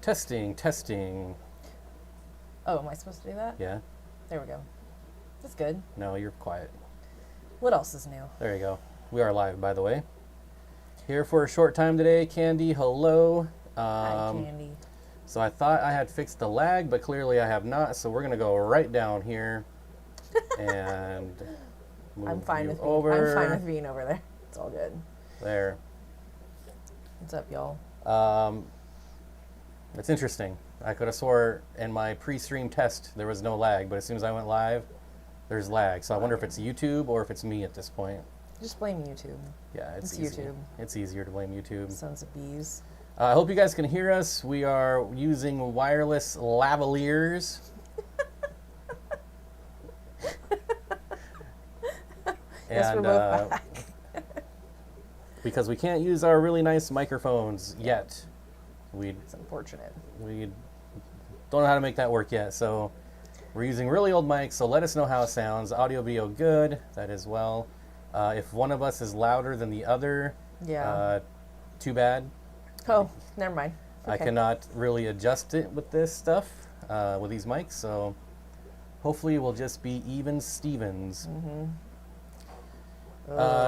Testing, testing. Oh, am I supposed to do that? Yeah. There we go. That's good. No, you're quiet. What else is new? There you go. We are live, by the way. Here for a short time today. Candy, hello. Hi, Candy. So I thought I had fixed the lag, but clearly I have not. So we're going to go right down here and move I'm fine you with over. I'm fine with being over there. It's all good. There. What's up, y'all? It's interesting. I could have swore in my pre-stream test there was no lag, but as soon as I went live, there's lag. So I wonder if it's YouTube or if it's me at this point. Just blame YouTube. Yeah, it's easy. YouTube. It's easier to blame YouTube. Sons of bees. I hope you guys can hear us. We are using wireless lavaliers. Yes, we're both back. Because we can't use our really nice microphones yet. It's unfortunate. We don't know how to make that work yet. So we're using really old mics. So let us know how it sounds. Audio, video, good. That as well. If one of us is louder than the other, too bad. Oh, never mind. Okay. I cannot really adjust it with this stuff, with these mics. So hopefully it will just be even Stevens. Mm-hmm.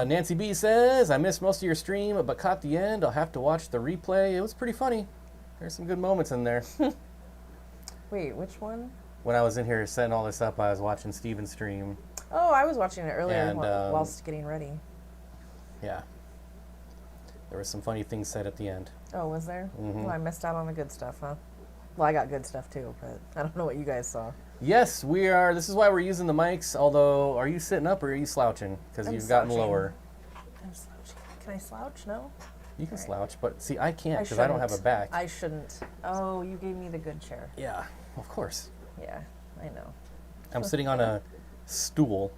Nancy B says, I missed most of your stream, but caught the end. I'll have to watch the replay. It was pretty funny. There's some good moments in there. Wait, which one? When I was in here setting all this up, I was watching Steven's stream. Oh, I was watching it earlier And, whilst getting ready. Yeah. There were some funny things said at the end. Oh, was there? Mm-hmm. Well, I missed out on the good stuff, huh? Well, I got good stuff too, but I don't know what you guys saw. Yes, we are. This is why we're using the mics. Although, are you sitting up or are you slouching? Because you've gotten lower. I'm slouching. Can I slouch? No? You can All right. slouch, but see, I can't because I don't have a back. I shouldn't. Oh, you gave me the good chair. Yeah, of course. Yeah, I know. I'm sitting on a stool.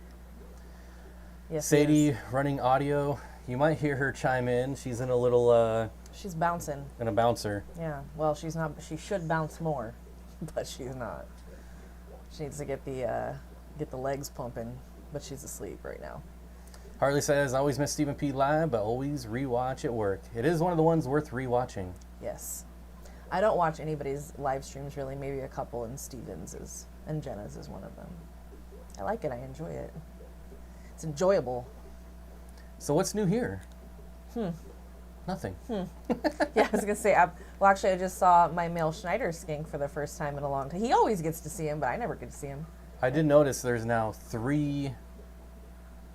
Yes, Sadie running audio. You might hear her chime in. She's in a little, she's bouncing. in a bouncer. Yeah. Well, she's not. She should bounce more, but she's not. She needs to get the legs pumping, but she's asleep right now. Harley says, I always miss Stephen P. live, but always rewatch at work. It is one of the ones worth rewatching. Yes. I don't watch anybody's live streams really. Maybe a couple, and Steven's and Jenna's is one of them. I like it. I enjoy it. It's enjoyable. So what's new here? Nothing. Yeah, I was gonna say. Well, actually, I just saw my male Schneider skink for the first time in a long time. He always gets to see him, but I never get to see him. I did notice there's now 3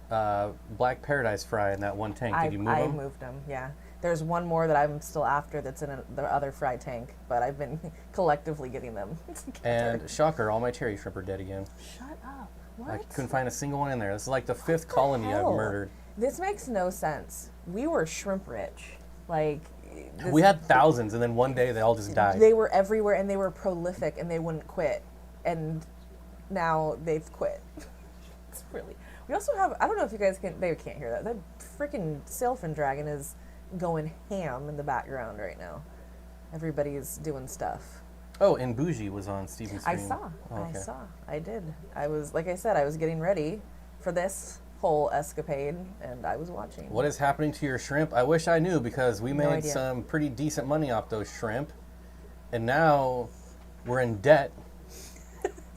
Black Paradise fry in that one tank. Did you move them? I moved them. Yeah. There's one more that I'm still after that's in the other fry tank, but I've been collectively getting them. And shocker, all my cherry shrimp are dead again. Shut up. What? I couldn't find a single one in there. This is like the 5th colony I've hell? murdered. This makes no sense. We were shrimp rich. Like, We had thousands, and then one day they all just died. they were everywhere, and they were prolific, and they wouldn't quit. And now they've quit. It's really. We also have. I don't know if you guys can. They can't hear that. That freaking sailfin dragon is going ham in the background right now. Everybody's doing stuff. Oh, and Bougie was on Steven's stream. I saw. Oh, okay. I saw. I did. I was, like I said, I was getting ready for this whole escapade, and I was watching. What is happening to your shrimp? I wish I knew, because we No made idea. some pretty decent money off those shrimp, and now we're in debt.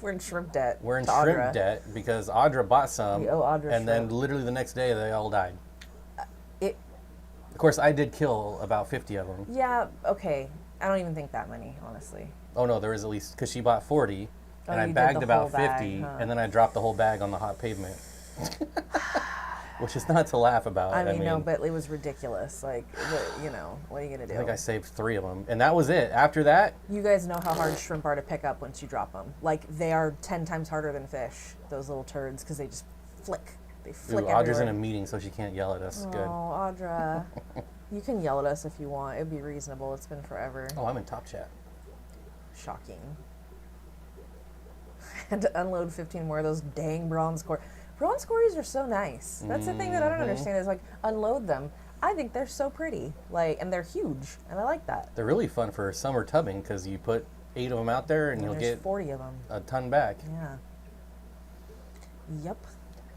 We're in shrimp debt. We're in to shrimp Audra. debt because Audra bought some, We owe Audra and then shrimp. literally the next day they all died. It. Of course, I did kill about 50 of them. Yeah. Okay. I don't even think that many, honestly. Oh no, there was at least, because she bought 40, and I you did bagged the about whole bag, 50, huh? and then I dropped the whole bag on the hot pavement. Which is not to laugh about. I mean, no, but it was ridiculous. Like, what are you gonna do? I think I saved 3 of them, and that was it. After that, You guys know how hard shrimp are to pick up once you drop them. Like, they are 10 times harder than fish, those little turds, because they just flick. They flick Audra's everywhere. in a meeting, so she can't yell at us. Oh, Good. Audra. You can yell at us if you want. It'd be reasonable. It's been forever. Oh, I'm in top chat. Shocking. Had to unload 15 more of those dang bronze core. Bronze cories are so nice. That's the thing that I don't understand is, like, unload them. I think they're so pretty. Like, and they're huge, and I like that. They're really fun for summer tubbing because you put 8 of them out there and you'll there's get 40 of them. a ton back. Yeah. Yep.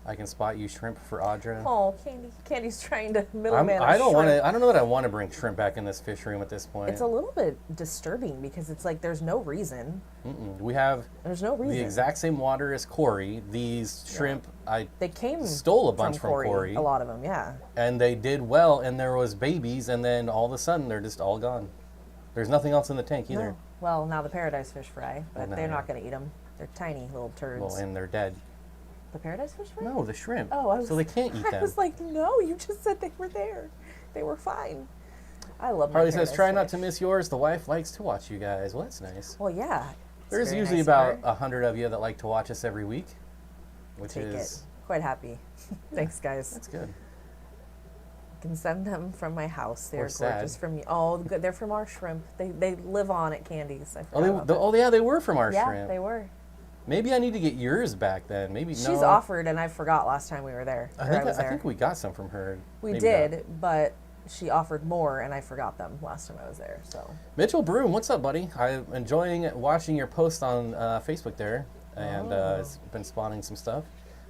I can spot you shrimp for Audra. Oh, Candy's trying to middleman. I don't know that I want to bring shrimp back in this fish room at this point. It's a little bit disturbing because it's like there's no reason. There's no reason. The exact same water as Cory. These shrimp, they stole a bunch from Cory. A lot of them, yeah. And they did well, and there was babies, and then all of a sudden they're just all gone. There's nothing else in the tank either. No. Well, now the paradise fish fry, but they're not going to eat them. They're tiny little turds. Well, and they're dead. The paradise fish fry? No, the shrimp. Oh, so they can't eat them. I was like, no, you just said they were there. They were fine. I love my Harley says, try fish. not to miss yours. The wife likes to watch you guys. Well, that's nice. Well, yeah. There's usually about 100 of you that like to watch us every week, which is... Quite happy. Thanks, guys. That's good. I can send them from my house. They're sad. gorgeous from you. Oh, good. They're from our shrimp. They live on at Candy's. I forgot yeah, they were from our shrimp. Yeah, they were. Maybe I need to get yours back then. Maybe She's offered, and I forgot last time we were there. I think we got some from her. We did, but she offered more, and I forgot them last time I was there. So Mitchell Broom, what's up, buddy? I'm enjoying watching your post on Facebook there, and it's been spawning some stuff.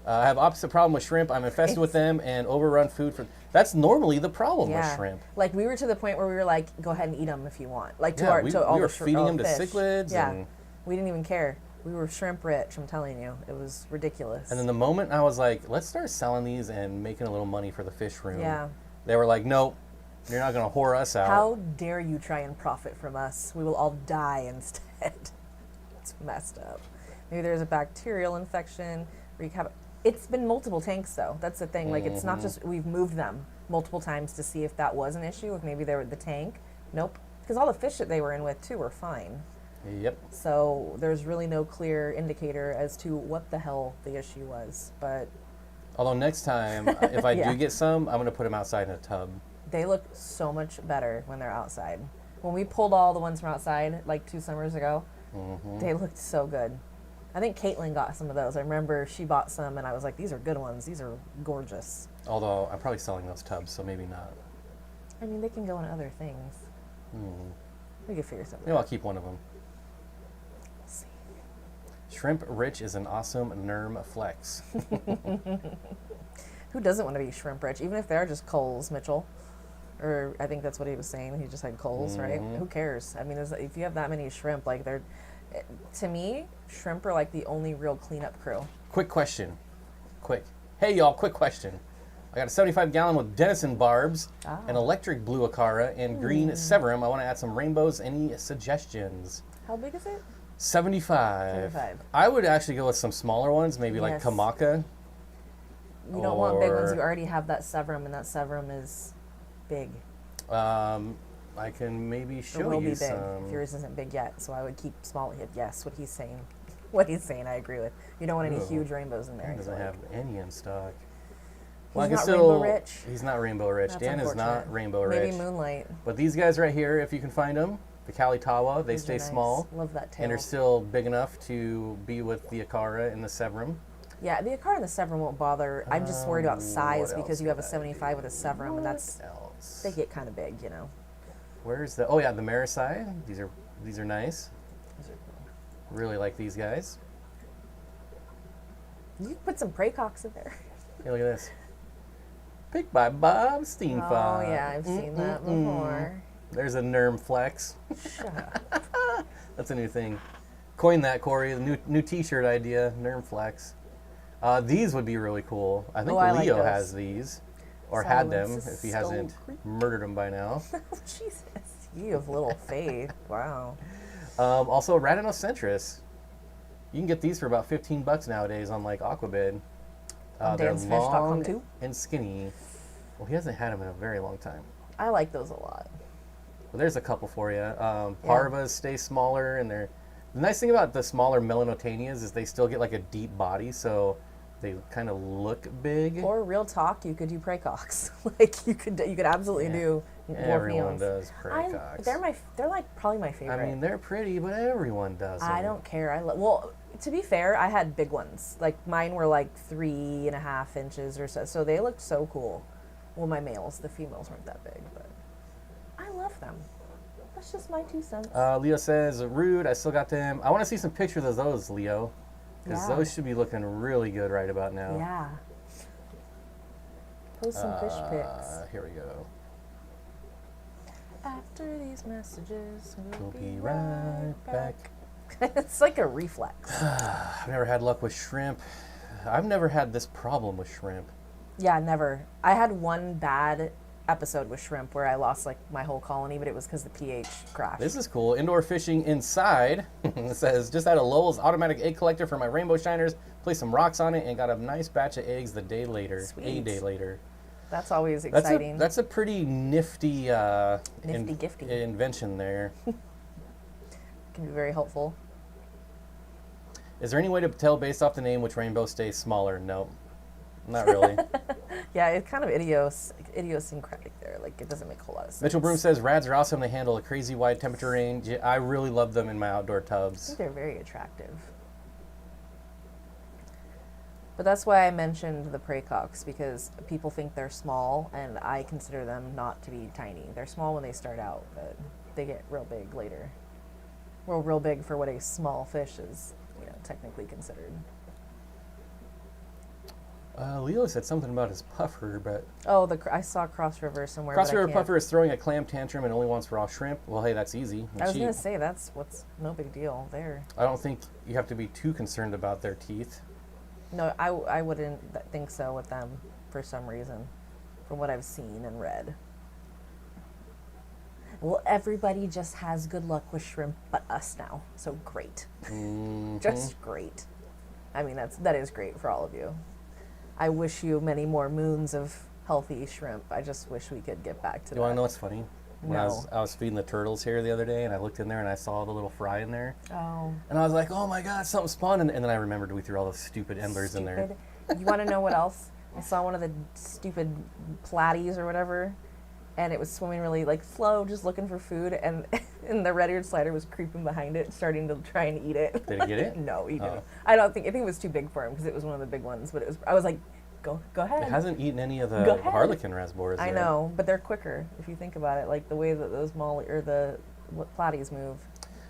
I have opposite problem with shrimp. I'm infested with them and overrun food for. That's normally the problem with shrimp. Like we were to the point where we were like, go ahead and eat them if you want. Like we were feeding them to cichlids. Yeah, and we didn't even care. We were shrimp rich. I'm telling you, it was ridiculous. And then the moment I was like, let's start selling these and making a little money for the fish room. Yeah. They were like, nope, you're not gonna whore us out. How dare you try and profit from us? We will all die instead. It's messed up. Maybe there's a bacterial infection. It's been multiple tanks though. That's the thing. Like it's not just we've moved them multiple times to see if that was an issue. If maybe they were the tank. Nope. Because all the fish that they were in with too were fine. Yep. So there's really no clear indicator as to what the hell the issue was. But although next time, if I do get some, I'm gonna put them outside in a tub. They look so much better when they're outside. When we pulled all the ones from outside like 2 summers ago, they looked so good. I think Caitlin got some of those. I remember she bought some, and I was like, these are good ones. These are gorgeous. Although I'm probably selling those tubs, so maybe not. I mean, they can go in other things. We could figure something out. I'll keep one of them. See. Shrimp Rich is an awesome NERM flex. Who doesn't want to be shrimp rich, even if they're just coals, Mitchell? Or I think that's what he was saying. He just had coals, right? Who cares? I mean, if you have that many shrimp, like to me, shrimp are like the only real cleanup crew. Quick question. Hey, y'all, quick question. I got a 75-gallon with Denison barbs, an electric blue Acara, and green Severum. I want to add some rainbows. Any suggestions? How big is it? 75. I would actually go with some smaller ones, maybe like Kamaka. You don't want big ones. You already have that Severum, and that Severum is big. I can maybe show you some. It will be big. some. Yours isn't big yet, so I would keep small. Yes, what he's saying. What he's saying, I agree with. You don't want any huge rainbows in there. He doesn't have any in stock. He's not rainbow rich. He's not rainbow rich. That's Dan is not rainbow rich. Maybe Moonlight. But these guys right here, if you can find them, the Kalitawa, they stay small. Love that tail. And are still big enough to be with the Acara and the Severum. Yeah, the Acara and the Severum won't bother. I'm just worried about size because you have a 75 with a Severum, and they get kind of big, you know. Where's the? Oh yeah, the Marisai. These are nice. These are cool. Really like these guys. You can put some Praycocks in there. Hey, look at this. Picked by Bob Steenfott. Oh yeah, I've seen that before. There's a NERM flex. Shut up. That's a new thing. Coin that, Cory. The new T-shirt idea. NERM flex. These would be really cool. I think Leo has these, or had them if he hasn't murdered them by now. Jesus, you have little faith. Wow. Also, Radinocentris. You can get these for about $15 nowadays on like AquaBid. They're long too? and skinny. Well, he hasn't had them in a very long time. I like those a lot. Well, there's a couple for you. Parvas stay smaller, and the nice thing about the smaller Melanotanias is they still get like a deep body, so they kind of look big. Or real talk, you could do Praycocks. Like you could absolutely do. Everyone does Praycocks. They're like probably my favorite. I mean, they're pretty, but everyone does them. I don't care. Well, to be fair, I had big ones. Like mine were like 3.5 inches or so. So they looked so cool. Well, my males, the females weren't that big, but I love them. That's just my 2 cents. Leo says, rude, I still got them. I want to see some pictures of those, Leo. Because those should be looking really good right about now. Yeah. Post some fish pics. Here we go. After these messages, We'll be right back. It's like a reflex. I've never had luck with shrimp. I've never had this problem with shrimp. Yeah, never. I had one bad episode with shrimp where I lost like my whole colony, but it was because the pH crashed. This is cool. Indoor fishing inside. It says, just had a Lowell's automatic egg collector for my rainbow shiners, placed some rocks on it, and got a nice batch of eggs the day later. Sweet. A day later. That's always exciting. That's a pretty nifty, Gifty. invention there. Can be very helpful. Is there any way to tell based off the name which rainbow stays smaller? No, not really. Yeah, it's kind of idiosyncratic there. Like, it doesn't make a whole lot of sense. Mitchell Broom says, rads are awesome. They handle a crazy wide temperature range. I really love them in my outdoor I tubs. think they're very attractive. But that's why I mentioned the praycocks, because people think they're small, and I consider them not to be tiny. They're small when they start out, but they get real big later. Well, real big for what a small fish is, technically considered. Leo said something about his puffer, but... Oh, I saw Cross River somewhere. Cross River puffer is throwing a clam tantrum and only wants raw shrimp. Well, hey, that's easy. I was going to say, that's no big deal there. I don't think you have to be too concerned about their teeth. No, I wouldn't think so with them for some reason, from what I've seen and read. Well, everybody just has good luck with shrimp but us now, so great. Mm-hmm. Just great. I mean, that is great for all of you. I wish you many more moons of healthy shrimp. I just wish we could get back to that. You want to know what's funny? When No. I was feeding the turtles here the other day, and I looked in there and I saw the little fry in there. Oh. And I was like, oh my God, something spawned. And then I remembered we threw all those stupid endlers in there. You want to know what else? I saw one of the stupid platies or whatever, and it was swimming really slow, just looking for food, and the red-eared slider was creeping behind it, starting to try and eat it. Did it get it? No, he didn't. Oh. I think it was too big for him because it was one of the big ones. But I was like, go ahead. It hasn't eaten any of Go the ahead. harlequin rasboras I yet. know, but they're quicker if you think about it, like the way that those the platies move.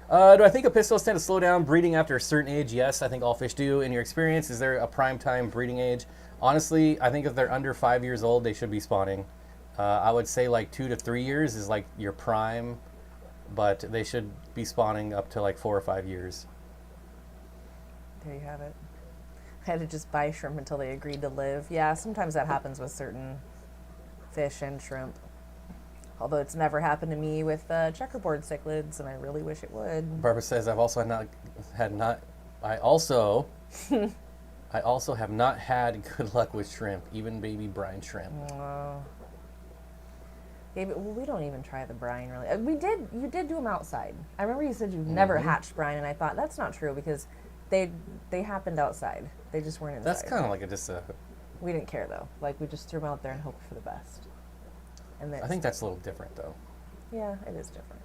Do I think epistles tend to slow down breeding after a certain age? Yes, I think all fish do. In your experience, is there a prime time breeding age? Honestly, I think if they're under 5 years old, they should be spawning. I would say 2 to 3 years is your prime, but they should be spawning up to 4 or 5 years. There you have it. I had to just buy shrimp until they agreed to live. Yeah, sometimes that happens with certain fish and shrimp. Although it's never happened to me with checkerboard cichlids, and I really wish it would. Barbara says, I also have not had good luck with shrimp, even baby brine shrimp. Yeah, but we don't even try the brine really. You did do them outside. I remember you said you've never hatched brine, and I thought that's not true because they happened outside. They just weren't inside. That's kind of just a... We didn't care though. We just threw them out there and hoped for the best. And I think that's a little different though. Yeah, it is different.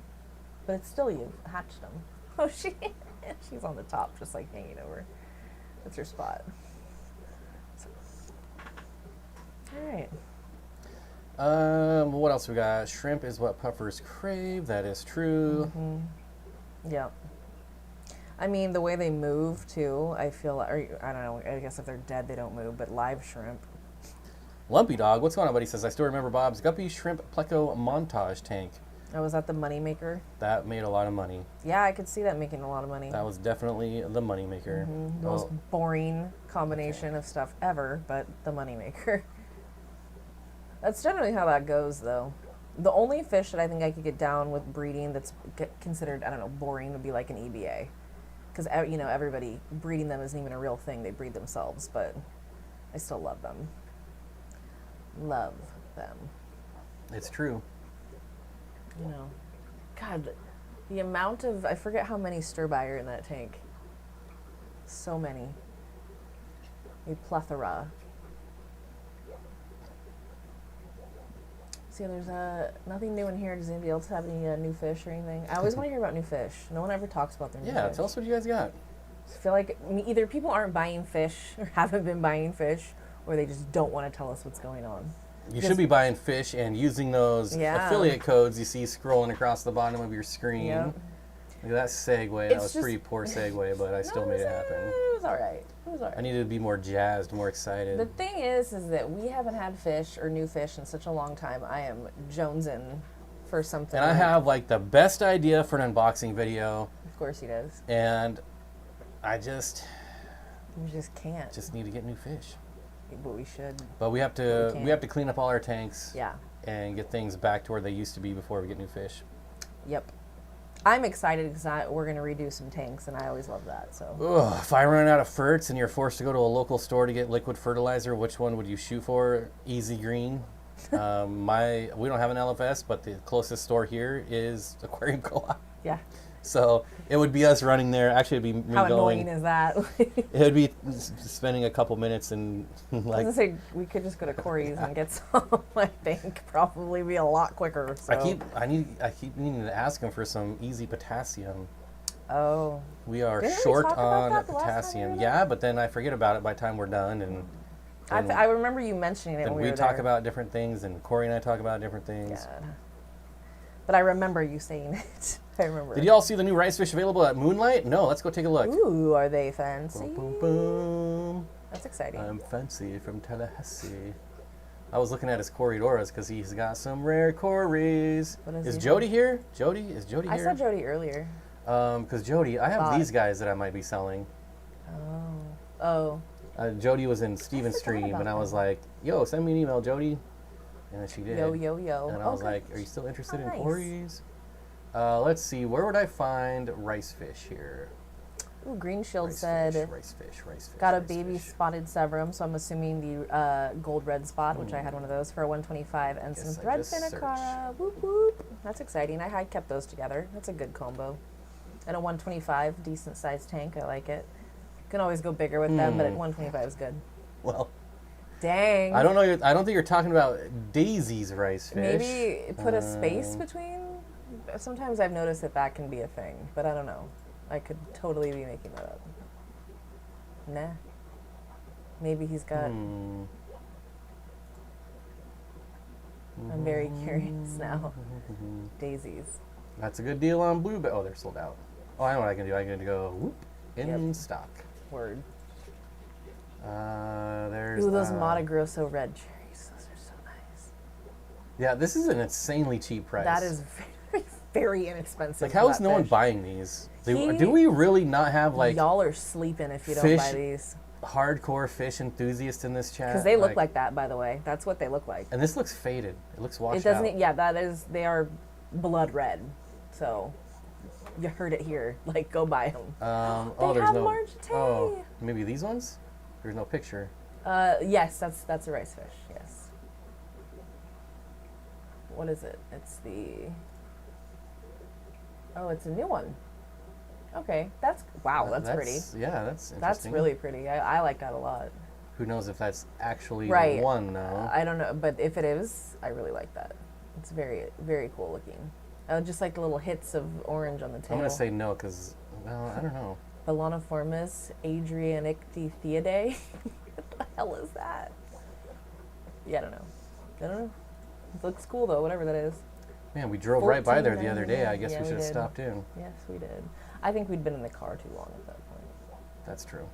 But it's still you hatched them. Oh, she's on the top, just hanging over. That's her spot. All right. What else we got? Shrimp is what puffers crave. That is true. Mm-hmm. Yeah. I mean, the way they move too, I feel, I don't know, I guess if they're dead, they don't move, but live shrimp. Lumpy Dog, what's going on, buddy? Says, I still remember Bob's Guppy Shrimp Pleco montage tank. Oh, was that the money maker? That made a lot of money. Yeah, I could see that making a lot of money. That was definitely the money maker. The most boring combination of stuff ever, but the money maker. That's generally how that goes, though. The only fish that I think I could get down with breeding that's considered, I don't know, boring would be an EBA. Because, everybody breeding them isn't even a real thing. They breed themselves, but I still love them. Love them. It's true. God, the amount of, I forget how many stir-by are in that tank. So many. A plethora. See, there's nothing new in here. Does anybody else have any new fish or anything? I always want to hear about new fish. No one ever talks about their new fish. Yeah, tell us what you guys got. I feel like either people aren't buying fish or haven't been buying fish, or they just don't want to tell us what's going on. You should be buying fish and using those affiliate codes you see scrolling across the bottom of your screen. Yep. Look at that segue. That was a pretty poor segue, but I still made it happen. It was all right. It I'm sorry. I needed to be more jazzed, more excited. The thing is that we haven't had fish or new fish in such a long time. I am jonesing for something. And I have like the best idea for an unboxing video. Of course he does. And I just... You just can't. Just need to get new fish. But we should. But we have to clean up all our tanks. Yeah. And get things back to where they used to be before we get new fish. Yep. I'm excited because we're going to redo some tanks, and I always love that. So. Ugh, if I run out of ferts and you're forced to go to a local store to get liquid fertilizer, which one would you shoot for? Easy Green. We don't have an LFS, but the closest store here is Aquarium Co-op. Yeah. So it would be us running there. Actually, it'd be me How going. annoying is that? It would be spending a couple minutes and like. I was gonna say we could just go to Corey's and get some. I think probably be a lot quicker. So. I keep needing to ask him for some easy potassium. Oh. We are Didn't short we talk about on that the last time potassium. we were Yeah, but then I forget about it by the time we're done and. I remember you mentioning it Then when we were talk there. about different things, and Corey and I talk about different things. God. But I remember you saying it. I remember. Did you all see the new rice fish available at Moonlight? No, let's go take a look. Ooh, are they fancy? Boom, boom, boom. That's exciting. I'm fancy from Tallahassee. I was looking at his Corydoras because he's got some rare Corys. Is Jody here? Is Jody here? I saw Jody earlier. Because Jody, I have these guys that I might be selling. Oh. Jody was in Steven's stream, and I was like, yo, send me an email, Jody. And then she did. Yo, yo, yo. And I was like, are you still interested in nice. Corys? Let's see, where would I find rice fish here? Ooh, Green Shield said, rice fish. got a baby spotted severum, so I'm assuming the gold red spot, which I had one of those for 125, and some thread finnicara. Whoop, whoop. That's exciting. I had kept those together. That's a good combo. And a 125, decent sized tank. I like it. Can always go bigger with them, but at 125 is good. Well, dang. I don't know. I don't think you're talking about Daisy's rice fish. Maybe put a space between. Sometimes I've noticed that can be a thing, but I don't know. I could totally be making that up. Nah. Maybe he's got. I'm very curious now. Daisies. That's a good deal on blueberry. Oh, they're sold out. Oh, I know what I can do. I can go whoop in stock. Word. There's. Ooh, those Mato Grosso red cherries. Those are so nice. Yeah, this is an insanely cheap price. That is very, very inexpensive. Like, how is no one buying these? Do we really not have like? Y'all are sleeping if you don't buy these. Hardcore fish enthusiasts in this chat. Because they look like that, by the way. That's what they look like. And this looks faded. It looks washed out. It doesn't. Yeah, that is. They are blood red. So. You heard it here. Like, go buy them. There's no. Margitay. Oh, maybe these ones? There's no picture. Yes, that's a rice fish. Yes. What is it? It's the. Oh, it's a new one. Okay, that's pretty. Yeah, that's interesting. That's really pretty. I like that a lot. Who knows if that's actually right. one though? I don't know, but if it is, I really like that. It's very, very cool looking. Just like the little hits of orange on the tail. I'm gonna say no because, well, I don't know. Balaniformis adrianictithiidae. What the hell is that? Yeah, I don't know. It looks cool though, whatever that is. Man, we drove right by there the other day. I guess we should have stopped in. Yes, we did. I think we'd been in the car too long at that point. That's true.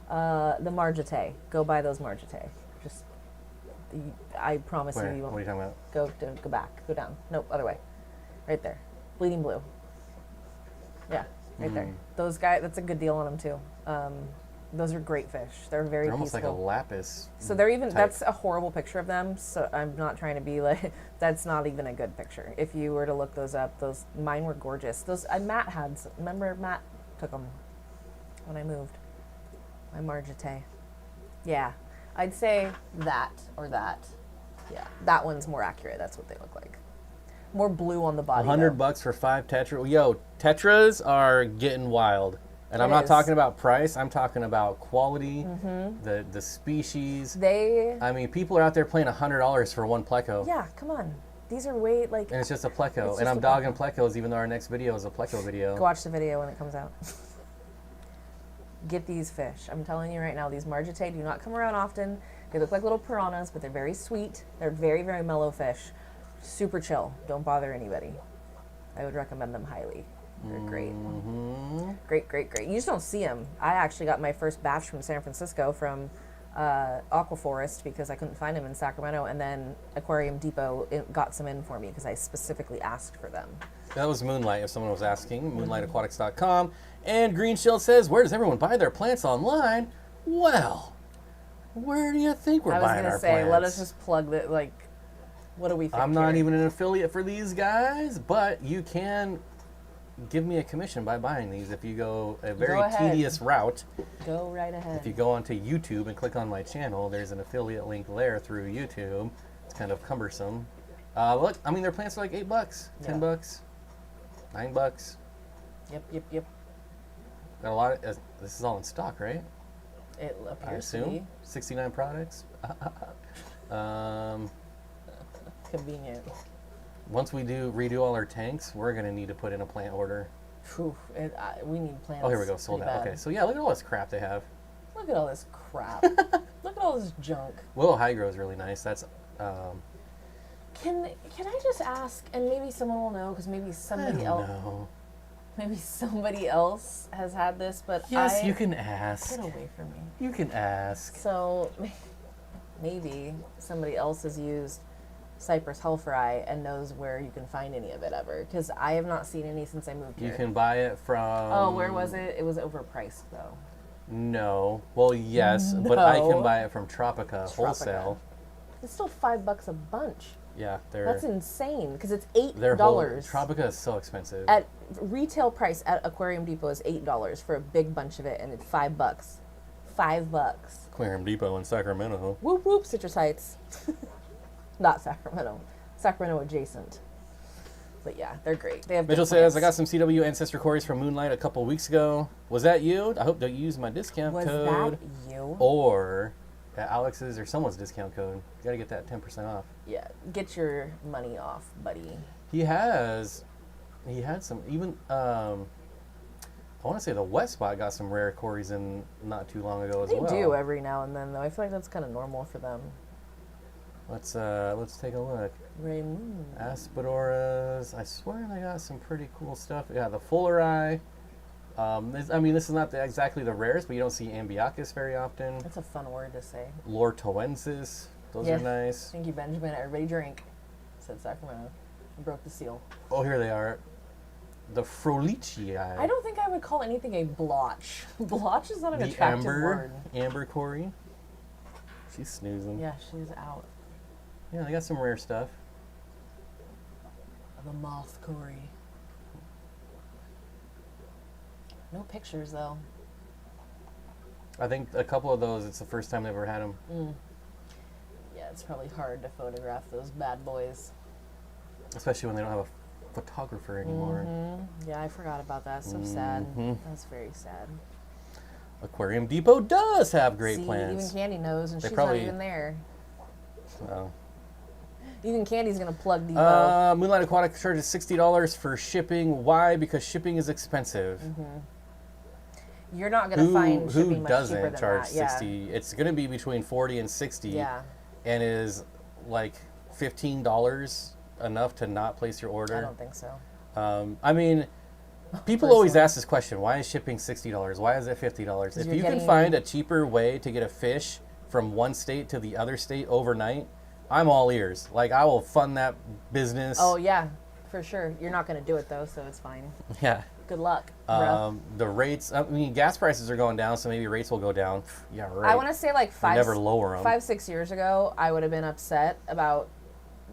The margitay. Go buy those margitay. Just, I promise you won't. What are you talking about? Go back. Go down. Nope, other way. Right there. Bleeding blue. Yeah, right there. Those guys, that's a good deal on them too. Those are great fish. They're very They're almost peaceful. like a lapis. So they're even, type. that's a horrible picture of them. So I'm not trying to be like, that's not even a good picture. If you were to look those up, mine were gorgeous. Matt had, remember Matt took them when I moved. My margitay. Yeah, I'd say that or that. Yeah, that one's more accurate. That's what they look like. More blue on the body. $100 for 5 tetra. Yo, tetras are getting wild. And I'm not talking about price. I'm talking about quality, the species. I mean, people are out there paying $100 for one pleco. Yeah, come on. These are way like. And it's just a pleco. And I'm dogging plecos, even though our next video is a pleco video. Go watch the video when it comes out. Get these fish. I'm telling you right now, these margitay do not come around often. They look like little piranhas, but they're very sweet. They're very, very mellow fish. Super chill. Don't bother anybody. I would recommend them highly. They're great. Mm-hmm. Great. You just don't see them. I actually got my first batch from San Francisco from Aquaforest because I couldn't find them in Sacramento, and then Aquarium Depot got some in for me because I specifically asked for them. That was Moonlight, if someone was asking. MoonlightAquatics.com. And Green Shield says, where does everyone buy their plants online? Well, where do you think we're buying our plants? I was going to say, let us just plug that, like, what do we think I'm not even an affiliate for these guys, but you can give me a commission by buying these if you go a very tedious route. Go right ahead. If you go onto YouTube and click on my channel, there's an affiliate link there through YouTube. It's kind of cumbersome. Look, I mean, their plants are like $8, $10, $9. Yep. Got a lot of, this is all in stock, right? It appears I assume. to be. 69 products. Convenient. Once we redo all our tanks, we're going to need to put in a plant order. Whew, we need plants. Oh, here we go. Sold out. Okay, so yeah, look at all this crap they have. Look at all this crap. Look at all this junk. Willow Hydro is really nice. That's. Can I just ask, and maybe someone will know, because maybe somebody else. No. Maybe somebody else has had this, but yes, you can ask. Get away from me. You can ask. So maybe somebody else has used Cypress Hellfry and knows where you can find any of it ever, because I have not seen any since I moved here. You can buy it from. Oh, where was it? It was overpriced though. No. Well, yes, but I can buy it from Tropica wholesale. It's still $5 a bunch. Yeah, that's insane because it's $8. Tropica is so expensive. At retail price at Aquarium Depot is $8 for a big bunch of it, and it's $5. $5. Aquarium Depot in Sacramento. Whoop whoop, Citrus Heights. Not Sacramento. Sacramento adjacent. But yeah, they're great. They have. Mitchell says, I got some CW Ancestor Corys from Moonlight a couple weeks ago. Was that you? I hope that you used my discount code. Was that you? Or Alex's or someone's discount code. You got to get that 10% off. Yeah, get your money off, buddy. He had some, even, I want to say the West Spot got some rare Corys in not too long ago as well. They do every now and then, though. I feel like that's kind of normal for them. Let's take a look. Aspidoras. I swear they got some pretty cool stuff. Yeah, the Fuller Eye. This is not exactly the rarest, but you don't see Ambiacus very often. That's a fun word to say. Lortoensis. Those are nice. Thank you, Benjamin. Everybody drink, said Sacramento. I broke the seal. Oh, here they are. The Frolicii. I don't think I would call anything a blotch. Blotch is not an attractive word. Amber Cory. She's snoozing. Yeah, she's out. Yeah, they got some rare stuff. The Moth Cory. No pictures, though. I think a couple of those, it's the first time they've ever had them. Yeah, it's probably hard to photograph those bad boys. Especially when they don't have a photographer anymore. Yeah, I forgot about that. So sad. That's very sad. Aquarium Depot does have great plants. Even Candy knows, and she's not even there. Well. Even Candy's going to plug Depot. Moonlight Aquatics charges $60 for shipping. Why? Because shipping is expensive. You're not going to find shipping much cheaper than charge that. $60? Yeah. It's going to be between $40 and $60. Yeah. And is like $15 enough to not place your order? I don't think so. People always ask this question: why is shipping $60? Why is it $50? If you can find a cheaper way to get a fish from one state to the other state overnight, I'm all ears. Like, I will fund that business. Oh yeah, for sure. You're not going to do it though, so it's fine. Yeah. Good luck, bro. The rates, gas prices are going down, so maybe rates will go down. Yeah, right. I want to say like 5-6 years ago, I would have been upset about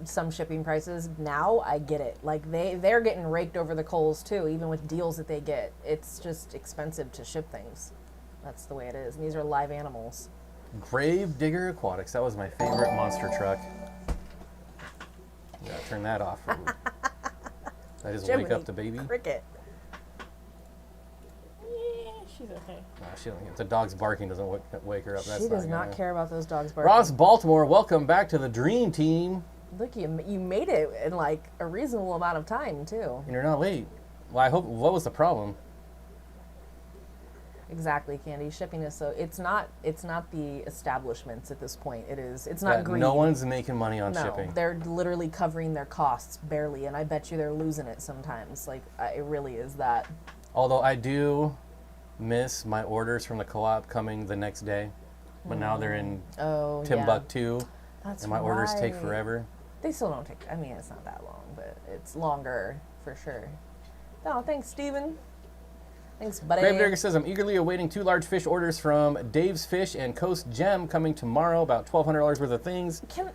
some shipping prices. Now I get it. Like they're getting raked over the coals too, even with deals that they get. It's just expensive to ship things. That's the way it is. And these are live animals. Grave Digger Aquatics. That was my favorite monster truck. Yeah, turn that off. I just wake up the baby. Cricket. She's okay. No, she don't. If the dog's barking doesn't wake her up. That's she does not care about those dogs barking. Ross Baltimore, welcome back to the Dream Team. Look, you made it in like a reasonable amount of time too. And you're not late. Well, I hope. What was the problem? Exactly, Candy. Shipping is so it's not the establishments at this point. It's not greed. No one's making money on no, shipping. They're literally covering their costs barely, and I bet you they're losing it sometimes. Like it really is that. Although I do miss my orders from the co-op coming the next day, but now they're in Timbuktu, and my orders take forever. They still don't take. I mean, it's not that long, but it's longer for sure. Oh, thanks, Steven. Thanks, buddy. Gravedigger says, I'm eagerly awaiting 2 large fish orders from Dave's Fish and Coast Gem coming tomorrow, about $1,200 worth of things. So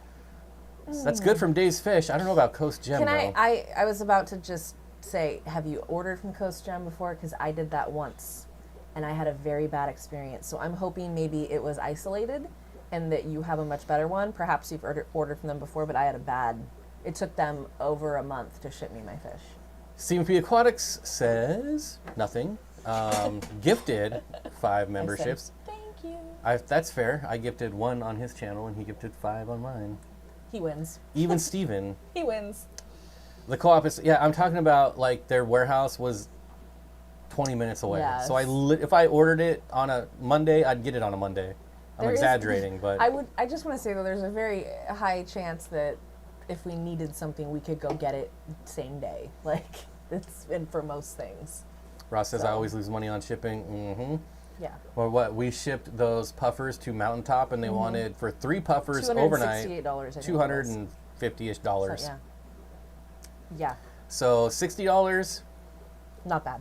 that's good from Dave's Fish. I don't know about Coast Gem, though. I was about to just say, have you ordered from Coast Gem before? Because I did that once, and I had a very bad experience. So I'm hoping maybe it was isolated and that you have a much better one. Perhaps you've ordered from them before, but I had it took them over a month to ship me my fish. CMP Aquatics says, nothing. Gifted 5 memberships. I said, thank you. That's fair. I gifted 1 on his channel, and he gifted 5 on mine. He wins. Even Steven. He wins. The co-op is, I'm talking about, like, their warehouse was 20 minutes away. Yes. So if I ordered it on a Monday, I'd get it on a Monday. I'm exaggerating, but... I just want to say, though, there's a very high chance that if we needed something, we could go get it same day. Like, and for most things. Ross says, I always lose money on shipping. Mm-hmm. Yeah. Well, what? We shipped those puffers to Mountaintop, and they wanted, for 3 puffers overnight, $250-ish. So, yeah. So, $60. Not bad.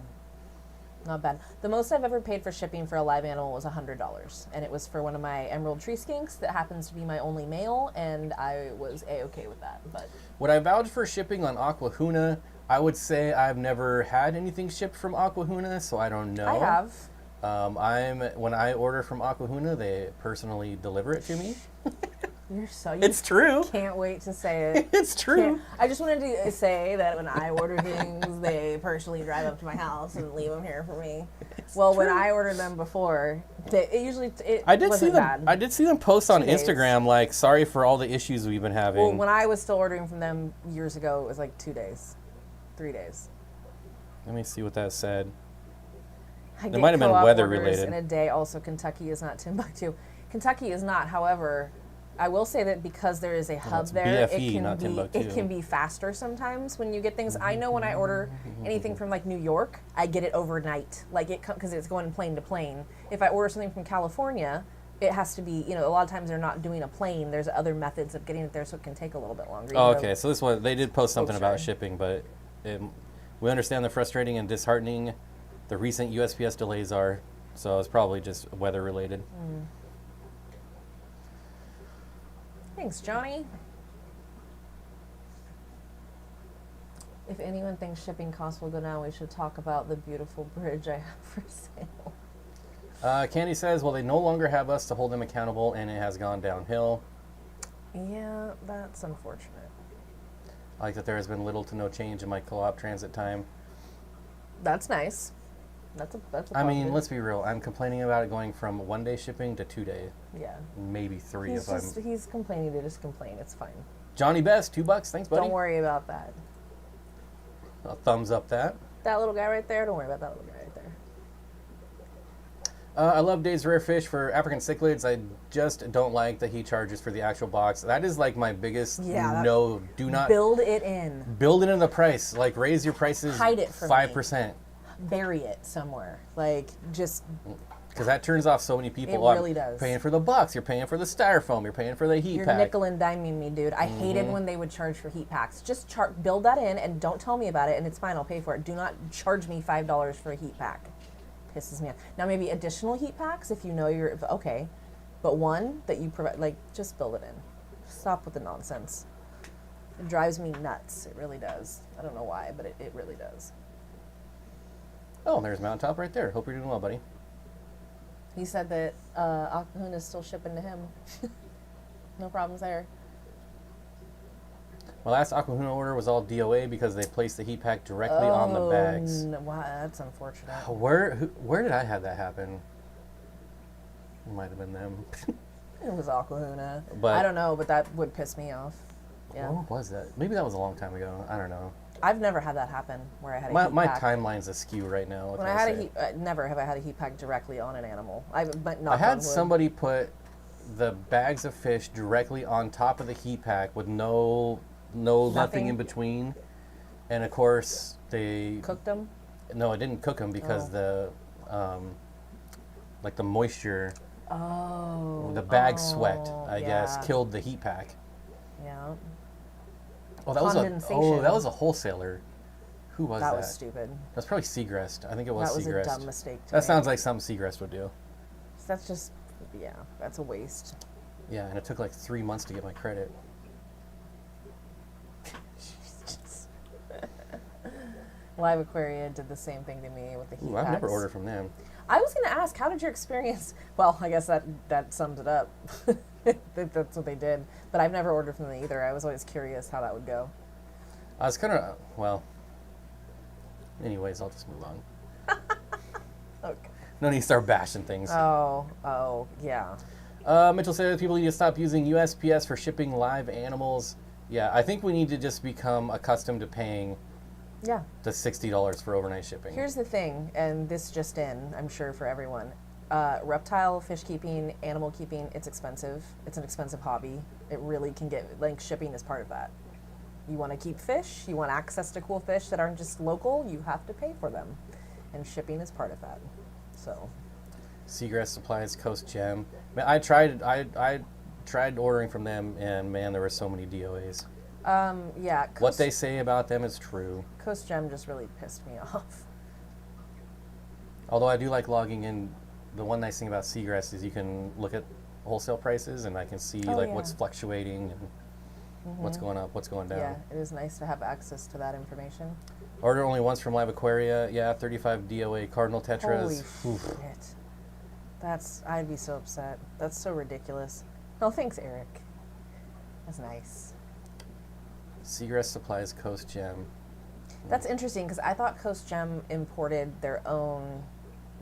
Not bad. The most I've ever paid for shipping for a live animal was $100. And it was for one of my emerald tree skinks that happens to be my only male, and I was A-okay with that. But would I vouch for shipping on Aquahuna? I would say I've never had anything shipped from Aquahuna, so I don't know. I have. When I order from Aquahuna, they personally deliver it to me. It's true. Can't wait to say it. It's true. I just wanted to say that when I order things, they personally drive up to my house and leave them here for me. When I ordered them before, I did see them post on Instagram, like, sorry for all the issues we've been having. Well, when I was still ordering from them years ago, it was like 2 days. 3 days. Let me see what that said. It might have been weather related. In a day, also Kentucky is not Timbuktu. Kentucky is not. However, I will say that because there is a hub there, it can be faster sometimes when you get things. I know when I order anything from like New York, I get it overnight, like because it's going plane to plane. If I order something from California, it has to be, a lot of times they're not doing a plane. There's other methods of getting it there, so it can take a little bit longer. Oh, okay. So this one, they did post something about shipping, but we understand the frustrating and disheartening the recent USPS delays are, so it's probably just weather related. Thanks, Johnny. If anyone thinks shipping costs will go down, we should talk about the beautiful bridge I have for sale. Candy says, well, they no longer have us to hold them accountable, and it has gone downhill. Yeah, that's unfortunate. I like that there has been little to no change in my co-op transit time. That's nice. That's a I mean, let's be real. I'm complaining about it going from 1-day shipping to 2-day. Yeah. Maybe 3 He's complaining to just complain. It's fine. Johnny Best, $2. Thanks, buddy. Don't worry about that. I'll thumbs up that. That little guy right there, don't worry about that little guy right there. I love Dave's Rare Fish for African cichlids. I just don't like that he charges for the actual box. That is like my biggest do not. Build it in. Build it in the price. Like raise your prices. Hide it from 5%. Me. Bury it somewhere. Like just. Because that turns off so many people. It really does. You're paying for the box. You're paying for the styrofoam. You're paying for the heat pack. You're nickel and diming me, dude. I hated when they would charge for heat packs. Just build that in and don't tell me about it, and it's fine. I'll pay for it. Do not charge me $5 for a heat pack. Pisses me off. Now maybe additional heat packs if you know you're okay, but one that you provide, like, just build it in. Stop with the nonsense. It drives me nuts. It really does. I don't know why, but it really does. Oh, there's Mountaintop right there. Hope you're doing well, buddy. He said that Aquahuna's still shipping to him. No problems there. My last Aquahuna order was all DOA because they placed the heat pack directly on the bags. Wow, that's unfortunate. Where did I have that happen? It might have been them. It was Aquahuna. But I don't know, but that would piss me off. Yeah. What was that? Maybe that was a long time ago. I don't know. I've never had that happen where I had a heat My pack. timeline's askew right now. When I had a heat, never have I had a heat pack directly on an animal. I had somebody put the bags of fish directly on top of the heat pack with nothing in between, and of course they cooked them. No, I didn't cook them because the like the moisture. Oh. The bag sweat, I guess, killed the heat pack. Yeah. Oh, that was a wholesaler. Who was that? That was stupid. That's probably Seagrest. I think it was Seagrest. That was a dumb mistake. That sounds like something Seagrest would do. That's just, yeah, that's a waste. Yeah, and it took like 3 months to get my credit. Live Aquaria did the same thing to me with the heat packs. I've never ordered from them. I was going to ask, how did your experience? Well, I guess that sums it up. That's what they did. But I've never ordered from them either. I was always curious how that would go. I was kind of, well, anyways, I'll just move on. Okay. No need to start bashing things. Oh, yeah. Mitchell says people need to stop using USPS for shipping live animals. Yeah, I think we need to just become accustomed to paying the $60 for overnight shipping. Here's the thing, and this just in, I'm sure for everyone. Reptile, fish keeping, animal keeping, it's expensive. It's an expensive hobby. It really can get, like, shipping is part of that. You want to keep fish, you want access to cool fish that aren't just local, you have to pay for them. And shipping is part of that. So. Seagrass Supplies, Coast Gem. Man, I tried ordering from them, and man, there were so many DOAs. Yeah. What they say about them is true. Coast Gem just really pissed me off. Although I do like logging in. The one nice thing about Seagrass is you can look at wholesale prices, and I can see what's fluctuating and what's going up, what's going down. Yeah, it is nice to have access to that information. Ordered only once from Live Aquaria. Yeah, 35 DOA Cardinal Tetras. Holy shit. I'd be so upset. That's so ridiculous. Oh, thanks, Eric. That's nice. Seagrass Supplies, Coast Gem. That's interesting because I thought Coast Gem imported their own.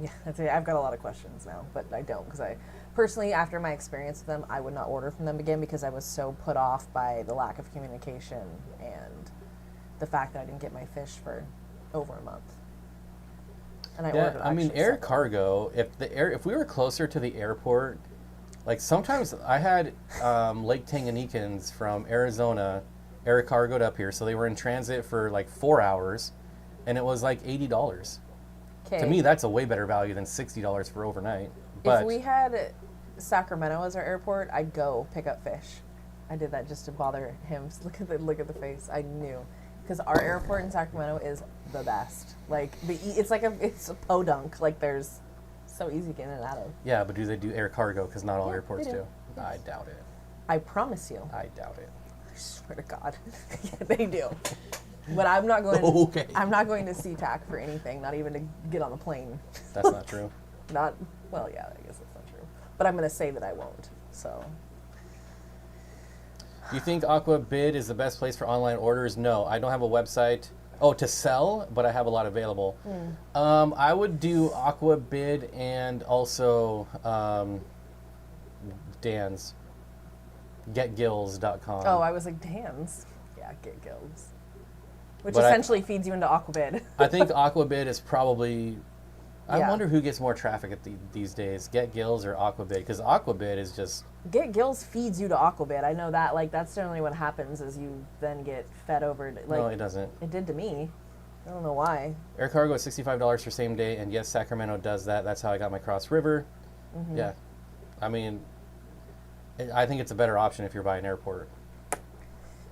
Yeah, I've got a lot of questions now, but I don't because I personally, after my experience with them, I would not order from them again because I was so put off by the lack of communication and the fact that I didn't get my fish for over a month. And I ordered. I mean, air cargo. If we were closer to the airport, like sometimes I had Lake Tanganikans from Arizona air cargoed up here, so they were in transit for like 4 hours, and it was like $80. To me, that's a way better value than $60 for overnight. But if we had Sacramento as our airport, I'd go pick up fish. I did that just to bother him. Just look at the face. I knew, because our airport in Sacramento is the best. Like it's a podunk. Like there's so easy to get in and out of. Yeah, but do they do air cargo? Because not all airports do. I doubt it. I promise you. I doubt it. I swear to God, yeah, they do. But I'm not going. Okay. I'm not going to SeaTac for anything. Not even to get on the plane. That's not true. Well, yeah, I guess that's not true. But I'm going to say that I won't. So. Do you think AquaBid is the best place for online orders? No, I don't have a website. Oh, to sell, but I have a lot available. I would do AquaBid and also Dan's. GetGills.com. Oh, I was like, Dan's. Yeah, GetGills. Which essentially feeds you into AquaBid. I think AquaBid is probably... I wonder who gets more traffic these days, GetGills or AquaBid, because AquaBid is just... GetGills feeds you to AquaBid. I know that. Like, that's generally what happens is you then get fed over. No, it doesn't. It did to me. I don't know why. Air cargo is $65 for same day, and yes, Sacramento does that. That's how I got my Cross River. Mm-hmm. Yeah. I mean, I think it's a better option if you're by an airport.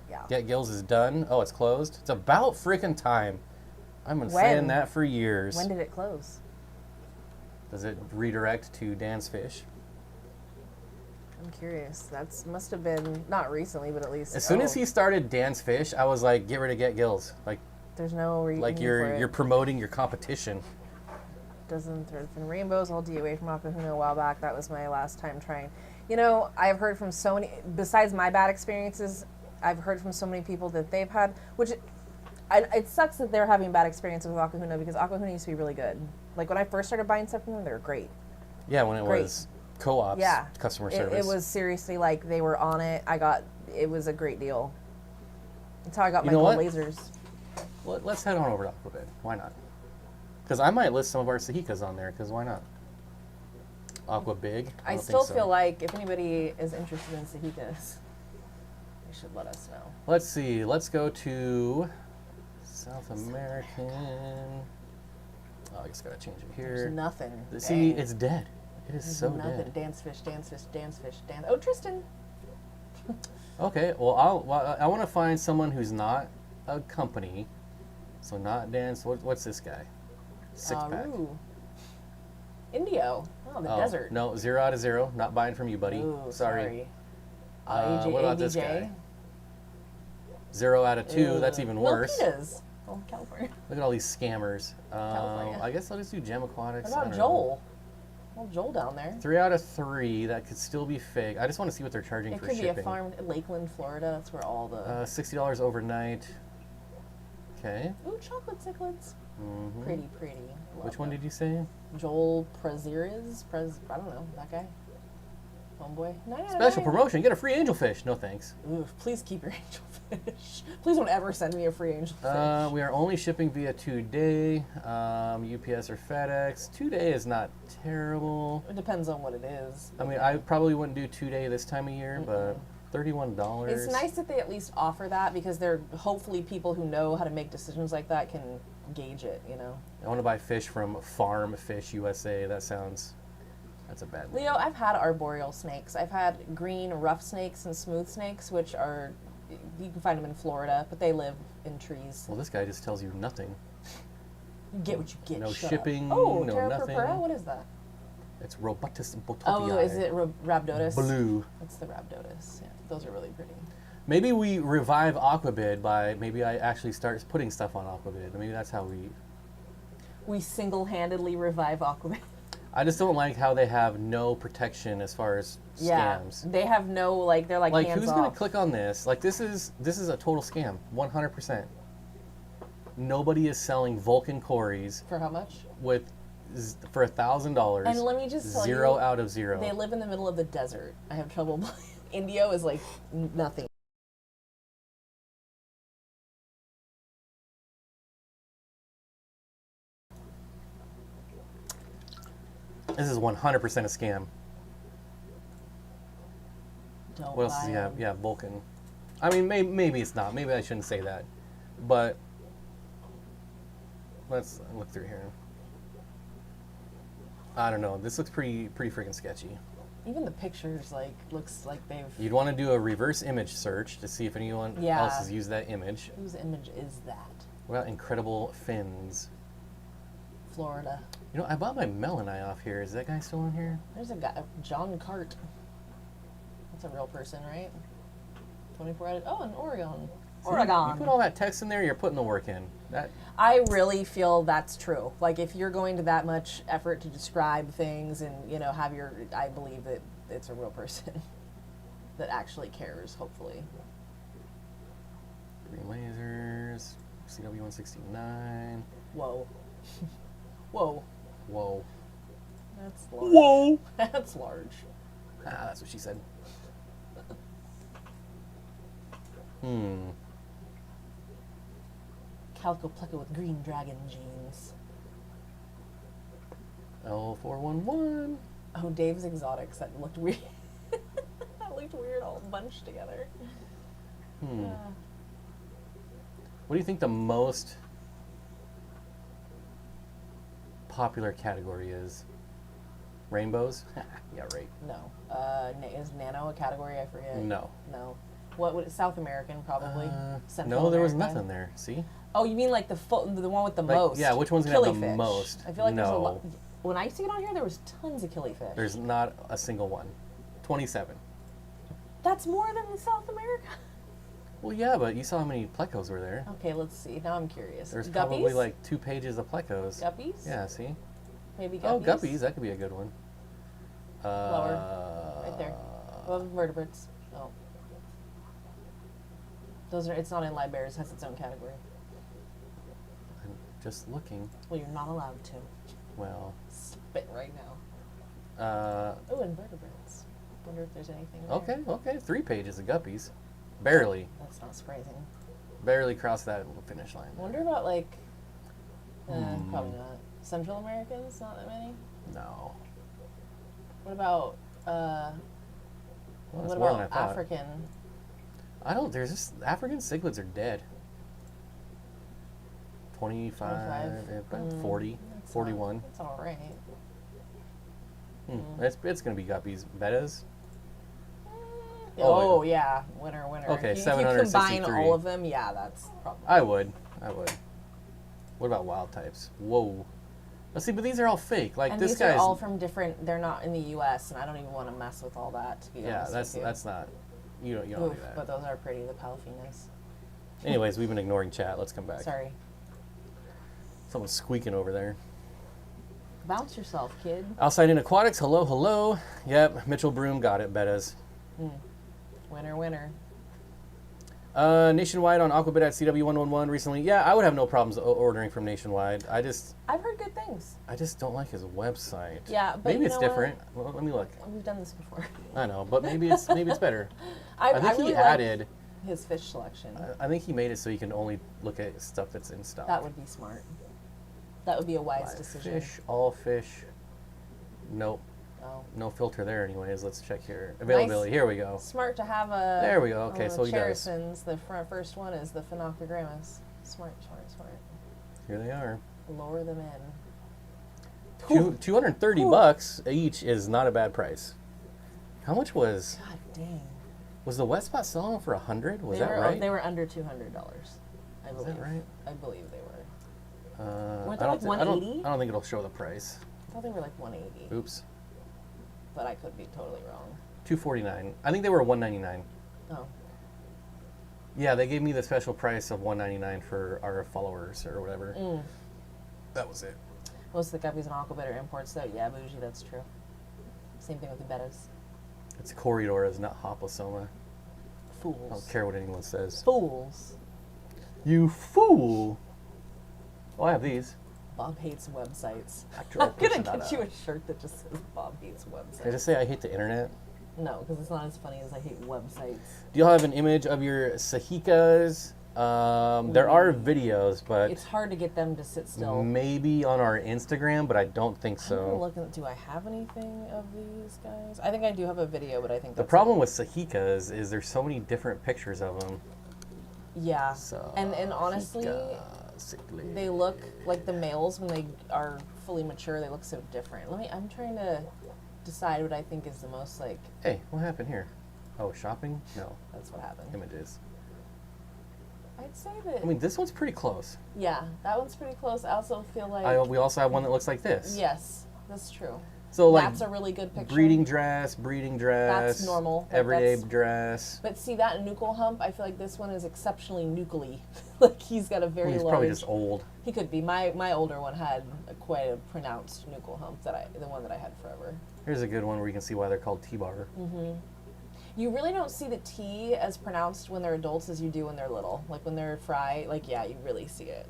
Yeah. GetGills is done. Oh, it's closed? It's about freaking time. I've been saying that for years. When did it close? Does it redirect to Dan's Fish? I'm curious. That must have been, not recently, but at least... As soon as he started Dan's Fish, I was like, get rid of GetGills. Like, there's no reason like you're promoting your competition. There's been rainbows all DOA from Aquahuna a while back. That was my last time trying. You know, I've heard from so many, besides my bad experiences, I've heard from so many people that they've had, which it sucks that they're having bad experiences with Aquahuna because Aquahuna used to be really good. Like when I first started buying stuff from them, they were great. Yeah, when it was co-ops, customer service. It was seriously like they were on it. It was a great deal. That's how I got my gold lasers. let's head on over to AquaBid. Why not? Because I might list some of our Sahicas on there, because why not? AquaBig? I still feel like if anybody is interested in Sahicas, they should let us know. Let's see. Let's go to South American. Oh, I just got to change it here. There's nothing. See, it's dead. It is There's so nothing. dead. Dance fish, dance fish, dance fish, dance. Oh, Tristan. Okay, well, I want to find someone who's not a company. So not dance. What's this guy? Six pack. Indio. Oh, the desert. No, 0 out of 0. Not buying from you, buddy. Ooh, Sorry. AJ, what about ABJ? this guy? 0 out of 2. That's even worse. Milpitas. Oh, California. Look at all these scammers. California. I guess I'll just do Gem Aquatics. What about Joel? Well, Joel down there. 3 out of 3. That could still be fake. I just want to see what they're charging for shipping. It could be a farm in Lakeland, Florida. That's where all the... $60 overnight. Okay. Ooh, chocolate cichlids. Mm-hmm. Pretty, pretty. Which one did you say? Joel Preziriz? I don't know. That guy. Homeboy. Special promotion. Get a free angelfish. No thanks. Ooh, please keep your angelfish. Please don't ever send me a free angelfish. We are only shipping via 2-day. UPS or FedEx. 2-day is not terrible. It depends on what it is. I mean, I probably wouldn't do 2-day this time of year, but $31. It's nice that they at least offer that because they're hopefully people who know how to make decisions like that can gauge it, you know. I want to buy fish from Farm Fish USA. That's a bad name. Leo, I've had arboreal snakes. I've had green rough snakes and smooth snakes, which are, you can find them in Florida, but they live in trees. Well, this guy just tells you nothing. You get what you get. No Shut shipping, up. Oh, no Terra nothing. purpura? What is that? It's Robutus botopii. Oh, is it Rhabdotis? Blue. It's the Rhabdotis. Yeah, those are really pretty. Maybe we revive AquaBid by maybe I actually start putting stuff on AquaBid. Maybe that's how we single-handedly revive AquaBid. I just don't like how they have no protection as far as scams. Yeah, they have no they're like hands who's off. gonna click on this? Like this is a total scam, 100%. Nobody is selling Vulcan Corys For how much? For $1,000. And let me just tell you, 0 out of 0. They live in the middle of the desert. I have trouble. Indio is like nothing. This is 100% a scam. Don't What else does he have? Yeah, Vulcan. I mean, maybe it's not. Maybe I shouldn't say that. But let's look through here. I don't know. This looks pretty freaking sketchy. Even the pictures looks like they've. You'd want to do a reverse image search to see if anyone else has used that image. Whose image is that? What about incredible fins? Florida. You know, I bought my melon eye off here. Is that guy still on here? There's a guy, John Cart. That's a real person, right? 24 out of... Oh, in Oregon. Oregon. You put all that text in there, you're putting the work in. I really feel that's true. Like, if you're going to that much effort to describe things and, have your... I believe that it's a real person that actually cares, hopefully. Green lasers, CW169. Whoa. Whoa. Whoa. That's large. Whoa. That's large. Ah, that's what she said. Calico Pleca with green dragon genes. L411. Oh, Dave's Exotics. That looked weird. That looked weird all bunched together. What do you think the most popular category is? Rainbows? Yeah, right. No. Is Nano a category? I forget. No. No. What would South American probably? Central No, there was American? nothing there. See? Oh, you mean like the one with the most? Yeah, which one's gonna have the Killifish. most? I feel like there's a No. lot. When I used to get on here, there was tons of killifish. There's not a single one. 27. That's more than in South America. Well, yeah, but you saw how many plecos were there. Okay, let's see. Now I'm curious. There's Guppies? probably like 2 pages of plecos. Guppies? Yeah, see? Maybe guppies? Oh, guppies. That could be a good one. Lower. Right there. Above vertebrates. Oh. It's not in Libraries. It has its own category. I'm just looking. Well, you're not allowed to. Well. Spit right now. Oh, invertebrates. Wonder if there's anything there. Okay. 3 pages of guppies. Barely. That's not surprising. Barely crossed that finish line. I wonder about like, probably not. Central Americans, not that many. No. What about Well, what more than I about thought. African? I don't. There's just African cichlids are dead. 25, about 40, 41. That's all right. It's gonna be guppies. Bettas. Oh yeah, winner. Okay, If you combine 763. all of them, yeah, that's probably. I would. What about wild types? Whoa. Let's see, but these are all fake. Like And this these guy's. are all from different. They're not in the U.S. and I don't even want to mess with all that. To be honest with you. That's not. You don't Oof, do that. but those are pretty. The Palafinas. Anyways, we've been ignoring chat. Let's come back. Sorry. Someone's squeaking over there. Bounce yourself, kid. Outside in Aquatics, hello. Yep, Mitchell Broom got it, Bettas. Winner. Nationwide on AquaBid at CW111 recently. Yeah, I would have no problems ordering from Nationwide. I've heard good things. I just don't like his website. Yeah, but maybe you it's know different. Well, let me look. We've done this before. I know, but maybe it's better. I think really he like added his fish selection. I think he made it so you can only look at stuff that's in stock. That would be smart. That would be a wise decision. Fish, all fish. Nope. Oh. No filter there anyways. Let's check here. Availability. Here we go. Smart to have a. There we go. Okay, so he does. Cherisons, the first one is the Phenoctogramus. Smart. Here they are. Lower them in. $230 each is not a bad price. How much was? God dang. Was the Wet Spot selling them for $100? Was that right? They were under $200. I believe. Is that right? I believe they were. I Weren't they don't like thi- I don't- $180? I don't think it'll show the price. I thought they were like $180. Oops. But I could be totally wrong. $249. I think they were $199. Oh. Yeah, they gave me the special price of $199 for our followers or whatever. That was it. Most of the guppies and AquaBid are imports, though. Yeah, bougie, that's true. Same thing with the bettas. It's Corydoras, not Hoplosoma. I Fools. don't care what anyone says. Fools. You fool! Oh, I have these. Bob hates websites. Actual I'm gonna personada. get you a shirt that just says Bob hates Did I websites. just say I hate the internet? No, because it's not as funny as I hate websites. Do y'all have an image of your sahikas? There are videos, but It's hard to get them to sit still. maybe on our Instagram, but I don't think I'm gonna so. look at, do I have anything of these guys? I think I do have a video, but I think The that's problem with sahikas is there's so many different pictures of them. Yeah. So And honestly, cichlid. they look like the males when they are fully mature. They look so different. I'm trying to decide what I think is the most like. Hey, what happened here? Oh, shopping? No, That's what happened. images. I'd say that. I mean, this one's pretty close. Yeah, that one's pretty close. I also feel like. We also have one that looks like this. Yes, that's true. So like That's a really good picture. breeding dress. That's normal. Like, Everyday that's- dress. But see that nuchal hump, I feel like this one is exceptionally nuchally. Like he's got a very He's large. probably just old. He could be. My older one had quite a pronounced nuchal hump the one that I had forever. Here's a good one where you can see why they're called T-bar. You really don't see the T as pronounced when they're adults as you do when they're little. Like when they're fry, like yeah, you really see it.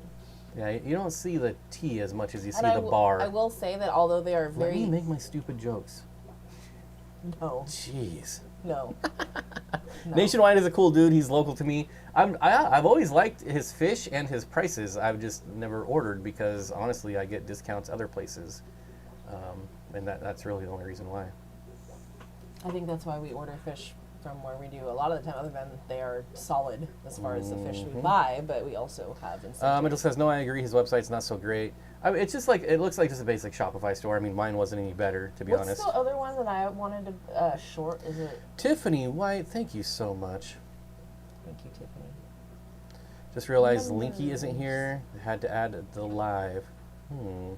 Yeah, you don't see the T as much as you see And the bar. I will say that although they are Let very me make my stupid jokes. no, Jeez. no. Nationwide is a cool dude. He's local to me. I've always liked his fish and his prices. I've just never ordered because honestly, I get discounts other places, and that's really the only reason why. I think that's why we order fish from where we do a lot of the time, other than they are solid as far as the fish we buy, but we also have incentive. It just says, no, I agree, his website's not so great. I mean, it's just like, it looks like just a basic Shopify store. I mean, mine wasn't any better, to be What's honest. the other one that I wanted to short? Is it? Tiffany White, thank you so much. Thank you, Tiffany. Just realized Linky isn't here. Had to add the live. Weird.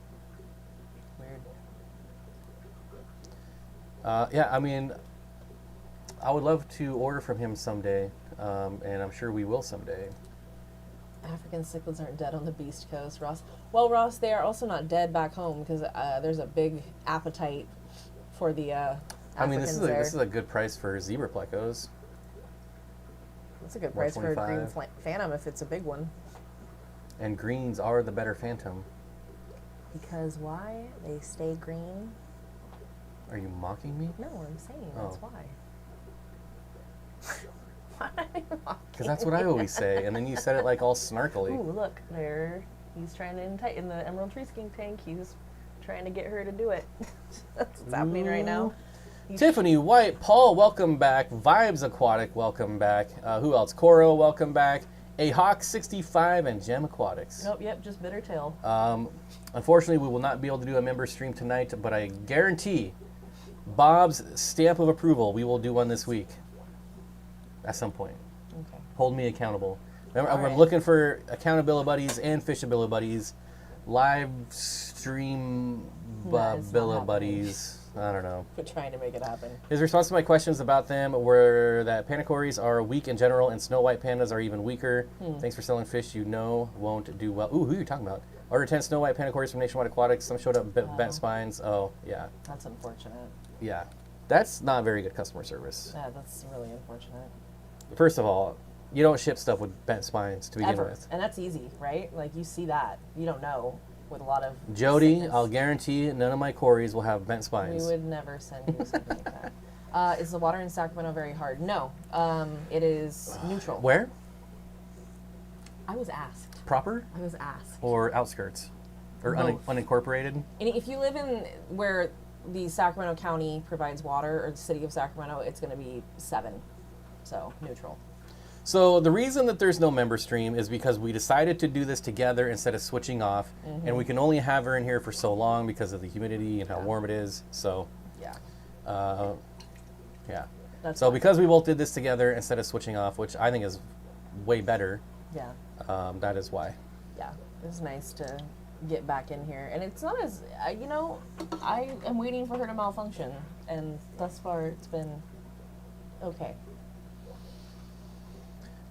Yeah, I mean, I would love to order from him someday, and I'm sure we will someday. African cichlids aren't dead on the Beast Coast, Ross. Well, Ross, they are also not dead back home because there's a big appetite for the I mean, Africans this is a good price for zebra plecos. That's a good price for a green $125. phantom if it's a big one. And greens are the better phantom. Because why? They stay green. Are you mocking me? No, I'm saying Oh. that's why. Because that's what I always say. And then you said it like all snarkily. Ooh, look, there. He's trying to entice in the emerald tree skink tank. He's trying to get her to do it. That's what's happening right now. Tiffany White, Paul, welcome back. Vibes Aquatic, welcome back. Who else? Coro, welcome back. A Hawk 65 and Gem Aquatics. Nope, yep, just bitter tail. Unfortunately, we will not be able to do a member stream tonight, but I guarantee Bob's stamp of approval, we will do one this week at some point. Okay. Hold me accountable. Remember, I'm right. looking for accountability buddies and fishability buddies. Live stream buddies. I don't know. We're trying to make it happen. His response to my questions about them were that panacories are weak in general and snow white pandas are even weaker. Thanks for selling fish you know won't do well. Ooh, who are you talking about? Ordered 10 snow white panacories from Nationwide Aquatics. Some showed up bent spines. Oh, yeah. That's unfortunate. Yeah. That's not very good customer service. Yeah, that's really unfortunate. First of all, you don't ship stuff with bent spines to begin with. And that's easy, right? Like, you see that. You don't know. With a lot of Jody, sickness. I'll guarantee none of my Corys will have bent spines. We would never send you something like that. Is the water in Sacramento very hard? No. It is neutral. Where? I was asked. Proper? I was asked. Or outskirts? Or unincorporated? And if you live in where the Sacramento County provides water, or the city of Sacramento, it's going to be 7. So, neutral. So the reason that there's no member stream is because we decided to do this together instead of switching off, and we can only have her in here for so long because of the humidity and how warm it is. So yeah, yeah. That's so fine. because we both did this together instead of switching off, which I think is way better. Yeah. That is why. Yeah, it's nice to get back in here, and it's not as you know, I am waiting for her to malfunction, and thus far it's been okay.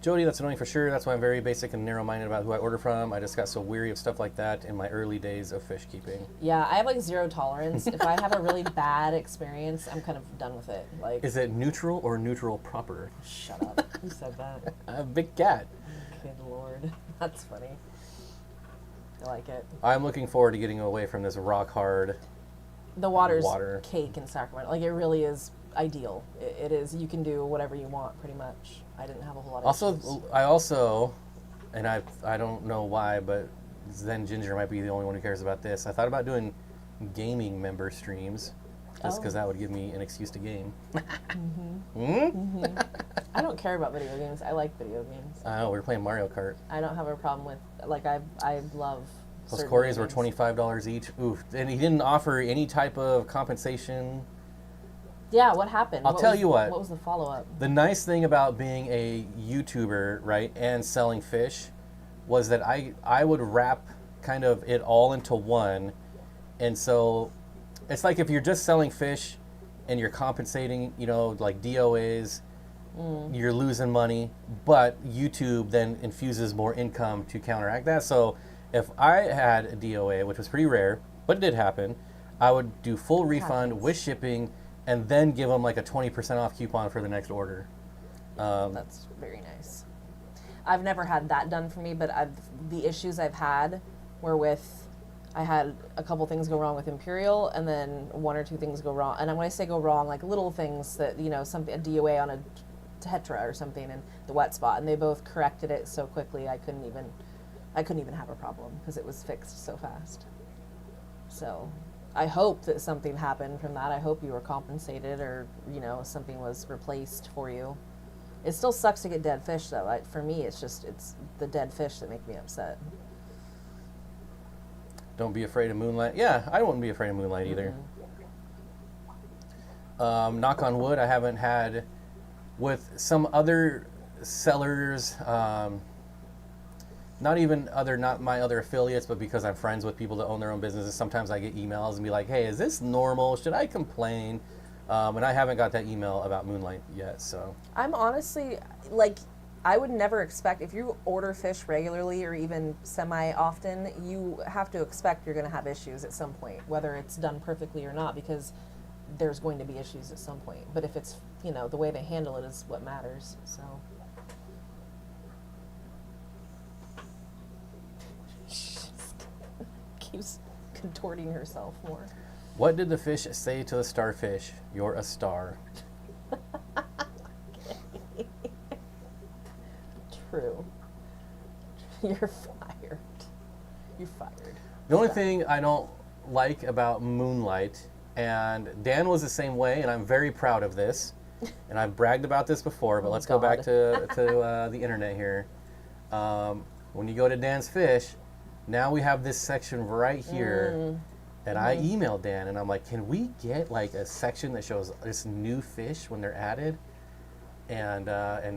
Jody, that's annoying for sure. That's why I'm very basic and narrow-minded about who I order from. I just got so weary of stuff like that in my early days of fish keeping. Yeah, I have like 0 tolerance. If I have a really bad experience, I'm kind of done with it. Like, is it neutral or neutral proper? Shut up. Who said that? A big cat. Good Lord. That's funny. I like it. I'm looking forward to getting away from this rock-hard The water's water. cake in Sacramento. Like, it really is ideal. It is. You can do whatever you want, pretty much. I didn't have a whole lot of issues. And I don't know why, but Zen Ginger might be the only one who cares about this. I thought about doing gaming member streams, just because that would give me an excuse to game. I don't care about video games. I like video games. I know, we were playing Mario Kart. I don't have a problem with, like, I love Those certain Corys were games. $25 each. Oof. And he didn't offer any type of compensation. Yeah, what happened? I'll tell you what. What was the follow-up? The nice thing about being a YouTuber, right, and selling fish was that I would wrap kind of it all into one. And so it's like if you're just selling fish and you're compensating, you know, like DOAs, you're losing money, but YouTube then infuses more income to counteract that. So if I had a DOA, which was pretty rare, but it did happen, I would do full refund with shipping and then give them like a 20% off coupon for the next order. That's very nice. I've never had that done for me, but the issues I've had were with, I had a couple things go wrong with Imperial, and then 1 or 2 things go wrong. And when I say go wrong, like little things that, you know, a DOA on a Tetra or something in the wet spot, and they both corrected it so quickly I couldn't even have a problem because it was fixed so fast. So I hope that something happened from that. I hope you were compensated, or, you know, something was replaced for you. It still sucks to get dead fish, though. For me, it's the dead fish that make me upset. Don't be afraid of moonlight. Yeah, I wouldn't be afraid of moonlight either. Knock on wood, I haven't had with some other sellers, not my other affiliates, but because I'm friends with people that own their own businesses, sometimes I get emails and be like, hey, is this normal? Should I complain? And I haven't got that email about moonlight yet, so. I'm honestly, like, I would never expect, if you order fish regularly or even semi-often, you have to expect you're going to have issues at some point, whether it's done perfectly or not, because there's going to be issues at some point. But if it's, you know, the way they handle it is what matters, so. Keeps contorting herself more. What did the fish say to the starfish? You're a star. True. You're fired. You're fired. The only thing I don't like about Moonlight, and Dan was the same way, and I'm very proud of this, and I've bragged about this before, but let's go back to the internet here. When you go to Dan's Fish, now we have this section right here, and I emailed Dan, and I'm like, can we get like a section that shows this new fish when they're added? And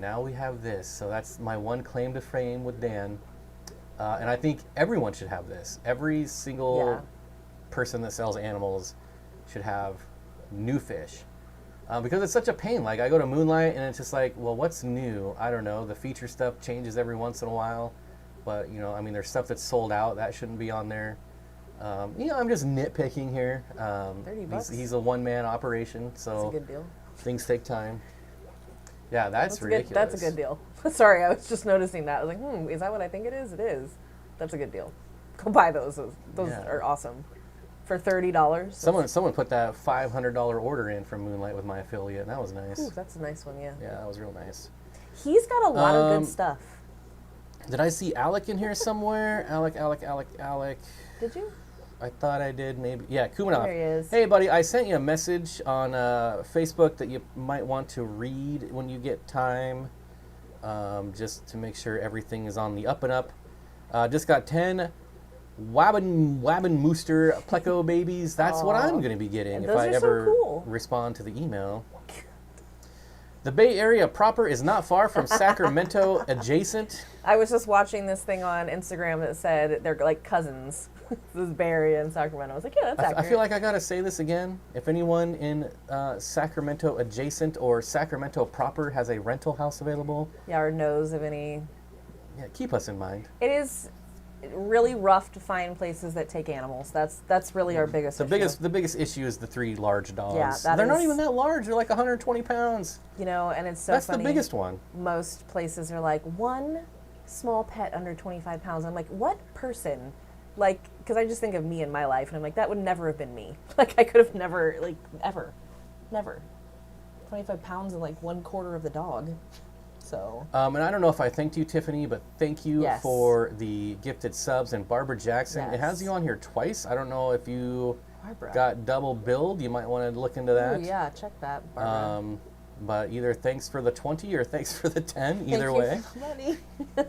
now we have this, so that's my one claim to fame with Dan. And I think everyone should have this. Every single person that sells animals should have new fish. Because it's such a pain. Like, I go to Moonlight, and it's just like, well, what's new? I don't know. The feature stuff changes every once in a while. But, you know, I mean, there's stuff that's sold out. That shouldn't be on there. You know, I'm just nitpicking here. $30. He's a one-man operation, so That's a good deal. things take time. Yeah, that's ridiculous. That's a good deal. Sorry, I was just noticing that. I was like, is that what I think it is? It is. That's a good deal. Go buy those. Those are awesome. For $30. Someone put that $500 order in from Moonlight with my affiliate, and that was nice. Ooh, that's a nice one, yeah. Yeah, that was real nice. He's got a lot of good stuff. Did I see Alec in here somewhere? Alec. Did you? I thought I did, maybe. Yeah, Kumanov. There he is. Hey, buddy, I sent you a message on Facebook that you might want to read when you get time, just to make sure everything is on the up and up. Just got 10 Wabbin Mooster Pleco babies. That's what I'm going to be getting if I ever respond to the email. The Bay Area proper is not far from Sacramento adjacent. I was just watching this thing on Instagram that said they're like cousins. This is Bay Area and Sacramento. I was like, yeah, that's accurate. I feel like I got to say this again. If anyone in Sacramento adjacent or Sacramento proper has a rental house available. Yeah, or knows of any. Yeah, keep us in mind. It is really rough to find places that take animals. That's really our biggest issue. The biggest issue is the 3 large dogs. Yeah, they're not even that large. They're like 120 pounds. You know, and it's so That's funny. the biggest one. Most places are like, one small pet under 25 pounds. I'm like, what person? Like, because I just think of me in my life, and I'm like, that would never have been me. Like, I could have never, like, ever. Never. 25 pounds and, like, 1/4 of the dog. So. And I don't know if I thanked you, Tiffany, but thank you for the gifted subs. And Barbara Jackson, it has you on here twice. I don't know if you got double billed. You might want to look into that. Ooh, yeah, check that, Barbara. But either thanks for the 20 or thanks for the 10. Either way. Thank you for the money.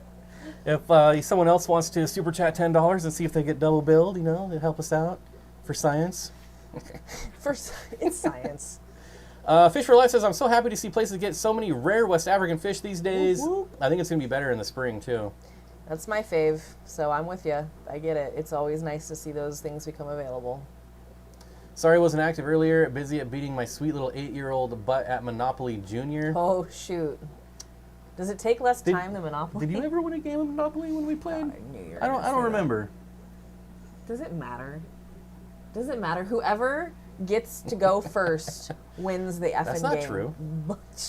If someone else wants to super chat $10 and see if they get double billed, you know, it'd help us out for science. It's science. Fish for Life says, I'm so happy to see places get so many rare West African fish these days. Whoop, whoop. I think it's going to be better in the spring, too. That's my fave, so I'm with you. I get it. It's always nice to see those things become available. Sorry I wasn't active earlier. Busy at beating my sweet little 8-year-old butt at Monopoly Junior. Oh, shoot. Does it take less time than Monopoly? Did you ever win a game of Monopoly when we played? I don't remember. Does it matter? Does it matter? Whoever gets to go first wins the effing game. That's not true.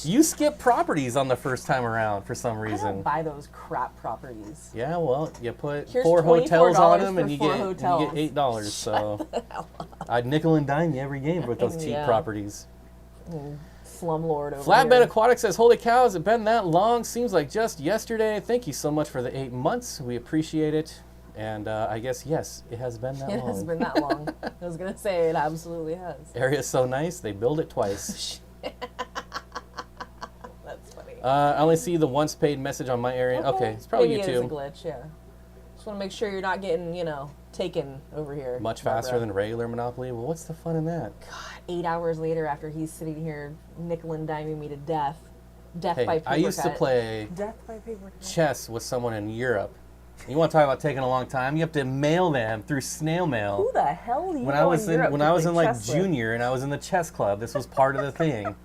You skip properties on the first time around for some reason. I don't buy those crap properties. Yeah, well, you put 4 hotels on them and you get $8. So I'd nickel and dime you every game with those cheap properties. Slumlord over Flatbed here. Aquatics says, holy cow, has it been that long? Seems like just yesterday. Thank you so much for the 8 months. We appreciate it. And I guess, yes, it has been that long. It has been that long. I was going to say it absolutely has. Area's so nice, they build it twice. That's funny. I only see the once paid message on my area. Okay, it's probably Maybe you too. It is a glitch, yeah. Just want to make sure you're not getting, taken over here. Much faster than regular Monopoly. Well, what's the fun in that? God, 8 hours later after he's sitting here nickel and diming me to death. Death by paper I used to play chess with someone in Europe. You want to talk about taking a long time? You have to mail them through snail mail. Who the hell do you when I was in like junior and I was in the chess club, this was part of the thing.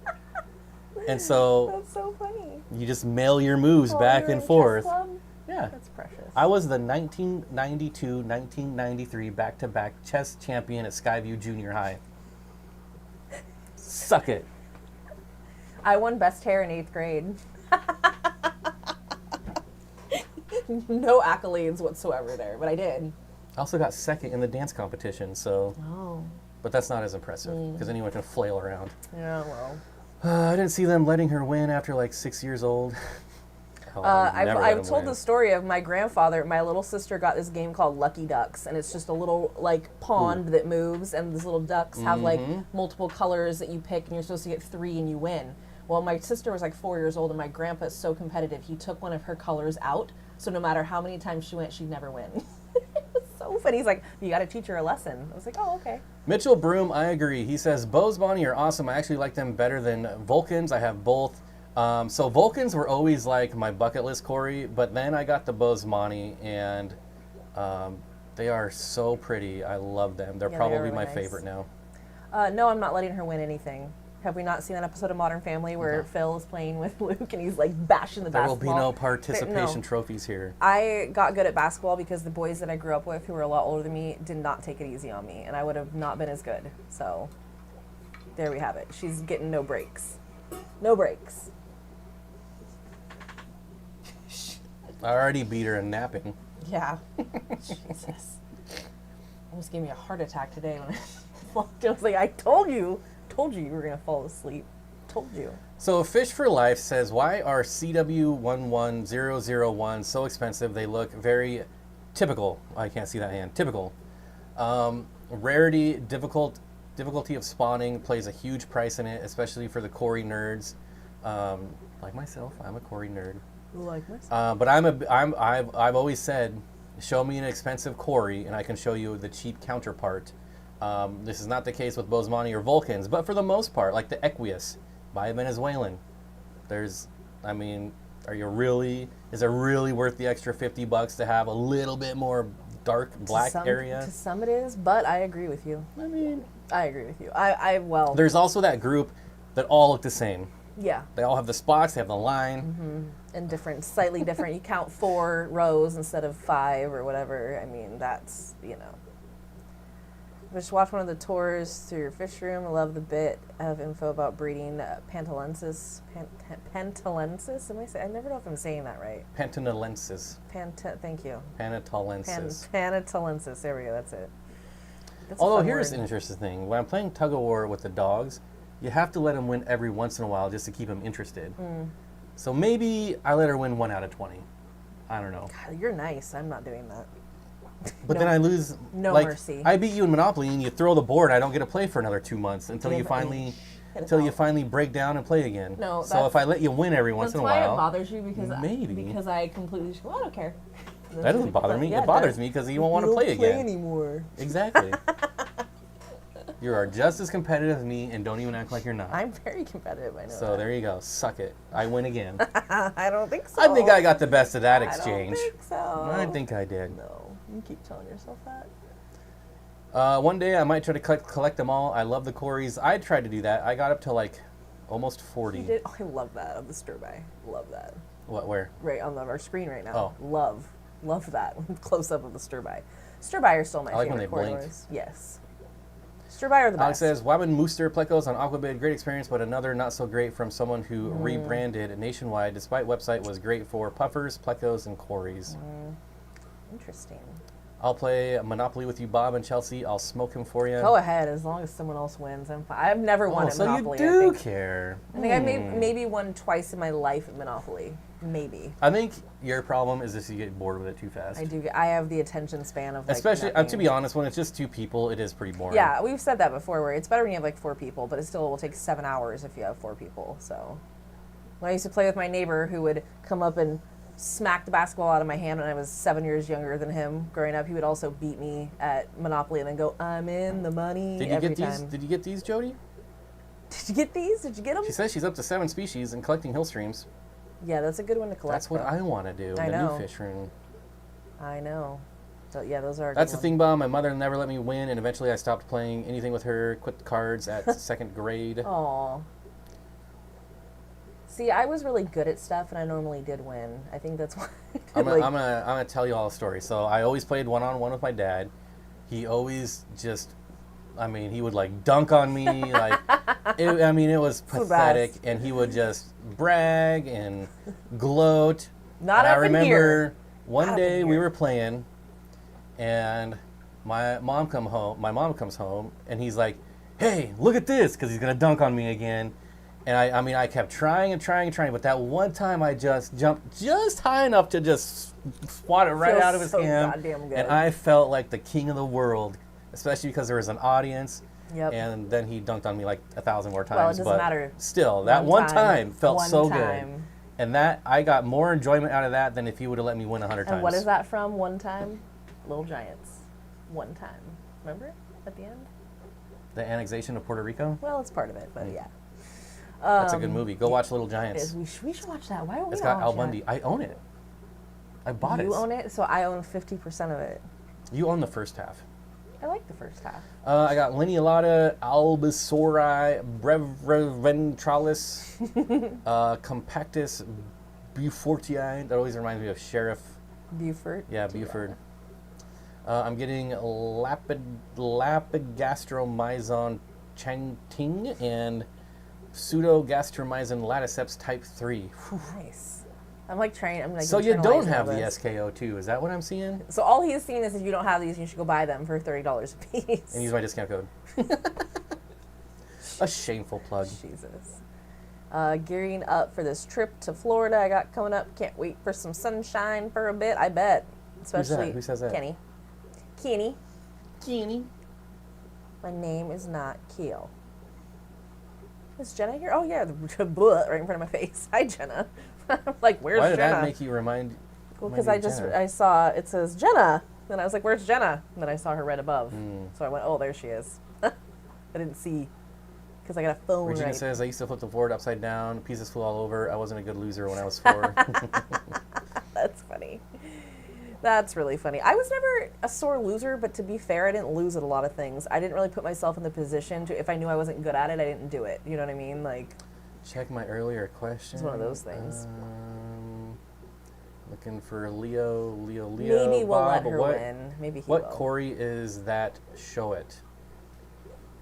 And so that's so funny. You just mail your moves back and forth. Yeah. That's precious. I was the 1992-1993 back-to-back chess champion at Skyview Junior High. Suck it. I won best hair in 8th grade. No accolades whatsoever there, but I did. I also got second in the dance competition, so. Oh. But that's not as impressive because anyone can flail around. Yeah, well. I didn't see them letting her win after like 6 years old. I've told the story of my grandfather. My little sister got this game called Lucky Ducks, and it's just a little like pond that moves, and these little ducks have like multiple colors that you pick, and you're supposed to get 3 and you win. Well, my sister was like 4 years old, and my grandpa is so competitive. He took one of her colors out, so no matter how many times she went, she'd never win. It was so funny. He's like, you got to teach her a lesson. I was like, oh, okay. Mitchell Broom, I agree. He says, Bose Bonnie are awesome. I actually like them better than Vulcans. I have both. So Vulcans were always like my bucket list, Corey, but then I got the Bose Bonnie, and they are so pretty. I love them. They're probably really my favorite now. No, I'm not letting her win anything. Have we not seen that episode of Modern Family where Phil is playing with Luke and he's like bashing the basketball? There will be no participation trophies here. I got good at basketball because the boys that I grew up with who were a lot older than me did not take it easy on me, and I would have not been as good. So there we have it. She's getting no breaks. No breaks. I already beat her in napping. Yeah. Jesus. Almost gave me a heart attack today when I walked in. I was like, I told you you were going to fall asleep. Told you. So Fish for Life says, why are CW11001 so expensive? They look very typical. I can't see that hand. Typical. Rarity, difficulty of spawning plays a huge price in it, especially for the Cory nerds. Like myself, I'm a Cory nerd. Like myself. But I've always said, show me an expensive Cory and I can show you the cheap counterpart. This is not the case with Bosemani or Vulcans, but for the most part, like the Equius, buy a Venezuelan. Is it really worth the extra $50 to have a little bit more dark black area? To some it is, but I agree with you. I agree with you. Well. There's also that group that all look the same. Yeah. They all have the spots, they have the line. Mm-hmm. And slightly different. You count 4 rows instead of 5 or whatever. That's, Just watch one of the tours through your fish room. I love the bit of info about breeding Pantalensis. Pantalensis? I never know if I'm saying that right. Pantalensis. Thank you. Pantalensis. Pantalensis. There we go. That's it. Although here's an interesting thing. When I'm playing tug of war with the dogs, you have to let them win every once in a while just to keep them interested. So maybe I let her win 1 out of 20. I don't know. God, you're nice. I'm not doing that. But then I lose. No mercy. I beat you in Monopoly, and you throw the board. I don't get to play for another 2 months until you finally break down and play again. No. So if I let you win every once in a while, that's why it bothers you because I completely just go, I don't care. That doesn't bother me. It bothers me because you won't want to play again. Play anymore. Exactly. You are just as competitive as me, and don't even act like you're not. I'm very competitive. I know. So there you go. Suck it. I win again. I don't think so. I think I got the best of that exchange. I don't think so. I think I did. No. You keep telling yourself that. One day I might try to collect them all. I love the Corys. I tried to do that. I got up to like almost 40. You did? Oh, I love that of the stir-by. Love that. What? Where? Right on our screen right now. Oh. Love that. Close up of the stir-by. Stir-by are still my favorite. I like when they blink. Yes. Stir-by are the best. Alex says, Wyman Mooster Plecos on AquaBid. Great experience, but another not so great from someone who rebranded nationwide, despite website was great for puffers, plecos, and Corys. Interesting. I'll play Monopoly with you, Bob and Chelsea. I'll smoke him for you. Go ahead, as long as someone else wins. I'm fine. I've never won at Monopoly. So you do care. I think I maybe won twice in my life at Monopoly. Maybe. I think your problem is just you get bored with it too fast. I do. I have the attention span of especially to be honest, when it's just 2 people, it is pretty boring. Yeah, we've said that before. Where it's better when you have like 4 people, but it still will take 7 hours if you have 4 people. So when I used to play with my neighbor, who would come up and smack the basketball out of my hand when I was 7 years younger than him growing up, he would also beat me at Monopoly and then go, "I'm in the money." Did you get these, Jody? Did you get these? Did you get them? She says she's up to 7 species and collecting hill streams. Yeah, that's a good one to collect. That's what I want to do in the new fish room. I know. So, yeah, those are. That's the thing, Bob. My mother never let me win, and eventually I stopped playing anything with her. Quit the cards at 2nd grade. Aw. See, I was really good at stuff, and I normally did win. I think that's why. I'm gonna tell you all a story. So I always played 1-on-1 with my dad. He always just, he would like dunk on me. It was pathetic, and he would just brag and gloat. I remember one day we were playing, and my mom comes home, and he's like, "Hey, look at this," because he's gonna dunk on me again. And I mean, I kept trying and trying and trying, but that one time I just jumped just high enough to just swat it right out of his hand. Goddamn good. And I felt like the king of the world, especially because there was an audience. Yep. And then he dunked on me like 1,000 more times. Well, it doesn't but matter. Still, that one time felt so good. time. And that I got more enjoyment out of that than if he would have let me win 100 times. And what is that from? One time? Little Giants. One time. Remember at the end? The annexation of Puerto Rico? Well, it's part of it, but yeah. That's a good movie. Go watch Little Giants. We should watch that. Why don't we It's not got Al watch Bundy. I own it. I bought it. You own it, so I own 50% of it. You own the first half. I like the first half. I got Lineolata, Albisauri, Breventralis, Compactus, Beaufortii. That always reminds me of Sheriff. Beaufort. Yeah, Beaufort. I'm getting Lapigastromyzon Changting and Pseudogastromyzon laticeps type 3. Nice. I'm like trying. I'm like. So you don't have the this. SKO2, is that what I'm seeing? So all he's seeing is if you don't have these, you should go buy them for $30 a piece. And use my discount code. A shameful plug. Jesus. Gearing up for this trip to Florida I got coming up. Can't wait for some sunshine for a bit, I bet. Especially Who says that? Kenny. Kenny. My name is not Keel. Is Jenna here? Oh yeah, the right in front of my face. Hi Jenna. I'm like, where's Why did Jenna? that make you remind? Well, because I saw it says Jenna, and I was like, where's Jenna? And then I saw her right above, so I went, oh, there she is. I didn't see because I got a phone. Regina right. says I used to flip the board upside down. Pieces flew all over. I wasn't a good loser when I was 4. That's funny. That's really funny. I was never a sore loser, but to be fair, I didn't lose at a lot of things. I didn't really put myself in the position to, if I knew I wasn't good at it, I didn't do it. You know what I mean? Like, check my earlier question. it's one of those things. Looking for Leo. Maybe we'll Bob, let her win. Maybe he What will. Corey is that? Show it.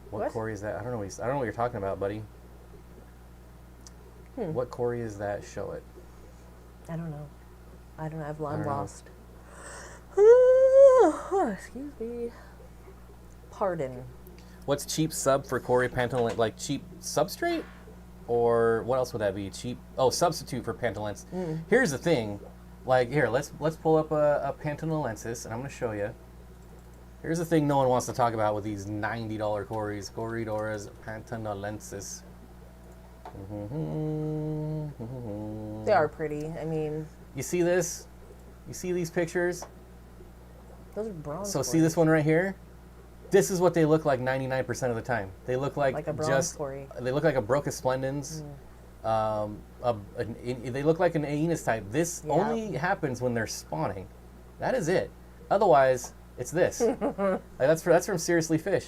What Corey is that? I don't know. I don't know what you're talking about, buddy. What Corey is that? Show it. I don't know. I'm lost. Excuse me. Pardon. What's cheap sub for Corey Pantolin? Like cheap substrate? Or what else would that be? Cheap? Oh, substitute for Pantolensis. Here's the thing. Like, here, let's pull up a Pantolensis, and I'm going to show you. Here's the thing no one wants to talk about with these $90 Corys. Corydoras Pantolensis. They are pretty. I mean... You see this? You see these pictures? Those are bronze. So see this one right here? This is what they look like 99% of the time. They look like a bronze Cory. They look like a Brocus splendens. They look like an Aenis type. This only happens when they're spawning. That is it. Otherwise, it's this. That's from Seriously Fish.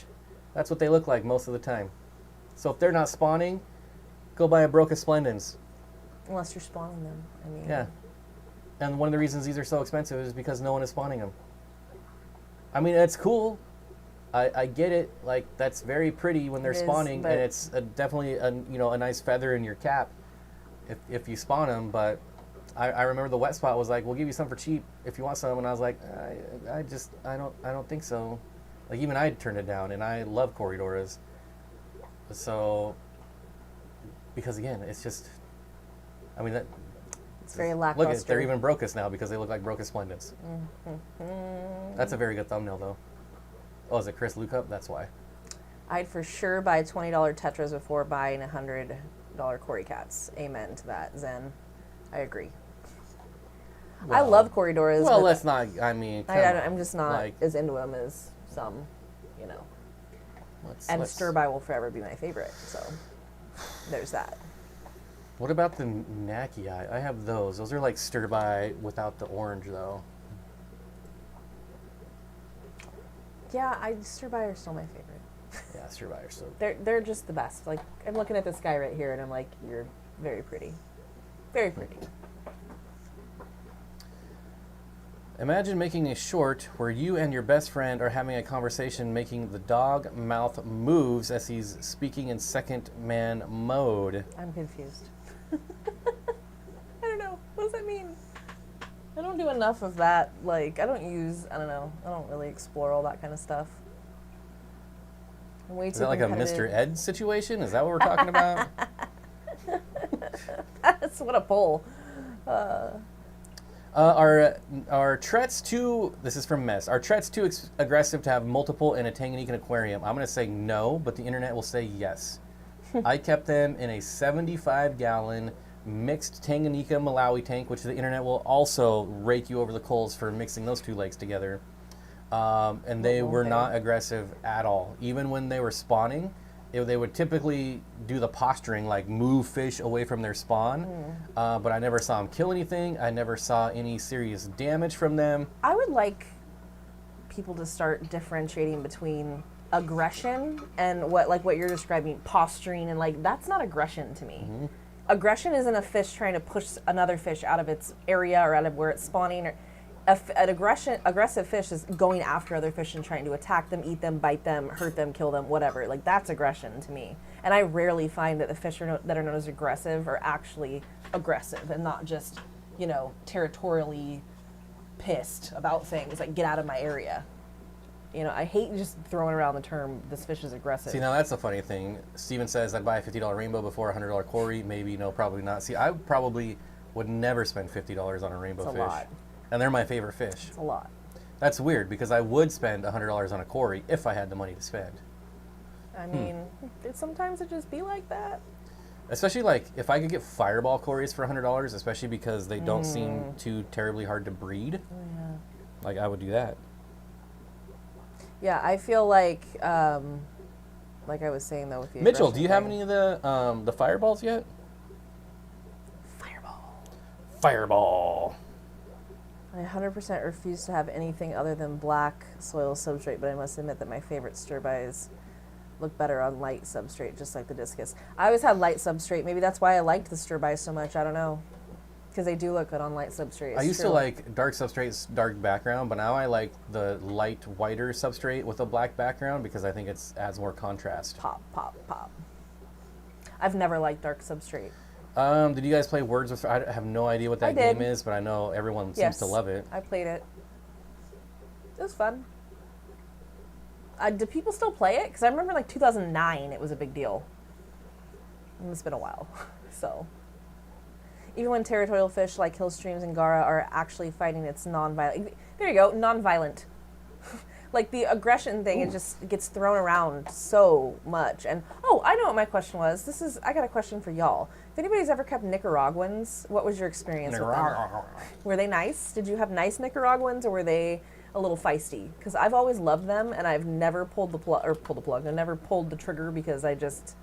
That's what they look like most of the time. So if they're not spawning, go buy a Brocus splendens. Unless you're spawning them. I mean. Yeah. And one of the reasons these are so expensive is because no one is spawning them. I mean, it's cool. I get it. Like, that's very pretty when they're spawning, and it's definitely a nice feather in your cap if you spawn them. But I remember the wet spot was like, we'll give you some for cheap if you want some, and I was like, I don't think so. Like, even I turned it down, and I love Corydoras. So, because again, it's just, I mean, it's very lackluster. Look, they're even Brocus now because they look like Brocus splendens. That's a very good thumbnail, though. Oh, is it Chris Lukup? That's why. I'd for sure buy $20 Tetras before buying $100 Cory cats. Amen to that, Zen. I agree. Well, I love Corydoras. Well, let's not. I mean, I'm just not as into them as some, you know. And Stir-By will forever be my favorite. So there's that. What about the Nacky? I have those. Those are like Stir-By without the orange, though. Yeah, Stir-By are still my favorite. Yeah, Stir-By are so. They're just the best. Like, I'm looking at this guy right here, and I'm like, you're very pretty, very pretty. Imagine making a short where you and your best friend are having a conversation, making the dog mouth moves as he's speaking in second man mode. I'm confused. I don't know. What does that mean? I don't do enough of that. Like, I don't really explore all that kind of stuff. I'm way too Is that like a Mr. Ed situation? Is that what we're talking about? That's what a pull. Are Trett's too, this is from Mess, are Trett's too aggressive to have multiple in a Tanganyika aquarium? I'm going to say no, but the internet will say yes. I kept them in a 75-gallon mixed Tanganyika Malawi tank, which the internet will also rake you over the coals for mixing those two lakes together. And they were not aggressive at all. Even when they were spawning, they would typically do the posturing, like move fish away from their spawn. But I never saw them kill anything. I never saw any serious damage from them. I would like people to start differentiating between aggression and what you're describing, posturing, and like that's not aggression to me. Aggression isn't a fish trying to push another fish out of its area or out of where it's spawning. Or an aggressive fish is going after other fish and trying to attack them, eat them, bite them, hurt them, kill them, whatever. Like that's aggression to me. And I rarely find that the fish that are known as aggressive are actually aggressive and not just, territorially pissed about things like get out of my area. I hate just throwing around the term, this fish is aggressive. See, now that's a funny thing. Steven says, I'd buy a $50 rainbow before a $100 Cory. Maybe, no, probably not. See, I probably would never spend $50 on a rainbow fish. It's a lot. And they're my favorite fish. It's a lot. That's weird, because I would spend $100 on a Cory if I had the money to spend. I mean, sometimes it just be like that. Especially, like, if I could get fireball Corys for $100, especially because they don't seem too terribly hard to breed, like, I would do that. Yeah, I feel like I was saying though with the Mitchell, do you have any of the fireballs yet? Fireball. I 100% refuse to have anything other than black soil substrate, but I must admit that my favorite stir-bys look better on light substrate, just like the discus. I always had light substrate. Maybe that's why I liked the stir-bys so much. I don't know. Because they do look good on light substrate. I used to like dark substrates, dark background, but now I like the light, whiter substrate with a black background because I think it adds more contrast. Pop. I've never liked dark substrate. Did you guys play Words with... I have no idea what that game is, but I know everyone seems to love it. I played it. It was fun. Do people still play it? Because I remember like 2009 it was a big deal. And it's been a while, so... Even when territorial fish like hill streams and gara are actually fighting, it's non-violent. There you go, non-violent. Like the aggression thing, it just gets thrown around so much. And I know what my question was. I got a question for y'all. If anybody's ever kept Nicaraguans, what was your experience with them? Were they nice? Did you have nice Nicaraguans, or were they a little feisty? Because I've always loved them, and I've never pulled the plug. I never pulled the trigger because I just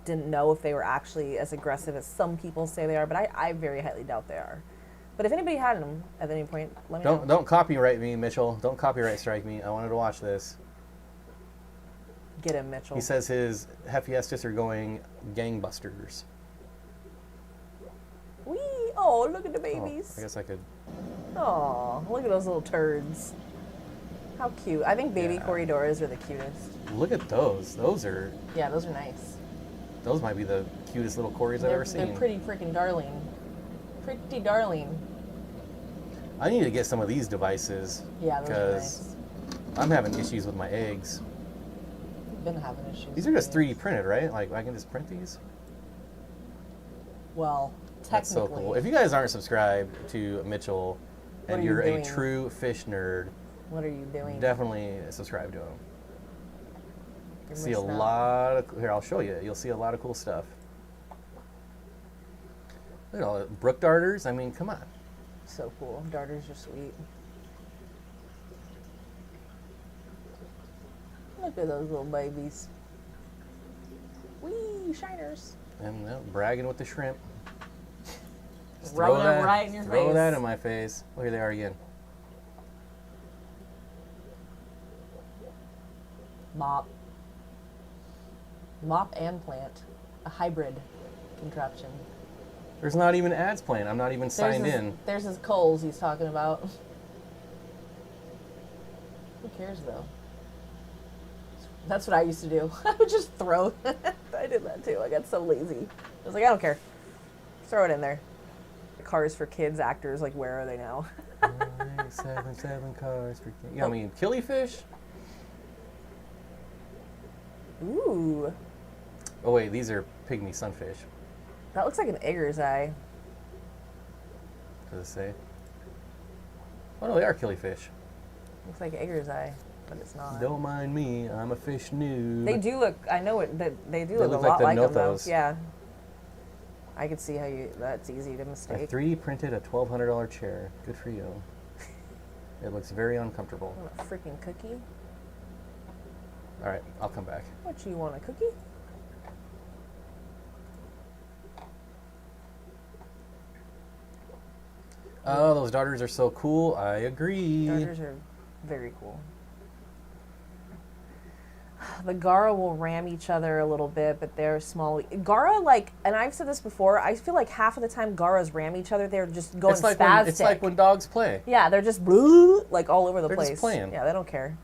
didn't know if they were actually as aggressive as some people say they are, but I very highly doubt they are. But if anybody had them at any point, let me know. Don't copyright me, Mitchell. Don't copyright strike me. I wanted to watch this. Get him, Mitchell. He says his Hephaestus are going gangbusters. Wee! Oh, look at the babies. I guess I could... Oh, look at those little turds. How cute. I think baby Corydoras are the cutest. Look at those. Those are... Yeah, those are nice. Those might be the cutest little Corys I've ever seen. They're pretty freaking darling. Pretty darling. I need to get some of these devices. Yeah, those are nice. I'm having issues with my eggs. I've been having issues. These are just 3D printed, right? Like, I can just print these? Well, technically. That's so cool. If you guys aren't subscribed to Mitchell and you're a true fish nerd, what are you doing? Definitely subscribe to him. See a lot of... Here, I'll show you. You'll see a lot of cool stuff. Look at all the brook darters. I mean, come on. So cool. Darters are sweet. Look at those little babies. Wee, shiners. And bragging with the shrimp. Rubbing them right in your face. Throw that in my face. Oh, here they are again. Mop and plant. A hybrid contraption. There's not even ads playing. I'm not even signed in. There's his coals he's talking about. Who cares, though? That's what I used to do. I would just throw. I did that, too. I got so lazy. I was like, I don't care. Throw it in there. Cars for kids actors, like, where are they now? 7 cars for kids. You know, I mean, killifish? Ooh. Oh, wait, these are pygmy sunfish. That looks like an egger's eye. Does it say? Oh no, they are killifish. Looks like egger's eye, but it's not. Don't mind me, I'm a fish noob. They do look. I know it. They do look a like lot the like them, though. Nothos. Yeah. I could see how that's easy to I mistake. 3D printed a $1,200 chair. Good for you. It looks very uncomfortable. Want a freaking cookie? All right, I'll come back. What, you want a cookie? Oh, those darters are so cool. I agree. Darters are very cool. The Gara will ram each other a little bit, but they're small. Gara, like, and I've said this before, I feel like half of the time Garas ram each other, they're just going spastic. It's like when dogs play. Yeah, they're just like all over the place. They're just playing. Yeah, they don't care.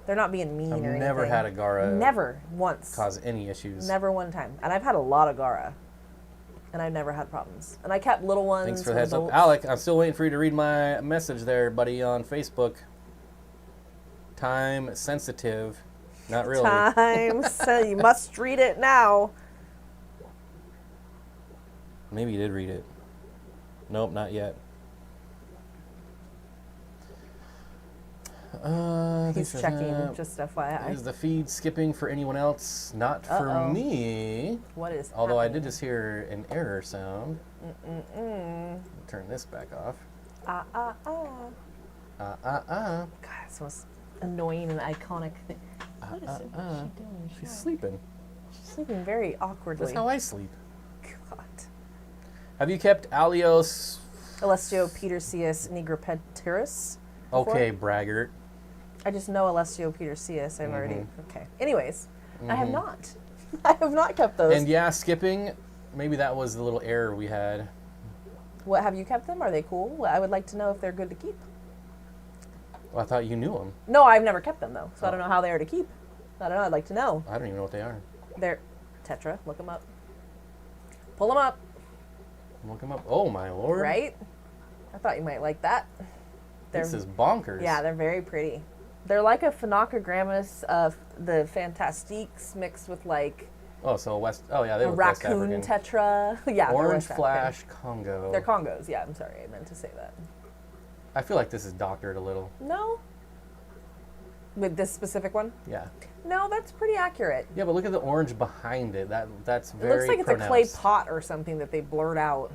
They're not being mean or anything. I've never had a Gara never once cause any issues. Never one time. And I've had a lot of Gara. And I've never had problems. And I kept little ones. Thanks for the heads up. Alec, I'm still waiting for you to read my message there, buddy, on Facebook. Time sensitive. Not really. So you must read it now. Maybe you did read it. Nope, not yet. He's checking, just FYI. Is the feed skipping for anyone else? Not for me. What is Although happening? I did just hear an error sound. Turn this back off. God, it's the most annoying and iconic thing. What is she doing? She's sleeping. She's sleeping very awkwardly. That's how I sleep. God. Have you kept Alios? Alessio Petersius nigropeteris? Okay, braggart. I just know Alessio Petersius. I've already. Okay. Anyways, I have not. I have not kept those. And yeah, skipping. Maybe that was the little error we had. What, have you kept them? Are they cool? I would like to know if they're good to keep. Well, I thought you knew them. No, I've never kept them though, so I don't know how they are to keep. I don't know. I'd like to know. I don't even know what they are. They're Tetra. Look them up. Pull them up. Look them up. Oh my lord! Right? I thought you might like that. This is bonkers. Yeah, they're very pretty. They're like a Phenocogrammus of the Fantastiques mixed with like Oh, so they a look West raccoon African. tetra. Yeah, Orange they're West Flash African. Congo. They're Congos. Yeah, I'm sorry, I meant to say that. I feel like this is doctored a little. No. With this specific one? Yeah. No, that's pretty accurate. Yeah, but look at the orange behind it. That's very It looks like pronounced. it's a clay pot or something that they blurred out.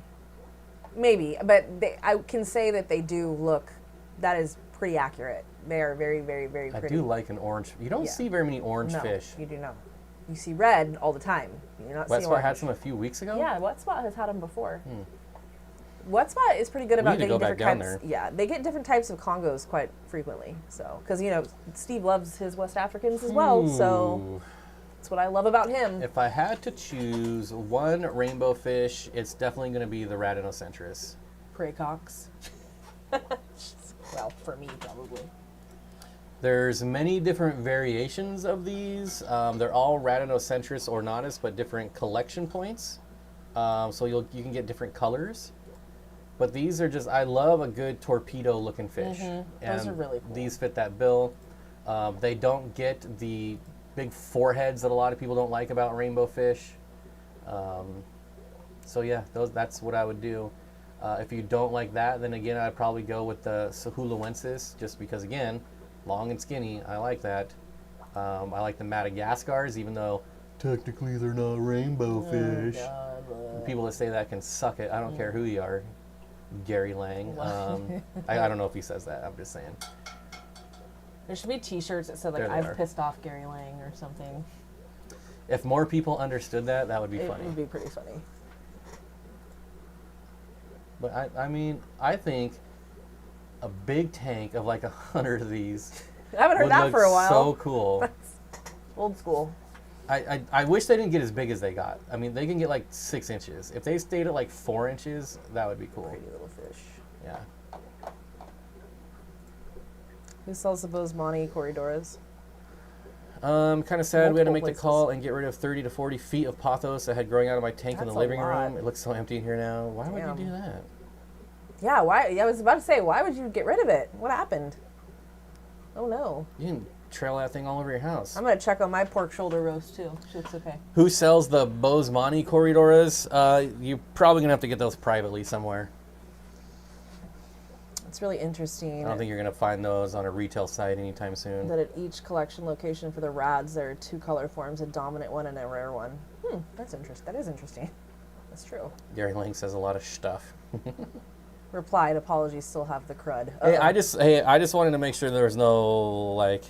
Maybe, but I can say that they do look. That is pretty accurate. They are very, very, very pretty. I do like an orange. You don't see very many orange fish. You do not. You see red all the time. You're not seeing Wetspot orange. had some a few weeks ago? Yeah, Wetspot has had them before. Wetspot is pretty good about need to getting go back different down types. there. Yeah, they get different types of Congos quite frequently. So, because Steve loves his West Africans as well. So that's what I love about him. If I had to choose one rainbow fish, it's definitely going to be the Radinocentris. Praecox. Well, for me, probably. There's many different variations of these. They're all Radinocentris ornatus, but different collection points. So you can get different colors. But these are just, I love a good torpedo-looking fish. Those are really cool. These fit that bill. They don't get the big foreheads that a lot of people don't like about rainbow fish. So yeah, that's what I would do. If you don't like that, then again, I'd probably go with the Sahuluensis, just because, again, long and skinny. I like that. I like the Madagascars, even though technically they're not rainbow fish. The people that say that can suck it. I don't care who you are. Gary Lang. I don't know if he says that. I'm just saying. There should be T-shirts that said, like, I've pissed off Gary Lang or something. If more people understood that, that would be funny. It would be pretty funny. But I think a big tank of like 100 of these I haven't heard that for a while. So cool. That's old school. I wish they didn't get as big as they got. I mean, they can get like 6 inches. If they stayed at like 4 inches, that would be cool. Pretty little fish. Yeah. Who sells the Bosemani Corydoras? Kind of sad we had to make Multiple the call and get rid of 30 to 40 feet of pothos I had growing out of my tank in That's the a living lot. room. It looks so empty in here now. Why would you do that? Yeah, why? I was about to say, why would you get rid of it? What happened? Oh no. You can trail that thing all over your house. I'm going to check on my pork shoulder roast, too. It's okay. Who sells the Bosemani Corydoras? You're probably going to have to get those privately somewhere. It's really interesting. I don't think you're going to find those on a retail site anytime soon. That at each collection location for the rads, there are 2 color forms, a dominant one and a rare one. That's interesting. That is interesting. That's true. Gary Lang says a lot of stuff. Replied, apologies, still have the crud. Hey, I just wanted to make sure there was no like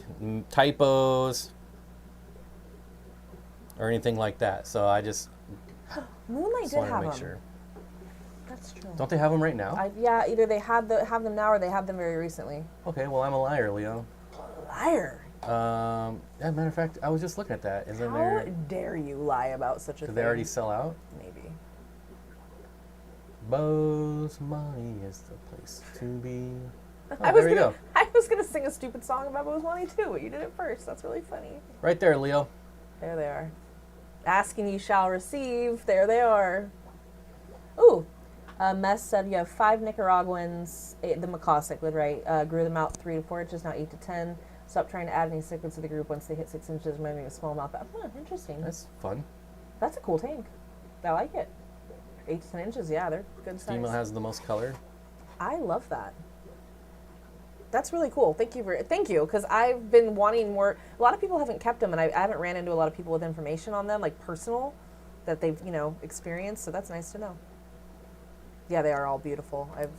typos or anything like that. So I just Moonlight did wanted have to make them. sure. That's true. Don't they have them right now? Yeah, either they have them now or they have them very recently. Okay, well I'm a liar, Leo. Liar. Yeah, matter of fact, I was just looking at that. Isn't How there? dare you lie about such a thing? Did they already sell out? Maybe. Bosemani is the place to be. I Go. was gonna sing a stupid song about Bosemani too, but you did it first. That's really funny. Right there, Leo. There they are. Ask and you shall receive. There they are. Ooh. Mess said you have 5 Nicaraguans, the macaw cichlid, right? Grew them out 3 to 4 inches, now 8 to 10. Stop trying to add any cichlids to the group once they hit 6 inches, remaining a smallmouth. Interesting. That's fun. That's a cool tank. I like it. 8 to 10 inches, yeah, they're good size. Female has the most color. I love that. That's really cool. Thank you, because I've been wanting more. A lot of people haven't kept them, and I haven't ran into a lot of people with information on them, like personal, that they've experienced. So that's nice to know. Yeah, they are all beautiful. I've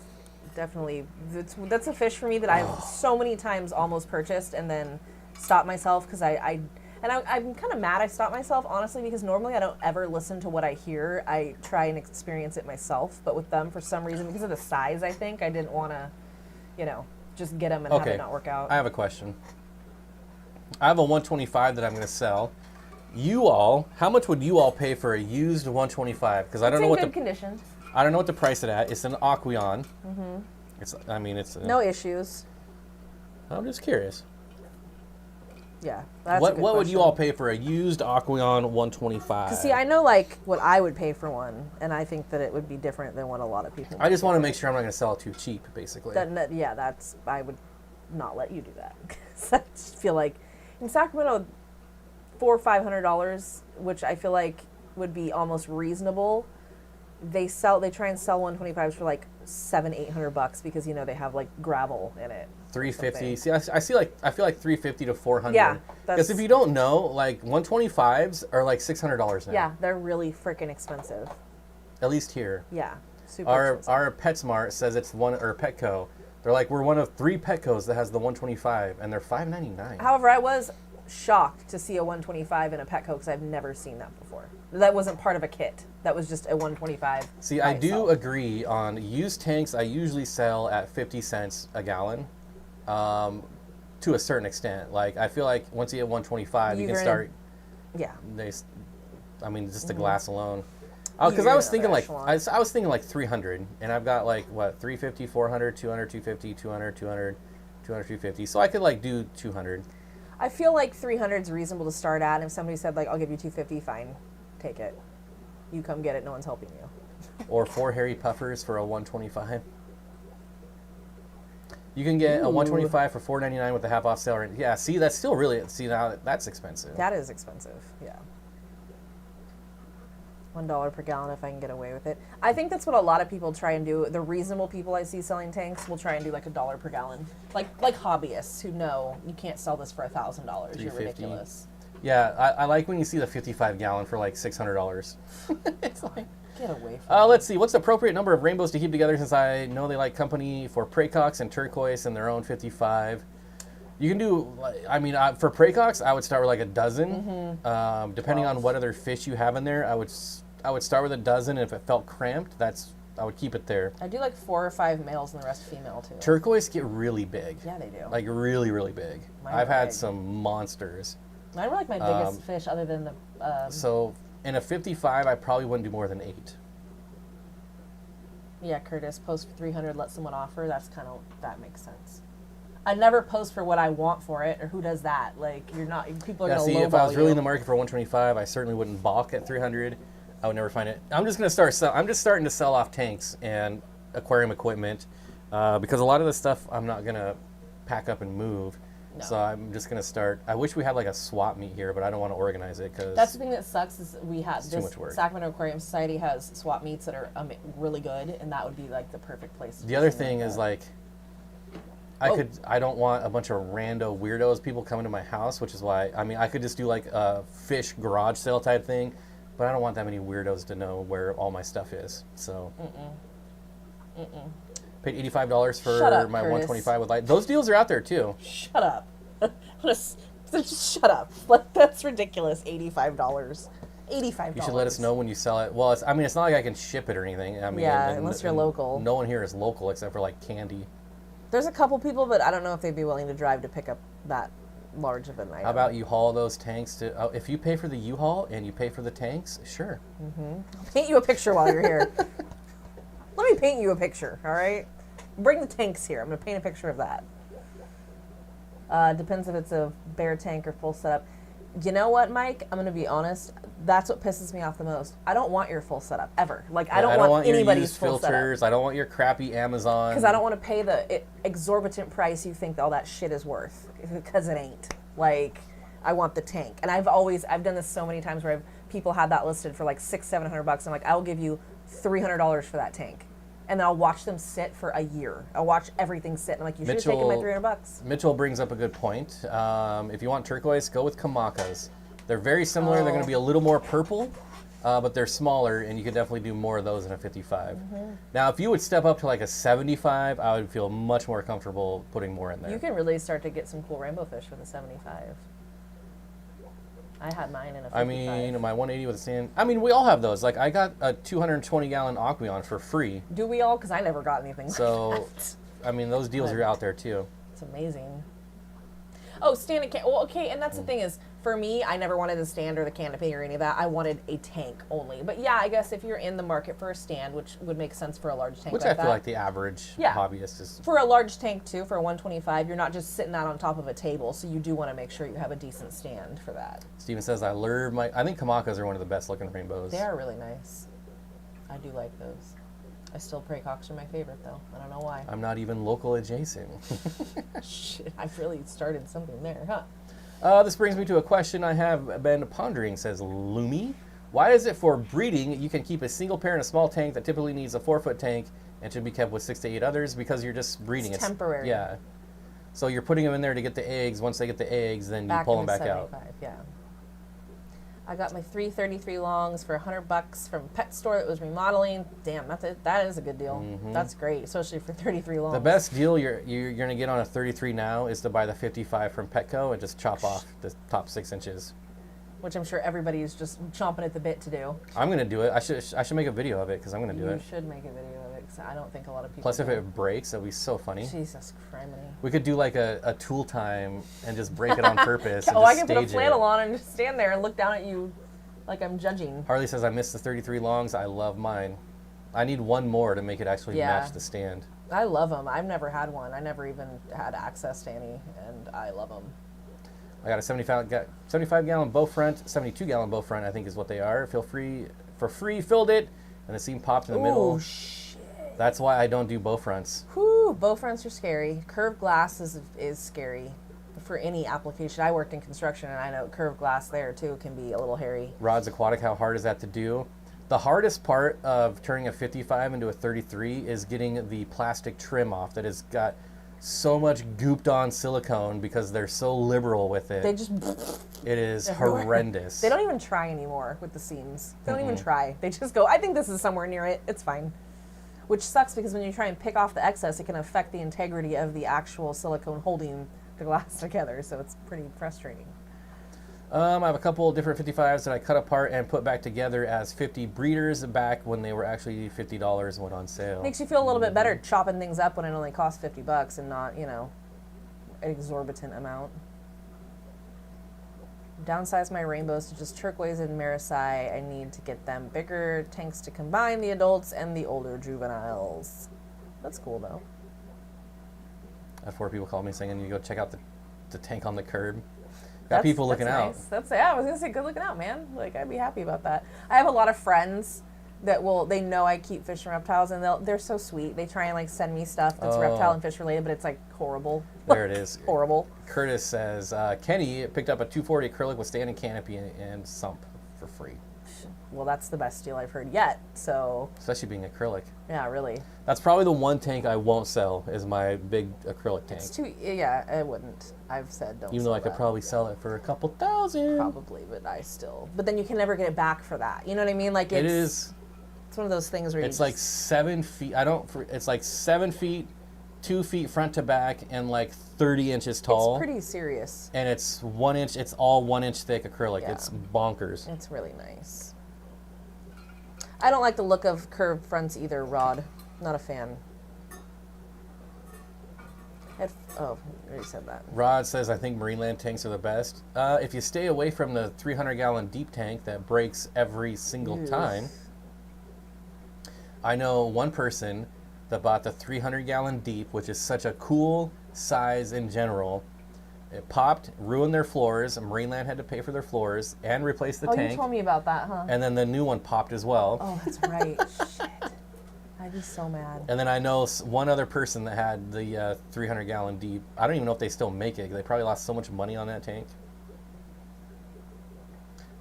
definitely that's a fish for me that I've so many times almost purchased and then stopped myself because I'm kind of mad I stopped myself, honestly, because normally I don't ever listen to what I hear. I try and experience it myself. But with them, for some reason, because of the size, I think, I didn't want to, just get them and have it not work out. I have a question. I have a 125 that I'm going to sell. How much would you all pay for a used 125? Because I don't know what good condition. I don't know what to price it at. It's an Aquarium. Mm-hmm. It's no issues. I'm just curious. Yeah, that's what a good would question. you all pay for a used Aquarium 125? See, I know what I would pay for one, and I think that it would be different than what a lot of people. I just want to make sure I'm not going to sell it too cheap, basically. I would not let you do that. I just feel like in Sacramento, $400 or $500, which I feel like would be almost reasonable. They try and sell 125s for like $700-800 because they have like gravel in it. 350. See, I feel like 350 to 400. Yeah, because if you don't know, like 125s are like $600 now. Yeah, they're really freaking expensive. At least here. Yeah, super expensive. Our PetSmart says it's or Petco. They're like, we're one of 3 Petcos that has the 125, and they're $5.99. However, I was shocked to see a 125 in a Petco because I've never seen that before. That wasn't part of a kit. That was just a 125. See, I do agree on used tanks. I usually sell at 50 cents a gallon, to a certain extent. Like, I feel like once you get 125, you can start. Yeah. Just the glass alone. Because I was thinking like 300, and I've got like what 350, 400, 200, 250, 200, 200, 200, 250. So I could like do 200. I feel like 300 is reasonable to start at. And if somebody said, like, I'll give you 250, fine, take it. You come get it, no one's helping you. Or 4 hairy puffers for a 125. You can get a 125 for $4.99 with a half off sale. Yeah, see, that's still now that's expensive. That is expensive, yeah. $1 per gallon if I can get away with it. I think that's what a lot of people try and do. The reasonable people I see selling tanks will try and do like $1 per gallon. Like hobbyists who know you can't sell this for $1,000. You're ridiculous. Yeah, I like when you see the 55 gallon for like $600. It's like, get away from let's see, what's the appropriate number of rainbows to keep together, since I know they like company for praecox and turquoise and their own 55. You can do, for praecox, I would start with like a dozen. Mm-hmm. Depending on what other fish you have in there, I would start with a dozen, and if it felt cramped, I would keep it there. I do like 4 or 5 males and the rest female too. Turquoise get really big. Yeah, they do. Like really, really big. I've had some monsters. Mine were like my biggest fish other than the... So in a 55, I probably wouldn't do more than 8. Yeah, Curtis, post for 300, let someone offer. That makes sense. I never post for what I want for it, or who does that? Like, people are going to lowball you. If I was really in the market for 125, I certainly wouldn't balk at 300. I would never find it. I'm just starting to sell off tanks and aquarium equipment, because a lot of the stuff I'm not going to pack up and move. No. So I'm just going to start. I wish we had like a swap meet here, but I don't want to organize it because that's the thing that sucks is we have too much work. Sacramento Aquarium Society has swap meets that are really good, and that would be like the perfect place. The other thing is like, I don't want a bunch of rando weirdos people coming to my house, which is why, I mean, I could just do like a fish garage sale type thing, but I don't want that many weirdos to know where all my stuff is. So, paid $85 for my Curtis. 125 with light. Those deals are out there too. Shut up. Just shut up. Like, that's ridiculous. $85. $85. You should let us know when you sell it. Well, it's not like I can ship it or anything. I mean, unless you're local. No one here is local except for like Candy. There's a couple people, but I don't know if they'd be willing to drive to pick up that large of an item. How about you haul those tanks to... Oh, if you pay for the U-Haul and you pay for the tanks, sure. I'll paint you a picture while you're here. Let me paint you a picture, all right? Bring the tanks here. I'm going to paint a picture of that. Depends if it's a bare tank or full setup. You know what, Mike? I'm going to be honest. That's what pisses me off the most. I don't want your full setup, ever. Like, I don't want anybody's full filters. setup. I don't want your crappy Amazon. Because I don't want to pay the exorbitant price you think all that shit is worth. Because it ain't. Like, I want the tank. And I've done this so many times where people had that listed for like $600-700. I'm like, I'll give you $300 for that tank. And then I'll watch them sit for a year. I'll watch everything sit. I'm like, you should have taken my $300. Mitchell brings up a good point. If you want turquoise, go with Kamakas. They're very similar. They're going to be a little more purple, but they're smaller, and you could definitely do more of those in a 55. Now, if you would step up to like a 75, I would feel much more comfortable putting more in there. You can really start to get some cool Rainbowfish with a 75. I had mine in a 55. I mean, my 180 with a stand. I mean, we all have those. Like, I got a 220-gallon Aquarium for free. Do we all? Because I never got anything like that. I mean, those deals are out there, too. It's amazing. Oh, stand and well, okay, and that's the thing is, for me, I never wanted a stand or the canopy or any of that. I wanted a tank only. But yeah, I guess if you're in the market for a stand, which would make sense for a large tank Which like I feel that. like the average hobbyist is. For a large tank, too, for a 125, you're not just sitting out on top of a table, so you do want to make sure you have a decent stand for that. Steven says, I think Kamakas are one of the best looking rainbows. They are really nice. I do like those. I still Praycocks are my favorite, though. I don't know why. I'm not even local adjacent. Shit, I've really started something there, huh? This brings me to a question I have been pondering, says Lumi. Why is it for breeding you can keep a single pair in a small tank that typically needs a 4-foot tank and should be kept with 6 to 8 others? Because you're just breeding. It's temporary. Yeah. So you're putting them in there to get the eggs. Once they get the eggs, then you pull them back out. Yeah. I got my 333 longs for $100 from a pet store that was remodeling. Damn, that is a good deal. That's great, especially for 33 longs. The best deal you're going to get on a 33 now is to buy the 55 from Petco and just chop off the top 6 inches. Which I'm sure everybody's just chomping at the bit to do. I'm going to do it. I should make a video of it because I'm going to do it. You should make a video of it because I don't think a lot of people Plus, do. if it breaks, that'd be so funny. Jesus Christ. We could do like a tool time and just break it on purpose. Oh, I can put a flannel on and just stand there and look down at you like I'm judging. Harley says, I missed the 33 longs. I love mine. I need one more to make it actually match the stand. I love them. I've never had one. I never even had access to any, and I love them. I got a 75-gallon bow front, 72-gallon bow front, I think is what they are. Feel free, filled it, and the seam popped in the middle. Oh, shit. That's why I don't do bow fronts. Whew, bow fronts are scary. Curved glass is scary for any application. I worked in construction, and I know curved glass there, too, can be a little hairy. Rods Aquatic, how hard is that to do? The hardest part of turning a 55 into a 33 is getting the plastic trim off that has got so much gooped on silicone because they're so liberal with it. They just... It is horrendous. They don't even try anymore with the seams. They don't even try. They just go, I think this is somewhere near it. It's fine. Which sucks because when you try and pick off the excess, it can affect the integrity of the actual silicone holding the glass together. So it's pretty frustrating. I have a couple different 55s that I cut apart and put back together as 50 breeders back when they were actually $50 and went on sale. Makes you feel a little bit better chopping things up when it only costs $50 and not, you know, an exorbitant amount. Downsize my rainbows to just turquoise and marasai. I need to get them bigger tanks to combine the adults and the older juveniles. That's cool though. I had 4 people call me saying, you go check out the tank on the curb. Got people looking out. Nice. I was gonna say, good looking out, man. Like, I'd be happy about that. I have a lot of friends that they know I keep fish and reptiles, and they're so sweet. They try and like send me stuff that's reptile and fish related, but it's like horrible. There it is. Horrible. Curtis says, Kenny picked up a 240 acrylic with standing canopy and sump for free. Well, that's the best deal I've heard yet, so. Especially being acrylic. Yeah, really. That's probably the one tank I won't sell is my big acrylic tank. Yeah, I wouldn't. I've said don't Even though I could probably sell it for a couple thousand. Probably, but then you can never get it back for that. You know what I mean? Like it's one of those things where it's like 7 feet. It's like 7 feet, 2 feet front to back, and like 30 inches tall. It's pretty serious. And it's 1 inch. It's all 1 inch thick acrylic. Yeah. It's bonkers. It's really nice. I don't like the look of curved fronts either, Rod. Not a fan. I already said that. Rod says, I think Marineland tanks are the best. If you stay away from the 300-gallon deep tank that breaks every single time. I know one person that bought the 300-gallon deep, which is such a cool size in general. It popped, ruined their floors. Marineland had to pay for their floors and replace the tank. Oh, you told me about that, huh? And then the new one popped as well. Oh, that's right. Shit. I'd be so mad. And then I know one other person that had the 300-gallon deep. I don't even know if they still make it. They probably lost so much money on that tank.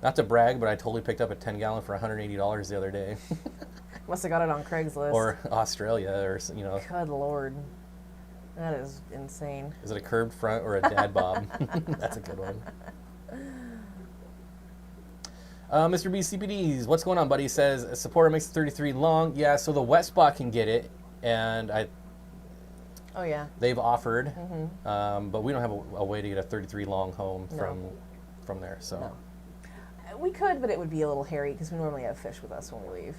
Not to brag, but I totally picked up a 10-gallon for $180 the other day. Must have got it on Craigslist. Or Australia, or, you know. Good Lord. That is insane. Is it a curved front or a dad bob? That's a good one. Mr. B CPDs, what's going on, buddy? He says, supporter makes it 33 long. Yeah, so the wet spot can get it, and oh, yeah. They've offered, but we don't have a way to get a 33 long home from there, so. No. We could, but it would be a little hairy because we normally have fish with us when we leave.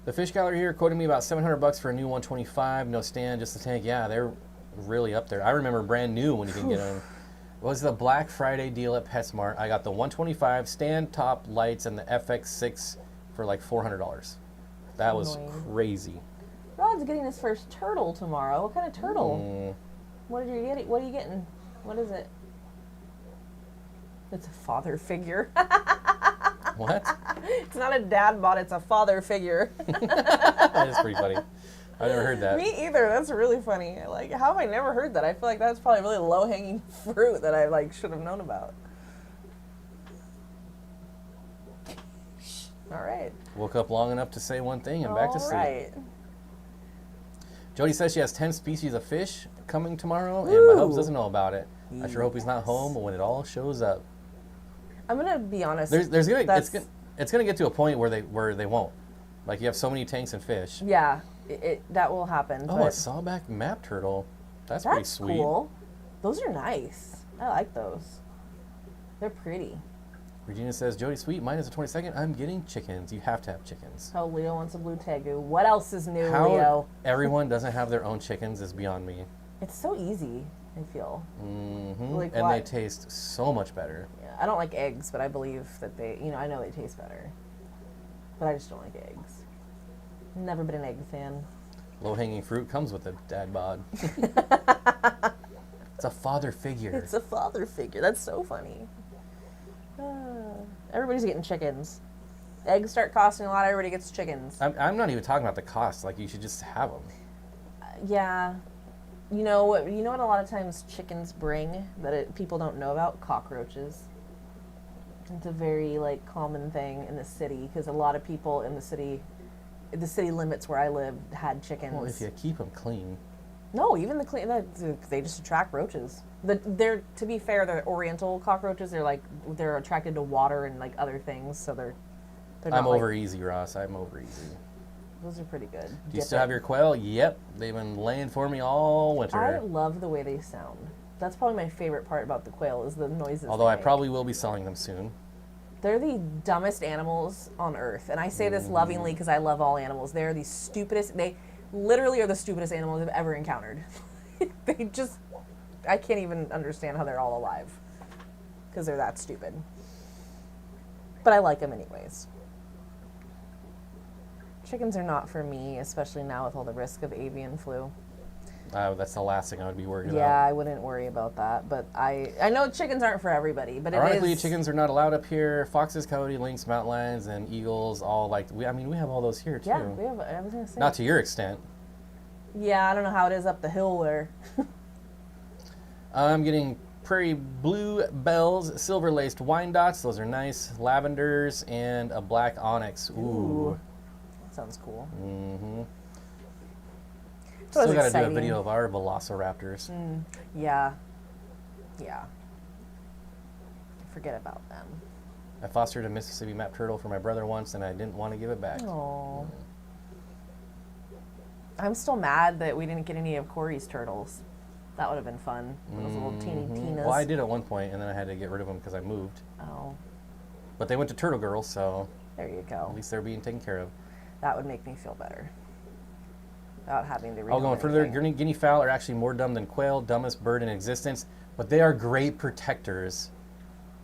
The fish gallery here quoted me about $700 for a new 125, no stand, just the tank. Yeah, they're really up there. I remember brand new when you can get them. It was the Black Friday deal at PetSmart. I got the 125 stand, top, lights, and the FX6 for like $400. That was crazy. Rod's getting his first turtle tomorrow. What kind of turtle? What are you getting? What are you getting? What is it? It's a father figure. What? It's not a dad bod, it's a father figure. That is pretty funny. I've never heard that. Me either. That's really funny. Like, how have I never heard that? I feel like that's probably really low-hanging fruit that I like should have known about. All right. Woke up long enough to say one thing and back to sleep. All right. Jody says she has 10 species of fish coming tomorrow, and my hubs doesn't know about it. I sure hope he's not home when it all shows up. I'm gonna be honest. It's gonna get to a point where they won't. Like, you have so many tanks and fish. Yeah, that will happen. Oh, a sawback map turtle. That's pretty sweet. That's cool. Those are nice. I like those. They're pretty. Regina says, Jody, sweet, mine is the 22nd. I'm getting chickens. You have to have chickens. Oh, Leo wants a blue tegu. What else is new, How Leo? Everyone doesn't have their own chickens is beyond me. It's so easy, I feel. Mm-hmm. Like, and they taste so much better. Yeah, I don't like eggs, but I believe that I know they taste better. But I just don't like eggs. Never been an egg fan. Low-hanging fruit comes with a dad bod. It's a father figure. It's a father figure. That's so funny. Everybody's getting chickens. Eggs start costing a lot. Everybody gets chickens. I'm not even talking about the cost. Like, you should just have them. Yeah. You know what a lot of times chickens bring that people don't know about? Cockroaches. It's a very, like, common thing in the city because a lot of people in the city limits where I live had chickens. Well, if you keep them clean. No, even they just attract roaches. To be fair, they're oriental cockroaches. They're attracted to water and like other things, so they're not. I'm over easy, Ross. I'm over easy. Those are pretty good. Do you still have your quail? Yep, they've been laying for me all winter. I love the way they sound. That's probably my favorite part about the quail is the noises. Although I probably will be selling them soon. They're the dumbest animals on earth, and I say this lovingly because I love all animals. They're the stupidest. They literally are the stupidest animals I've ever encountered. I can't even understand how they're all alive because they're that stupid. But I like them anyways. Chickens are not for me, especially now with all the risk of avian flu. That's the last thing I would be worried about. Yeah, I wouldn't worry about that. But I know chickens aren't for everybody, but Ironically, it is. chickens are not allowed up here. Foxes, coyote, lynx, mountain lions, and eagles all like. We have all those here too. Yeah, we have. I was gonna say. Not to your extent. Yeah, I don't know how it is up the hill there. I'm getting prairie blue bells, silver laced wine dots. Those are nice. Lavenders and a black onyx. Ooh. That sounds cool. Mm-hmm. So Still got to do a video of our velociraptors. Yeah. Yeah. Forget about them. I fostered a Mississippi map turtle for my brother once, and I didn't want to give it back. Oh. I'm still mad that we didn't get any of Corey's turtles. That would have been fun. Those little teeny Tinas. Well, I did at one point, and then I had to get rid of them because I moved. Oh. But they went to Turtle Girls, so There you go. at least they're being taken care of. That would make me feel better. Without having to read. I'll go further. Guinea fowl are actually more dumb than quail, dumbest bird in existence, but they are great protectors.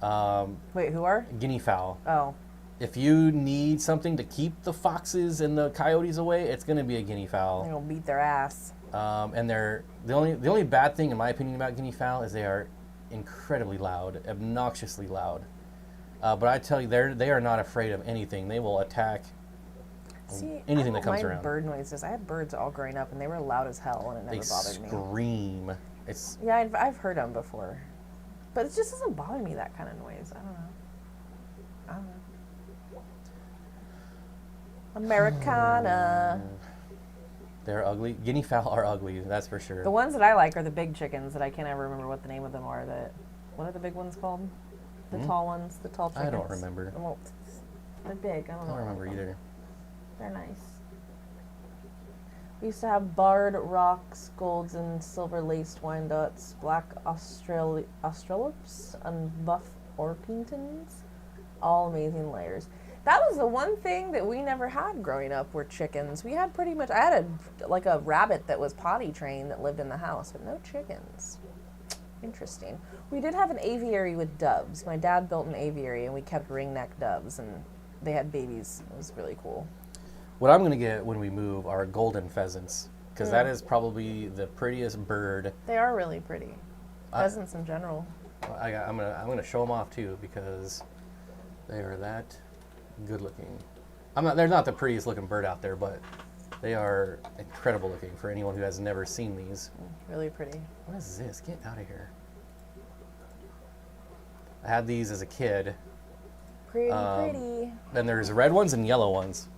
Wait, who are? Guinea fowl. Oh. If you need something to keep the foxes and the coyotes away, it's going to be a guinea fowl. They're gonna beat their ass. And they're the only bad thing, in my opinion, about guinea fowl is they are incredibly loud, obnoxiously loud. But I tell you, they are not afraid of anything. They will attack anything that comes around. Bird noises. I had birds all growing up, and they were loud as hell, and it never bothered me. They scream. It's Yeah, I've heard them before, but it just doesn't bother me, that kind of noise. I don't know. Americana. They're ugly. Guinea fowl are ugly, that's for sure. The ones that I like are the big chickens that I can't ever remember what the name of them are. What are the big ones called? The tall ones, the tall chickens. I don't remember. Well, they're big. I don't know. I don't remember either. They're nice. We used to have barred rocks, golds, and silver laced Wyandottes, black Australopes, and buff Orpingtons. All amazing layers. That was the one thing that we never had growing up were chickens. We had pretty much, I had a rabbit that was potty trained that lived in the house, but no chickens. Interesting. We did have an aviary with doves. My dad built an aviary and we kept ringneck doves and they had babies. It was really cool. What I'm going to get when we move are golden pheasants, because that is probably the prettiest bird. They are really pretty. Pheasants in general. I'm gonna show them off too, because they are that good looking. They're not the prettiest looking bird out there, but they are incredible looking for anyone who has never seen these. Really pretty. What is this? Get out of here. I had these as a kid. Pretty. Then there's red ones and yellow ones.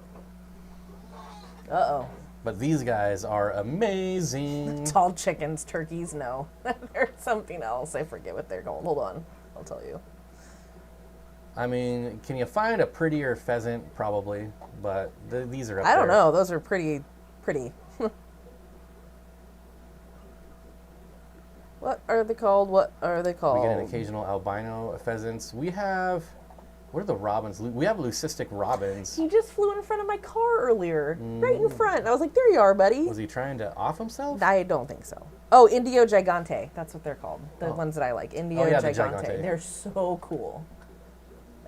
Uh-oh. But these guys are amazing. Tall chickens, turkeys, no. They're something else. I forget what they're called. Hold on. I'll tell you. I mean, can you find a prettier pheasant? Probably. But these are up there. I don't know. Those are pretty. What are they called? We get an occasional albino pheasants. We have... What are the robins? We have leucistic robins. He just flew in front of my car earlier. Right in front. I was like, there you are, buddy. Was he trying to off himself? I don't think so. Oh, Indio Gigante. That's what they're called. The ones that I like. Indio Gigante. The Gigante. They're so cool.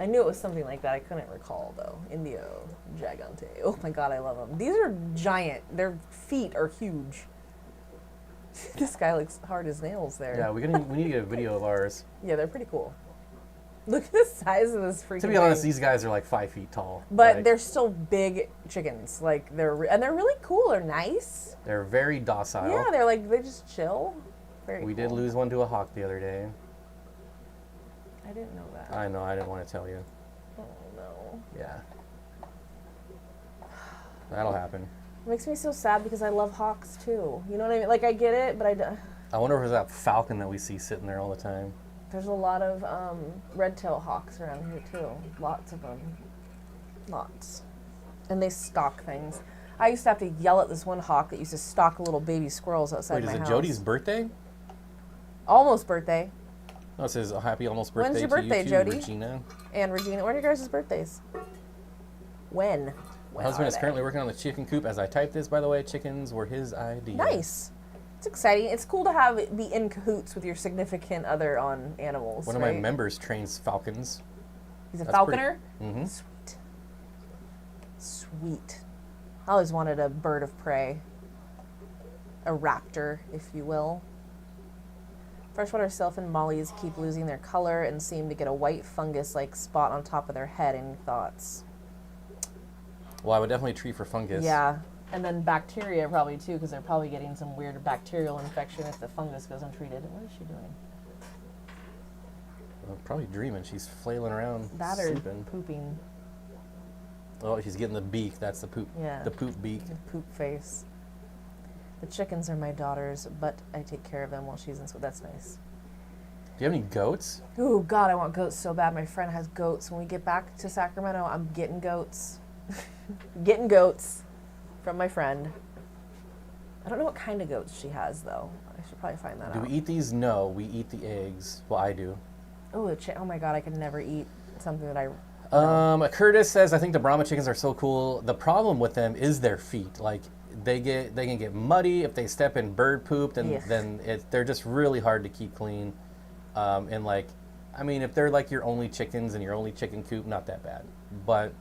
I knew it was something like that. I couldn't recall, though. Indio Gigante. Oh, my God, I love them. These are giant. Their feet are huge. This guy looks hard as nails there. Yeah, we need to get a video of ours. Yeah, they're pretty cool. Look at the size of this freaking To be honest, these guys are like 5 feet tall. But they're still big chickens. Like they're really cool. They're nice. They're very docile. Yeah, they just chill. Very We cool. did lose one to a hawk the other day. I didn't know that. I know, I didn't want to tell you. Oh no. Yeah. That'll happen. It makes me so sad because I love hawks too. You know what I mean? Like I get it, but I wonder if it's that falcon that we see sitting there all the time. There's a lot of red-tailed hawks around here too. Lots of them. Lots. And they stalk things. I used to have to yell at this one hawk that used to stalk little baby squirrels outside my house. Wait, is it Jody's birthday? Almost birthday. Oh, it says a happy almost birthday. When's your to birthday, you too, Jody? Regina. And Regina. When are your guys' birthdays? When? My husband is currently working on the chicken coop. As I type this, by the way, chickens were his idea. Nice. It's exciting. It's cool to be in cahoots with your significant other on animals. One of my members trains falcons. He's a falconer? Mm-hmm. Sweet. Sweet. I always wanted a bird of prey. a raptor, if you will. Freshwater sailfin mollies keep losing their color and seem to get a white fungus-like spot on top of their head. Any thoughts? Well, I would definitely treat for fungus. Yeah, and then bacteria probably too, because they're probably getting some weird bacterial infection if the fungus goes untreated. What is she doing? Well, probably dreaming. She's flailing around, That or sleeping. pooping. Oh, she's getting the beak. That's the poop. Yeah. The poop beak. The poop face. The chickens are my daughters, but I take care of them while she's in school. That's nice. Do you have any goats? Oh, God, I want goats so bad. My friend has goats. When we get back to Sacramento, I'm getting goats. Getting goats from my friend. I don't know what kind of goats she has, though. I should probably find that out. Do we eat these? No, we eat the eggs. Well, I do. Oh, oh my God, I could never eat something that I... Curtis says, I think the Brahma chickens are so cool. The problem with them is their feet. Like, they can get muddy if they step in bird poop, then they're just really hard to keep clean. And like, I mean, if they're like your only chickens and your only chicken coop, not that bad. But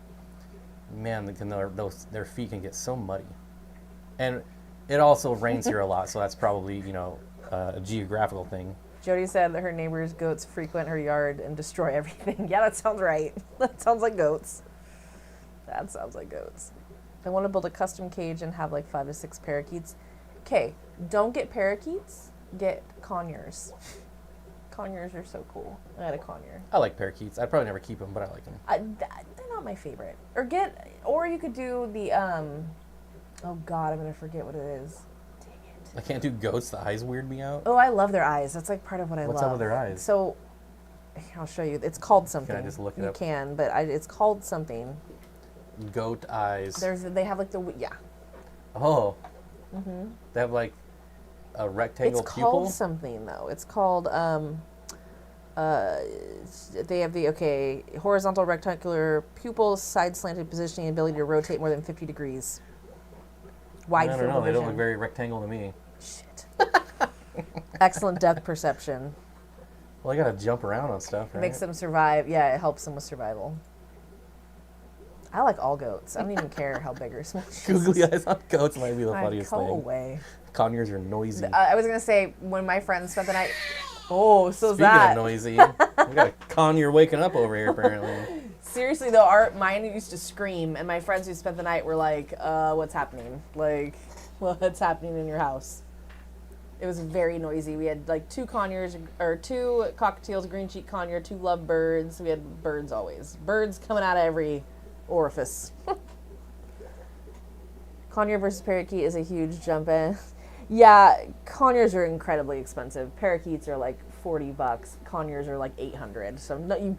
man, their feet can get so muddy. And it also rains here a lot, so that's probably, you know, a geographical thing. Jody said that her neighbor's goats frequent her yard and destroy everything. Yeah, that sounds right. That sounds like goats. That sounds like goats. I want to build a custom cage and have like 5 to 6 parakeets. Okay, don't get parakeets, get conures. Conures are so cool. I had a conure. I like parakeets. I'd probably never keep them, but I like them. They're not my favorite. Or you could do the, oh God, I'm going to forget what it is. Dang it. I can't do goats. The eyes weird me out. Oh, I love their eyes. That's like part of what I love. What's up with their eyes? So, I'll show you. It's called something. Can I just look it up? You can, but it's called something. Goat eyes. They have like yeah. Oh. Mm-hmm. They have like a rectangle pupil. It's pupil? called something though. It's called they have the horizontal rectangular pupil, side slanted positioning, ability to rotate more than 50 degrees. Wide I don't field know. of They don't vision. look very rectangle to me. Shit. Excellent depth perception. Well, I gotta jump around on stuff, right? Makes them survive. Yeah, it helps them with survival. I like all goats. I don't even care how big or small. Googly eyes on goats might be the funniest Go thing. away. Conures are noisy. I was gonna say when my friends spent the night. Oh, so Speaking that. of noisy, we got a conure waking up over here apparently. Seriously though, mine used to scream, and my friends who spent the night were like, "What's happening? Like, what's happening in your house?" It was very noisy. We had like 2 conures, or 2 cockatiels, green cheek conure, 2 lovebirds. We had birds always. Birds coming out of every orifice. Conure versus parakeet is a huge jump in. Yeah, conures are incredibly expensive. Parakeets are like $40. Conures are like $800. So no,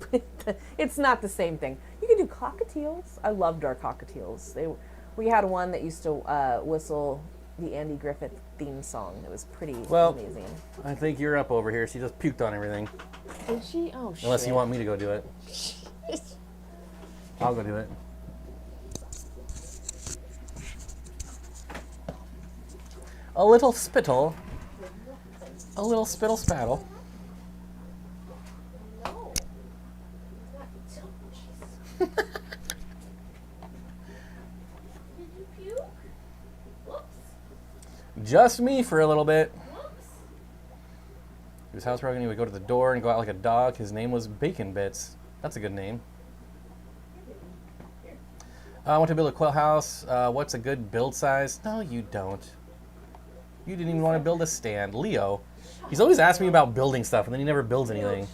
it's not the same thing. You can do cockatiels. I loved our cockatiels. We had one that used to whistle the Andy Griffith theme song. It was pretty amazing. I think you're up over here. She just puked on everything. Did she? Oh, shit. Unless you want me to go do it. I'll go do it. A little spittle. A little spittle spattle. No. Did you puke? Whoops. Just me for a little bit. Whoops. He was housebroken. He would go to the door and go out like a dog. His name was Bacon Bits. That's a good name. I want to build a quail house. What's a good build size? No, you don't. You didn't even want to build a stand. Leo. He's always asking me about building stuff, and then he never builds anything.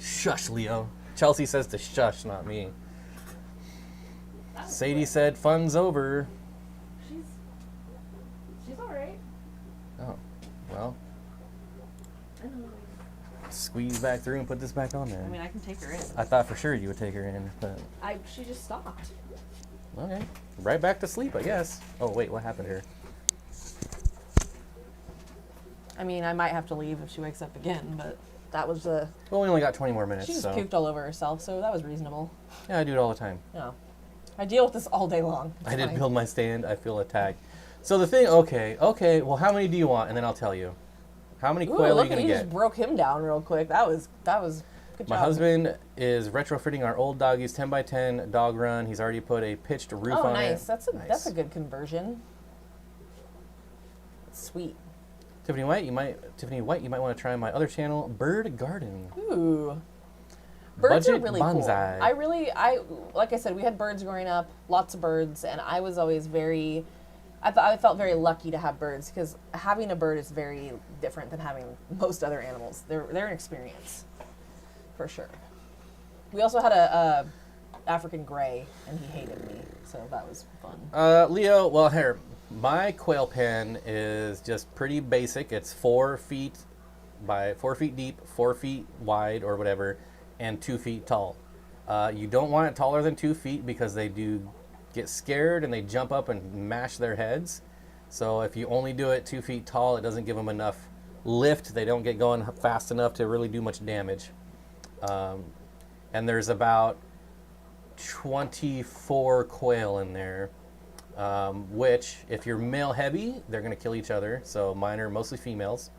Shush, Leo. Chelsea says to shush, not me. Sadie said, fun's over. She's alright. Oh, well. Squeeze back through and put this back on there. I mean, I can take her in. I thought for sure you would take her in, but... She just stopped. Okay. Right back to sleep, I guess. Oh, wait, what happened here? I mean, I might have to leave if she wakes up again, but that was the... Well, we only got 20 more minutes, She just so... puked all over herself, so that was reasonable. Yeah, I do it all the time. Yeah. I deal with this all day long. It's I did fine. build my stand. I feel attacked. So the thing... Okay, well, how many do you want? And then I'll tell you. How many quail are you going to You get? just broke him down real quick. That was good My job. husband is retrofitting our old doggy's 10x10 dog run. He's already put a pitched roof on nice. it. That's a good conversion. Sweet. Tiffany White, you might want to try my other channel, Bird Garden. Ooh. Birds are Budget really bonsai. cool. I like I said, we had birds growing up, lots of birds, and I was always I felt very lucky to have birds because having a bird is very different than having most other animals. They're an experience, for sure. We also had a African gray, and he hated me, so that was fun. Leo, well, here, my quail pen is just pretty basic. It's 4 feet by 4 feet deep, 4 feet wide, or whatever, and 2 feet tall. You don't want it taller than 2 feet because they do get scared and they jump up and mash their heads. So if you only do it 2 feet tall, it doesn't give them enough lift. They don't get going fast enough to really do much damage. And there's about 24 quail in there, which if you're male heavy, they're going to kill each other. So mine are mostly females,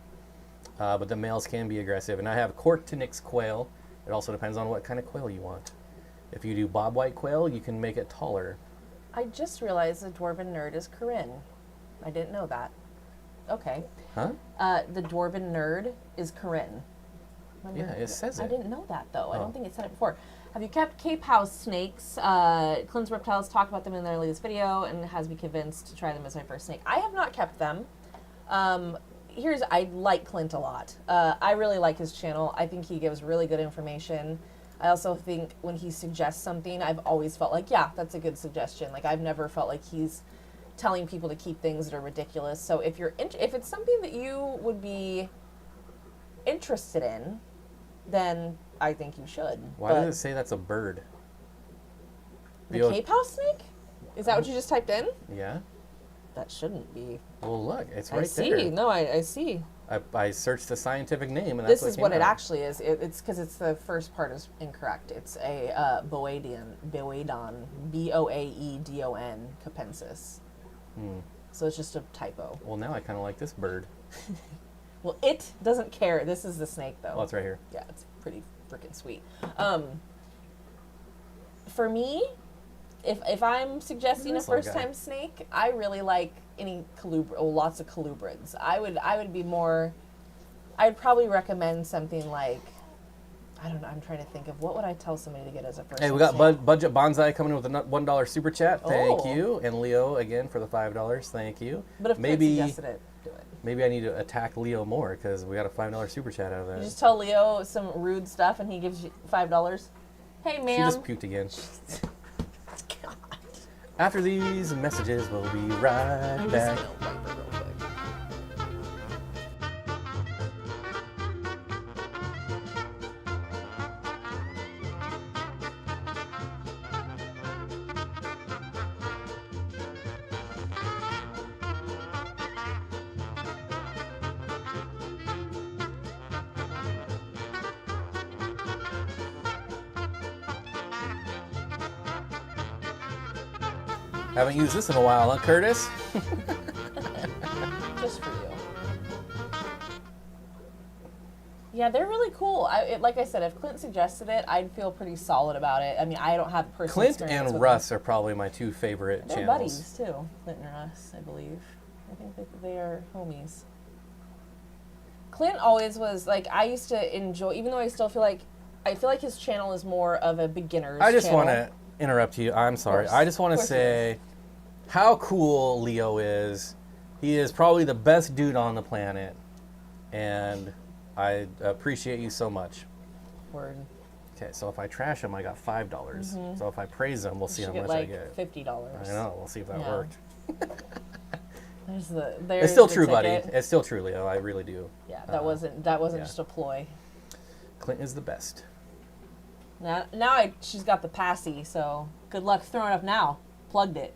but the males can be aggressive. And I have Corydoras quail. It also depends on what kind of quail you want. If you do bobwhite quail, you can make it taller. I just realized the dwarven nerd is Corinne. I didn't know that. Okay. Huh? The dwarven nerd is Corinne. Yeah, it says it. I didn't know that, though. I Oh. don't think it said it before. Have you kept Cape House snakes? Clint's Reptiles talked about them in their latest video and has me convinced to try them as my first snake. I have not kept them. I like Clint a lot. I really like his channel. I think he gives really good information. I also think when he suggests something, I've always felt like, yeah, that's a good suggestion. Like, I've never felt like he's telling people to keep things that are ridiculous. So if it's something that you would be interested in, then I think you should. Why does it say that's a bird? The Cape House snake? Is that what you just typed in? Yeah. That shouldn't be. Well, look, it's I right see. there. No, I see. I searched the scientific name, and that's This is came what it out. actually is. It's because it's the first part is incorrect. It's a Boedon, Boedon capensis. So it's just a typo. Well, now I kind of like this bird. Well, it doesn't care. This is the snake, though. Oh, it's right here. Yeah, it's pretty freaking sweet. For me, if I'm suggesting a This little first-time snake, I really like any lots of colubrids. I'd probably recommend something like, I don't know, I'm trying to think of what would I tell somebody to get as a first. Hey, we got Budget Bonsai coming in with a $1 super chat. Thank Oh. you. And Leo, again, for the $5. Thank you. But if maybe Clint suggested it, do it. Maybe I need to attack Leo more because we got a $5 super chat out of that. You just tell Leo some rude stuff and he gives you $5. Hey, ma'am. She just puked again. After these messages, we'll be right I'm back. just gonna wipe it real quick. Haven't used this in a while, huh, Curtis? Just for you. Yeah, they're really cool. Like I said, if Clint suggested it, I'd feel pretty solid about it. I mean, I don't have personal Clint experience and with Russ are probably my two favorite them. They're channels. buddies, too. Clint and Russ, I believe. I think that they are homies. Clint always was, like, I used to enjoy, even though I feel like his channel is more of a beginner's I just channel. want to interrupt you. I'm sorry. course. I just want Of to course he say how cool Leo is. He is probably the best dude on the planet, and I appreciate you so much. Word. Okay, so if I trash him, I got $5. So if I praise him, we'll see how You much should I get get. like $50. I know. We'll see if that Yeah. worked. There's It's still the true, buddy. ticket. It's still true, Leo. I really do. Yeah, that wasn't yeah. just a ploy. Clint is the best. Now she's got the passy, so good luck throwing up now. Plugged it.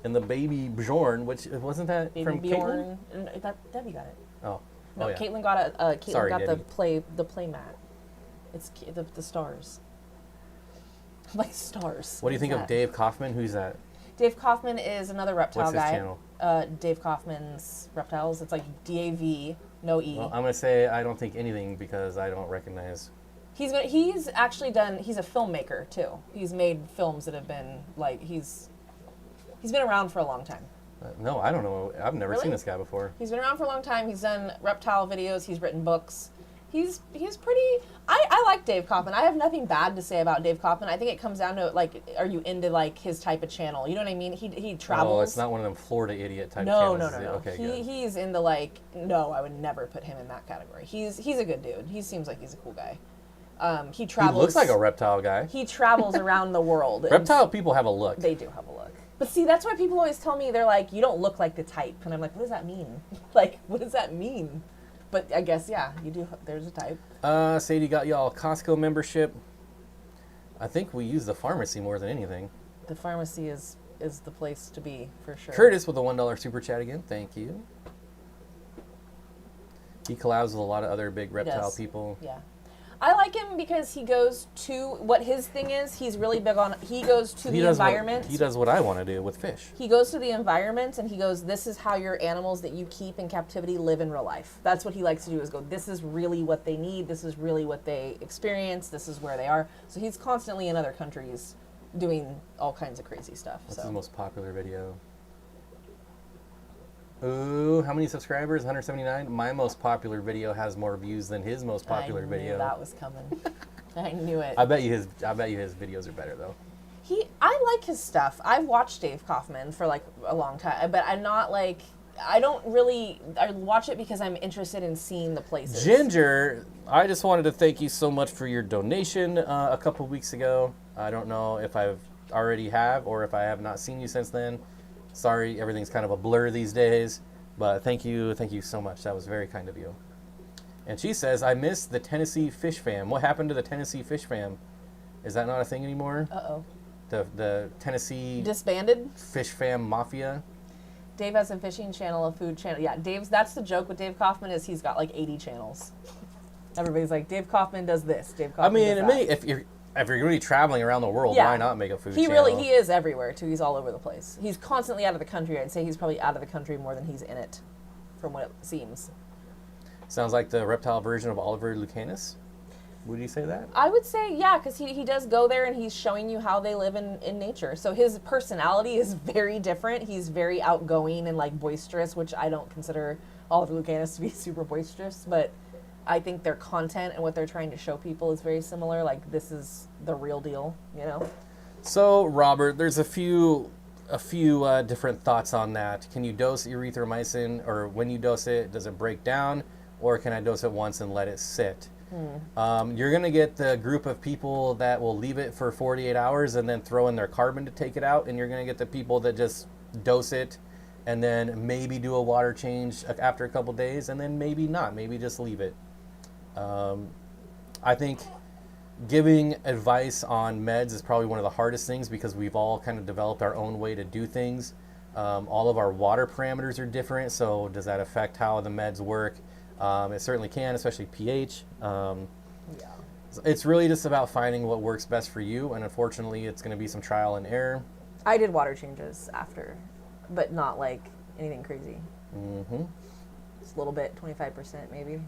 And the baby Bjorn, which wasn't that Baby from Caitlin? Bjorn. Debbie got it. Oh, No, oh yeah. Caitlin got Sorry, the Debbie. play mat. It's the stars. Like stars. What do you think is of that? Dave Kaufman? Who's that? Dave Kaufman is another reptile What's his guy. channel? Dave Kaufman's Reptiles. It's like DAV, no E. Well, I'm gonna say I don't think anything because I don't recognize. He's actually done. He's a filmmaker too. He's made films that have been like he's been around for a long time. No, I don't know. I've never Really? seen this guy before. He's been around for a long time. He's done reptile videos. He's written books. He's pretty. I like Dave Kaufman. I have nothing bad to say about Dave Kaufman. I think it comes down to like, are you into like his type of channel? You know what I mean? He travels. Oh, it's not one of them Florida idiot type No, channels. no, no, no. Okay, good. He's into like, no, I would never put him in that category. He's a good dude. He seems like he's a cool guy. He travels. He looks like a reptile guy. He travels around the world. and Reptile people have a look. They do have a look. But see, that's why people always tell me, they're like, you don't look like the type. And I'm like, what does that mean? Like, what does that mean? But I guess, yeah, you do. There's a type. Sadie got y'all a Costco membership. I think we use the pharmacy more than anything. The pharmacy is the place to be, for sure. Curtis with a $1 super chat again. Thank you. He collabs with a lot of other big reptile people. Yeah. I like him because he goes to, what his thing is, he's really big on, he goes to the environment. He does what I want to do with fish. He goes to the environment and he goes, this is how your animals that you keep in captivity live in real life. That's what he likes to do, is go, this is really what they need. This is really what they experience. This is where they are. So he's constantly in other countries doing all kinds of crazy stuff. What's his most popular video? Ooh, how many subscribers? 179? My most popular video has more views than his most popular video. I knew that was coming. I knew it. I bet you his videos are better though. I like his stuff. I've watched Dave Kaufman for like a long time, but I'm not like, I watch it because I'm interested in seeing the places. Ginger, I just wanted to thank you so much for your donation a couple weeks ago. I don't know if I've already have or if I have not seen you since then. Sorry, everything's kind of a blur these days, but thank you so much. That was very kind of you. And she says, I miss the Tennessee Fish Fam. What happened to the Tennessee Fish Fam? Is that not a thing anymore? Uh-oh. The Tennessee Disbanded? Fish Fam Mafia? Dave has a fishing channel, a food channel. Yeah, that's the joke with Dave Kaufman, is he's got like 80 channels. Everybody's like, Dave Kaufman does this, Dave Kaufman does that. If you're really traveling around the world, why not make a food channel? He is everywhere too. He's all over the place. He's constantly out of the country. I'd say he's probably out of the country more than he's in it, from what it seems. Sounds like the reptile version of Oliver Lucanus. Would you say that? I would say, yeah, because he does go there and he's showing you how they live in nature. So his personality is very different. He's very outgoing and like boisterous, which I don't consider Oliver Lucanus to be super boisterous, but I think their content and what they're trying to show people is very similar. Like, this is the real deal, you know? So, Robert, there's a few different thoughts on that. Can you dose erythromycin, or when you dose it, does it break down, or can I dose it once and let it sit? You're going to get the group of people that will leave it for 48 hours and then throw in their carbon to take it out, and you're going to get the people that just dose it and then maybe do a water change after a couple days, and then maybe not, maybe just leave it. I think giving advice on meds is probably one of the hardest things because we've all kind of developed our own way to do things. All of our water parameters are different, so does that affect how the meds work? It certainly can, especially pH. It's really just about finding what works best for you, and unfortunately it's going to be some trial and error. I did water changes after, but not like anything crazy. Mm-hmm. Just a little bit, 25% maybe.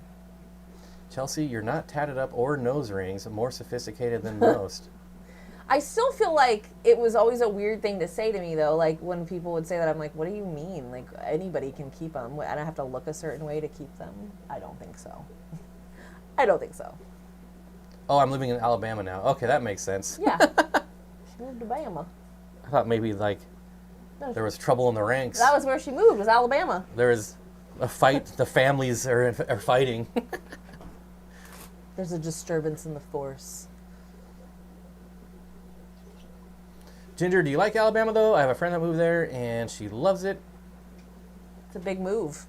Chelsea, you're not tatted up or nose rings, more sophisticated than most. I still feel like it was always a weird thing to say to me, though. Like, when people would say that, I'm like, what do you mean? Like, anybody can keep them. I don't have to look a certain way to keep them. I don't think so. I don't think so. Oh, I'm living in Alabama now. Okay, that makes sense. Yeah. She moved to Bama. I thought maybe, like, there was trouble in the ranks. That was where she moved, was Alabama. There was a fight. The families are fighting. There's a disturbance in the force. Ginger, do you like Alabama, though? I have a friend that moved there, and she loves it. It's a big move.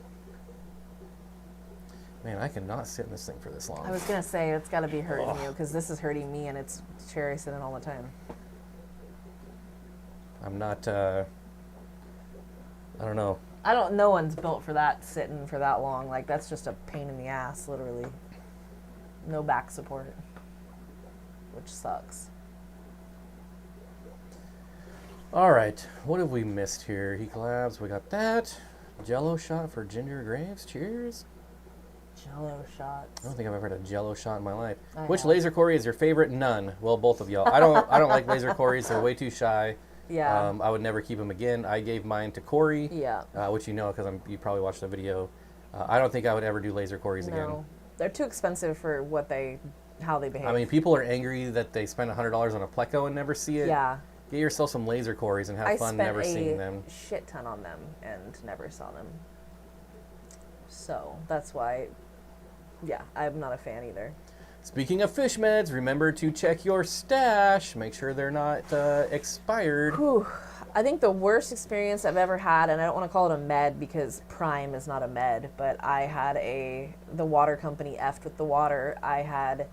Man, I cannot sit in this thing for this long. I was going to say, it's got to be hurting you, because this is hurting me, and it's Cherry sitting all the time. I'm not, I don't know. No one's built for that, sitting for that long. Like, that's just a pain in the ass, literally. No back support, which sucks. All right, what have we missed here? He collabs, we got that. Jello shot for Ginger Graves, cheers. Jello shots. I don't think I've ever had a Jello shot in my life. I Which have. laser Cory is your favorite? None. Well, both of y'all. I don't like laser Corys. They're way too shy. Yeah. I would never keep them again. I gave mine to Corey, Yeah. which you know because you probably watched the video. I don't think I would ever do laser Corys again. No, they're too expensive for how they behave. I mean, people are angry that they spend $100 on a pleco and never see it. Yeah. Get yourself some laser Corys and have I fun spent never seeing a them. shit ton on them and never saw them. So that's why, yeah, I'm not a fan either. Speaking of fish meds, remember to check your stash. Make sure they're not expired. Whew. I think the worst experience I've ever had, and I don't want to call it a med because Prime is not a med, but I had the water company effed with the water. I had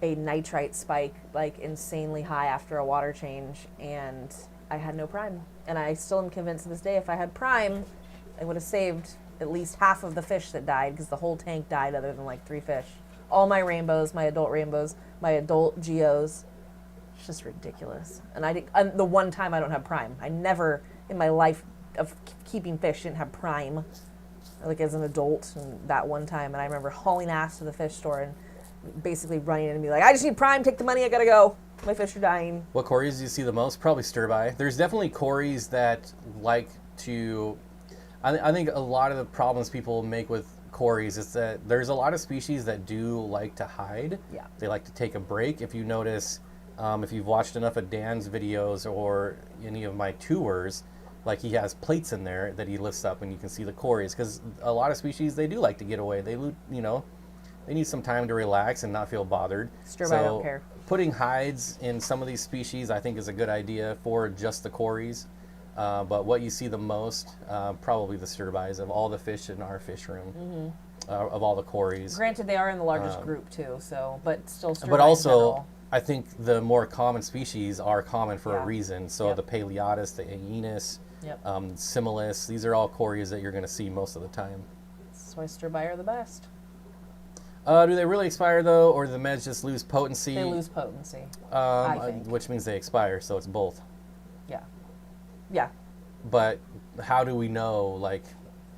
a nitrite spike, like insanely high after a water change, and I had no Prime. And I still am convinced to this day if I had Prime, I would have saved at least half of the fish that died because the whole tank died other than like 3 fish. All my rainbows, my adult geos. It's just ridiculous. And the one time I don't have Prime. I never in my life of keeping fish didn't have Prime, like as an adult. And that one time, and I remember hauling ass to the fish store and basically running in and be like, I just need Prime, take the money, I gotta go. My fish are dying. What Corys do you see the most? Probably stir-by. There's definitely Corys that like to... I think a lot of the problems people make with Corys is that there's a lot of species that do like to hide. Yeah. They like to take a break. If you notice, if you've watched enough of Dan's videos or any of my tours, like he has plates in there that he lifts up and you can see the Corys. Because a lot of species, they do like to get away. They need some time to relax and not feel bothered. Stir-by, I don't care. Putting hides in some of these species, I think, is a good idea for just the Corys. But what you see the most, probably the stir-bys of all the fish in our fish room, of all the Corys. Granted, they are in the largest group too, but still stir-by But in also, general. I think the more common species are common for Yeah. a reason. So Yep. the Paleatus, the Aeneas, Yep. Similis, these are all Corys that you're going to see most of the time. That's why stir-by are the best. Do they really expire though, or do the meds just lose potency? They lose potency. I think. Which means they expire, so it's both. Yeah. Yeah. But how do we know? Like,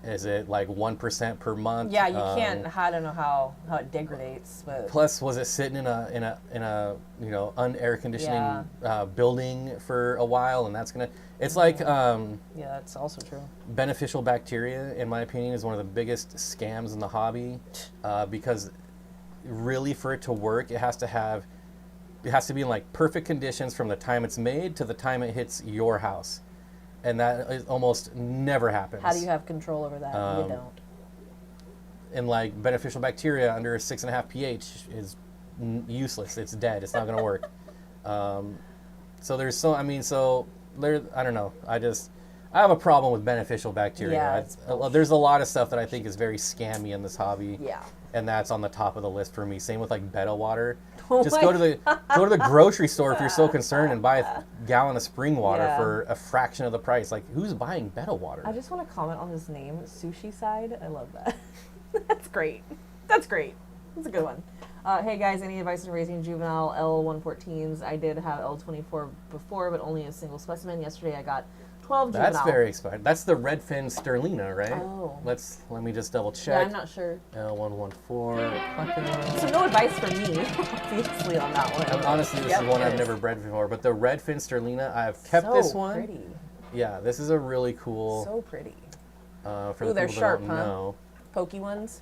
is it like 1% per month? Yeah, you can't. I don't know how it degrades, but Plus, was it sitting in a unair conditioning building for a while, and that's gonna. It's like yeah, that's also true. beneficial bacteria, in my opinion, is one of the biggest scams in the hobby, because really for it to work, it has to be in like perfect conditions from the time it's made to the time it hits your house. And that is almost never happens. How do you have control over that? You don't. And like beneficial bacteria under a 6.5 pH is useless. It's dead. It's not going to work. So I don't know. I have a problem with beneficial bacteria. Yeah, There's a lot of stuff that I think is very scammy in this hobby. Yeah. And that's on the top of the list for me. Same with like Betta water. Oh Just my go to the grocery store if you're so concerned and buy a gallon of spring water Yeah. for a fraction of the price. Like, who's buying Betta water? I just want to comment on his name, Sushi Side. I love that. That's great. That's great. That's a good one. Hey guys, any advice on raising juvenile L114s? I did have L24 before, but only a single specimen. Yesterday I got 12 juvenile. That's very expensive. That's the redfin sterlina, right? Oh. Let me just double check. Yeah, I'm not sure. L114. So no advice for me, obviously, on that one. And honestly, this is one I've never bred before, but the redfin sterlina, I've kept this one. Pretty. Yeah, this is a really cool. So pretty. For Ooh, the they're people sharp, that don't huh? know. Pokey ones.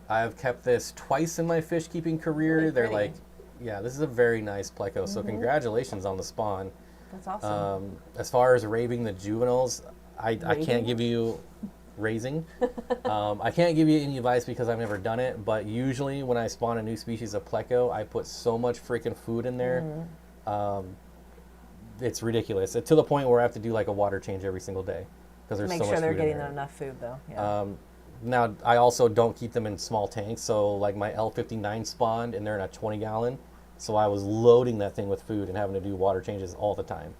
I've kept this twice in my fish keeping career. Really They're pretty. like, yeah, this is a very nice pleco. So congratulations on the spawn. That's awesome. As far as raving the juveniles, I can't Raving? give you raising. I can't give you any advice because I've never done it. But usually when I spawn a new species of pleco, I put so much freaking food in there. It's ridiculous. To the point where I have to do like a water change every single day because there's Make so sure much they're food in getting there. enough food, though. Yeah. Now, I also don't keep them in small tanks, so like my L59 spawned and they're in a 20 gallon, so I was loading that thing with food and having to do water changes all the time.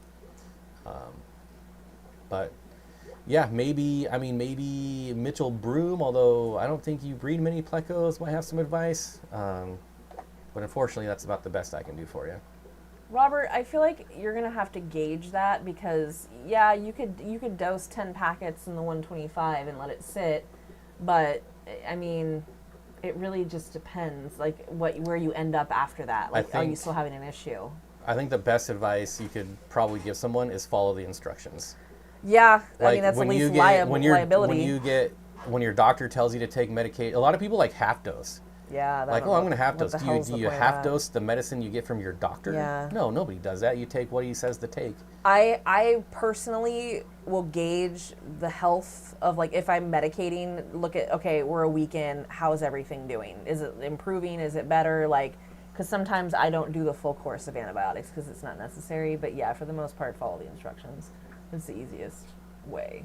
But yeah, maybe Mitchell Broom, although I don't think you breed many plecos, might have some advice. But unfortunately, that's about the best I can do for you. Robert, I feel like you're gonna have to gauge that because yeah, you could dose 10 packets in the 125 and let it sit, but I mean, it really just depends, like where you end up after that. Like, are you still having an issue? I think the best advice you could probably give someone is follow the instructions. Yeah, I Like mean that's at when least you get liability. when your doctor tells you to take medication, a lot of people like half dose. Yeah, Like, I'm going to half dose. Do you half dose? dose the medicine you get from your doctor? Yeah. No, nobody does that. You take what he says to take. I personally will gauge the health of, like, if I'm medicating, look at, okay, we're a week in, how's everything doing? Is it improving? Is it better? Like, because sometimes I don't do the full course of antibiotics because it's not necessary. But yeah, for the most part, follow the instructions. It's the easiest way.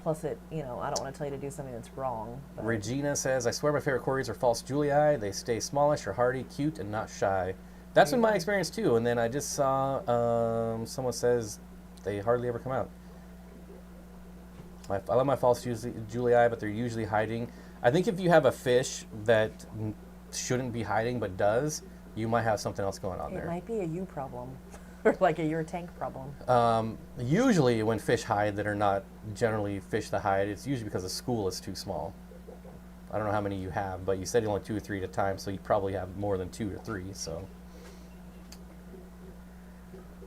Plus, I don't want to tell you to do something that's wrong. But. Regina says, I swear my favorite Corys are false Julii. They stay smallish or hardy, cute, and not shy. That's been my experience too. And then I just saw someone says they hardly ever come out. I love my false Julii, but they're usually hiding. I think if you have a fish that shouldn't be hiding but does, you might have something else going on there. It might be a you problem. Or like your tank problem. Usually when fish hide that are not generally fish that hide, it's usually because the school is too small. I don't know how many you have, but you said you only 2 or 3 at a time, so you probably have more than 2 or 3, so.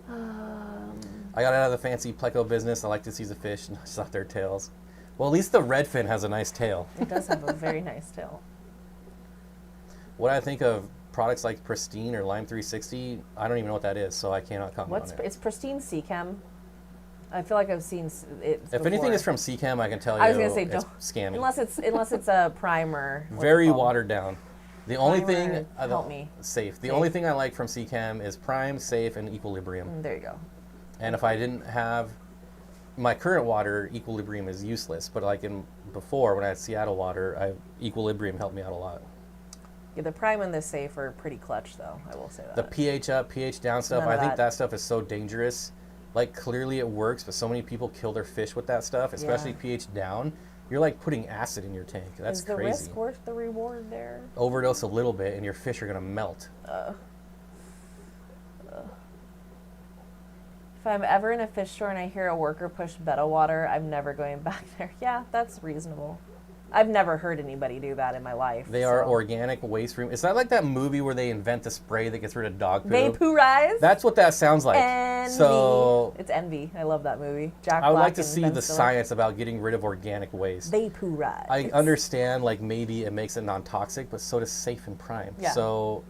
I got out of the fancy pleco business. I like to see the fish, not just their tails. Well, at least the redfin has a nice tail. It does have a very nice tail. What I think of products like Pristine or Lime 360, I don't even know what that is, so I cannot comment on it. It's Pristine Seachem. I feel like I've seen it If anything is from Seachem, I can tell you I was gonna say, it's scammy. Unless it's a primer. Very watered down. The only thing help me. Safe. The only thing I like from Seachem is Prime, Safe, and Equilibrium. There you go. And if I didn't have my current water, Equilibrium is useless. But like before, when I had Seattle water, Equilibrium helped me out a lot. Yeah, the Prime and the Safe are pretty clutch, though. I will say that. The pH up, pH down stuff, I think that stuff is so dangerous. Like, clearly it works, but so many people kill their fish with that stuff, especially pH down. You're like putting acid in your tank. That's crazy. Is the risk worth the reward there? Overdose a little bit, and your fish are going to melt. If I'm ever in a fish store and I hear a worker push betta water, I'm never going back there. Yeah, that's reasonable. I've never heard anybody do that in my life. They are organic waste room. It's not like that movie where they invent the spray that gets rid of dog poop. Vaporize? That's what that sounds like. Envy. So it's Envy. I love that movie. Jack I would Black like to see Ben the Stiller. science about getting rid of organic waste. Vaporize. I understand, like, maybe it makes it non-toxic, but so does Safe and Prime. Yeah. So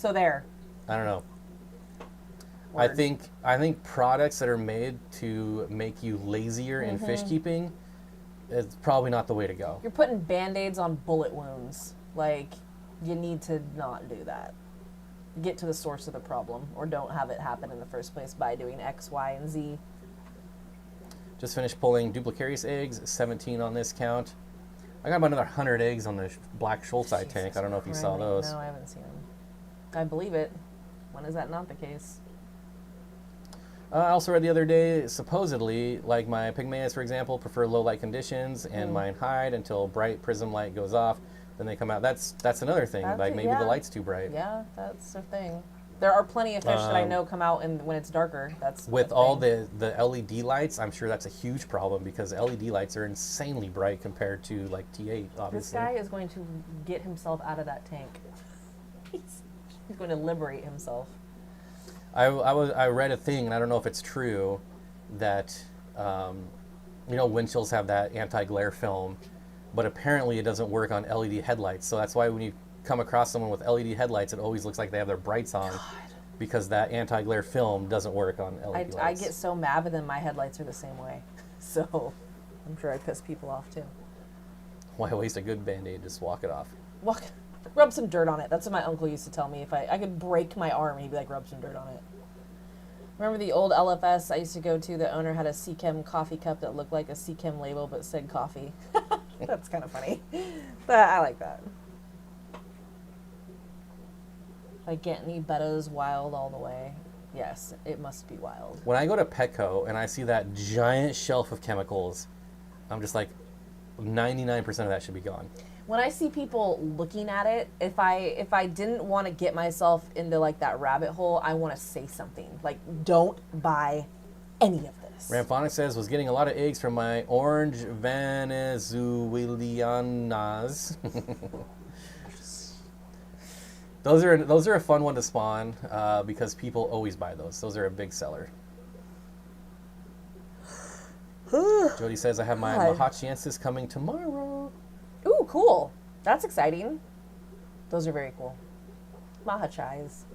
there. I don't know. Word. I think products that are made to make you lazier in fish keeping is probably not the way to go. You're putting Band-Aids on bullet wounds. Like, you need to not do that. Get to the source of the problem, or don't have it happen in the first place by doing X, Y, and Z. Just finished pulling duplicarius eggs, 17 on this count. I got about another 100 eggs on the black shoal-side tank. I don't know if you saw those. No, I haven't seen them. I believe it. When is that not the case? I also read the other day, supposedly, like my pygmaeus, for example, prefer low light conditions, and mine hide until bright prism light goes off. Then they come out. That's another thing. Maybe the light's too bright. Yeah, that's a thing. There are plenty of fish that I know come out when it's darker. That's with all the LED lights. I'm sure that's a huge problem because LED lights are insanely bright compared to like T8, obviously. This guy is going to get himself out of that tank. He's going to liberate himself. I read a thing, and I don't know if it's true, that wind chills have that anti-glare film, but apparently it doesn't work on LED headlights. So that's why when you come across someone with LED headlights, it always looks like they have their brights on, because that anti-glare film doesn't work on LED lights. I get so mad, but then my headlights are the same way. So I'm sure I piss people off too. Why waste a good Band-Aid? Just walk it off. Rub some dirt on it. That's what my uncle used to tell me. If I could break my arm, he'd be like, rub some dirt on it. Remember the old LFS I used to go to? The owner had a Seachem coffee cup that looked like a Seachem label but said coffee. That's kind of funny. But I like that. Like, get any bettas wild all the way? Yes, it must be wild. When I go to Petco and I see that giant shelf of chemicals, I'm just like, 99% of that should be gone. When I see people looking at it, if I didn't want to get myself into like that rabbit hole, I want to say something like, don't buy any of this. Ramphonic says, was getting a lot of eggs from my orange Venezuelanas. Those are a fun one to spawn because people always buy those. Those are a big seller. Jody says, I have my Mahachiensis coming tomorrow. Ooh, cool. That's exciting. Those are very cool. Mahachais.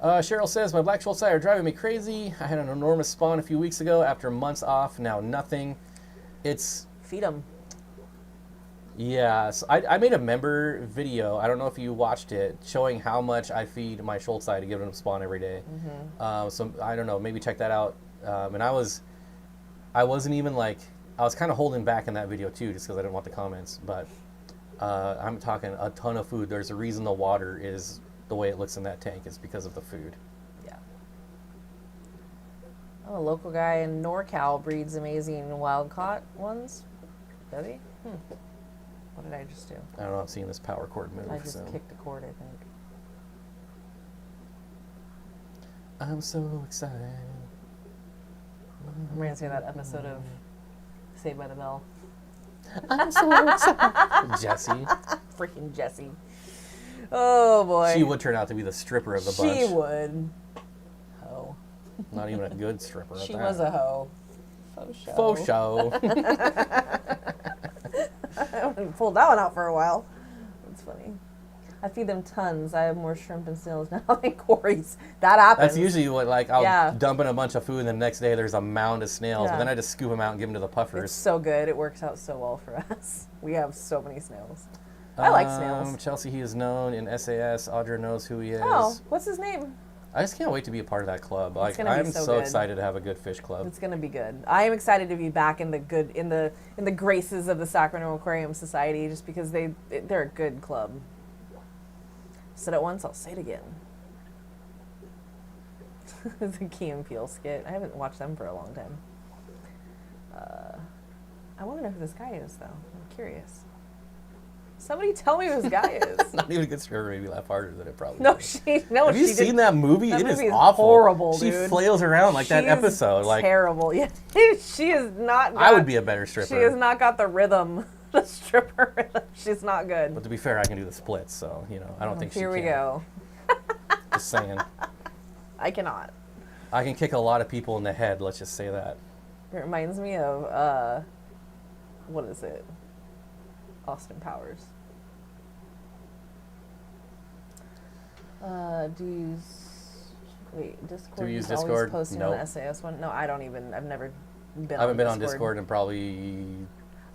Cheryl says, my black Schultzii are driving me crazy. I had an enormous spawn a few weeks ago. After months off, now nothing. It's... Feed them. Yeah, so I made a member video, I don't know if you watched it, showing how much I feed my Schultzii to give them spawn every day. So I don't know, maybe check that out. And I wasn't even like, I was kind of holding back in that video too, just because I didn't want the comments, but I'm talking a ton of food. There's a reason the water is the way it looks in that tank is because of the food. Yeah. Oh, a local guy in NorCal breeds amazing wild-caught ones. Does he? What did I just do? I don't know, I'm seeing this power cord move. I just kicked a cord, I think. I'm so excited. Reminds me of that episode of Saved by the Bell. I'm so excited. Jesse. Freaking Jesse. Oh, boy. She would turn out to be the stripper of the bunch. She would. Hoe. Not even a good stripper. She was a hoe. Faux show. Faux show. I haven't pulled that one out for a while. That's funny. I feed them tons. I have more shrimp and snails now than Corey's. That happens. That's usually what, like, I'll dump in a bunch of food, and the next day there's a mound of snails, and then I just scoop them out and give them to the puffers. It's so good. It works out so well for us. We have so many snails. I like snails. Chelsea, he is known in SAS. Audra knows who he is. Oh, what's his name? I just can't wait to be a part of that club. Like, I'm so excited to have a good fish club. It's gonna be good. I am excited to be back in the good in the graces of the Sacramento Aquarium Society, just because they're a good club. Said it once, I'll say it again. It's a Key and Peele skit. I haven't watched them for a long time. I want to know who this guy is, though. I'm curious. Somebody tell me who this guy is. Not even a good stripper made me laugh harder than it probably No, did. Have you seen that movie? That it movie is is awful. horrible, She dude. flails around like that episode. Like, terrible. Yeah, she is not. I would be a better stripper. She has not got the rhythm, the stripper rhythm. She's not good. But to be fair, I can do the splits, so I don't think she can. Here we go. Just saying. I cannot. I can kick a lot of people in the head. Let's just say that. It reminds me of what is it? Austin Powers. Discord? Do you use is always Discord? Posting Nope. on the SAS one? No, I don't even. I've never been. I haven't been on Discord in probably.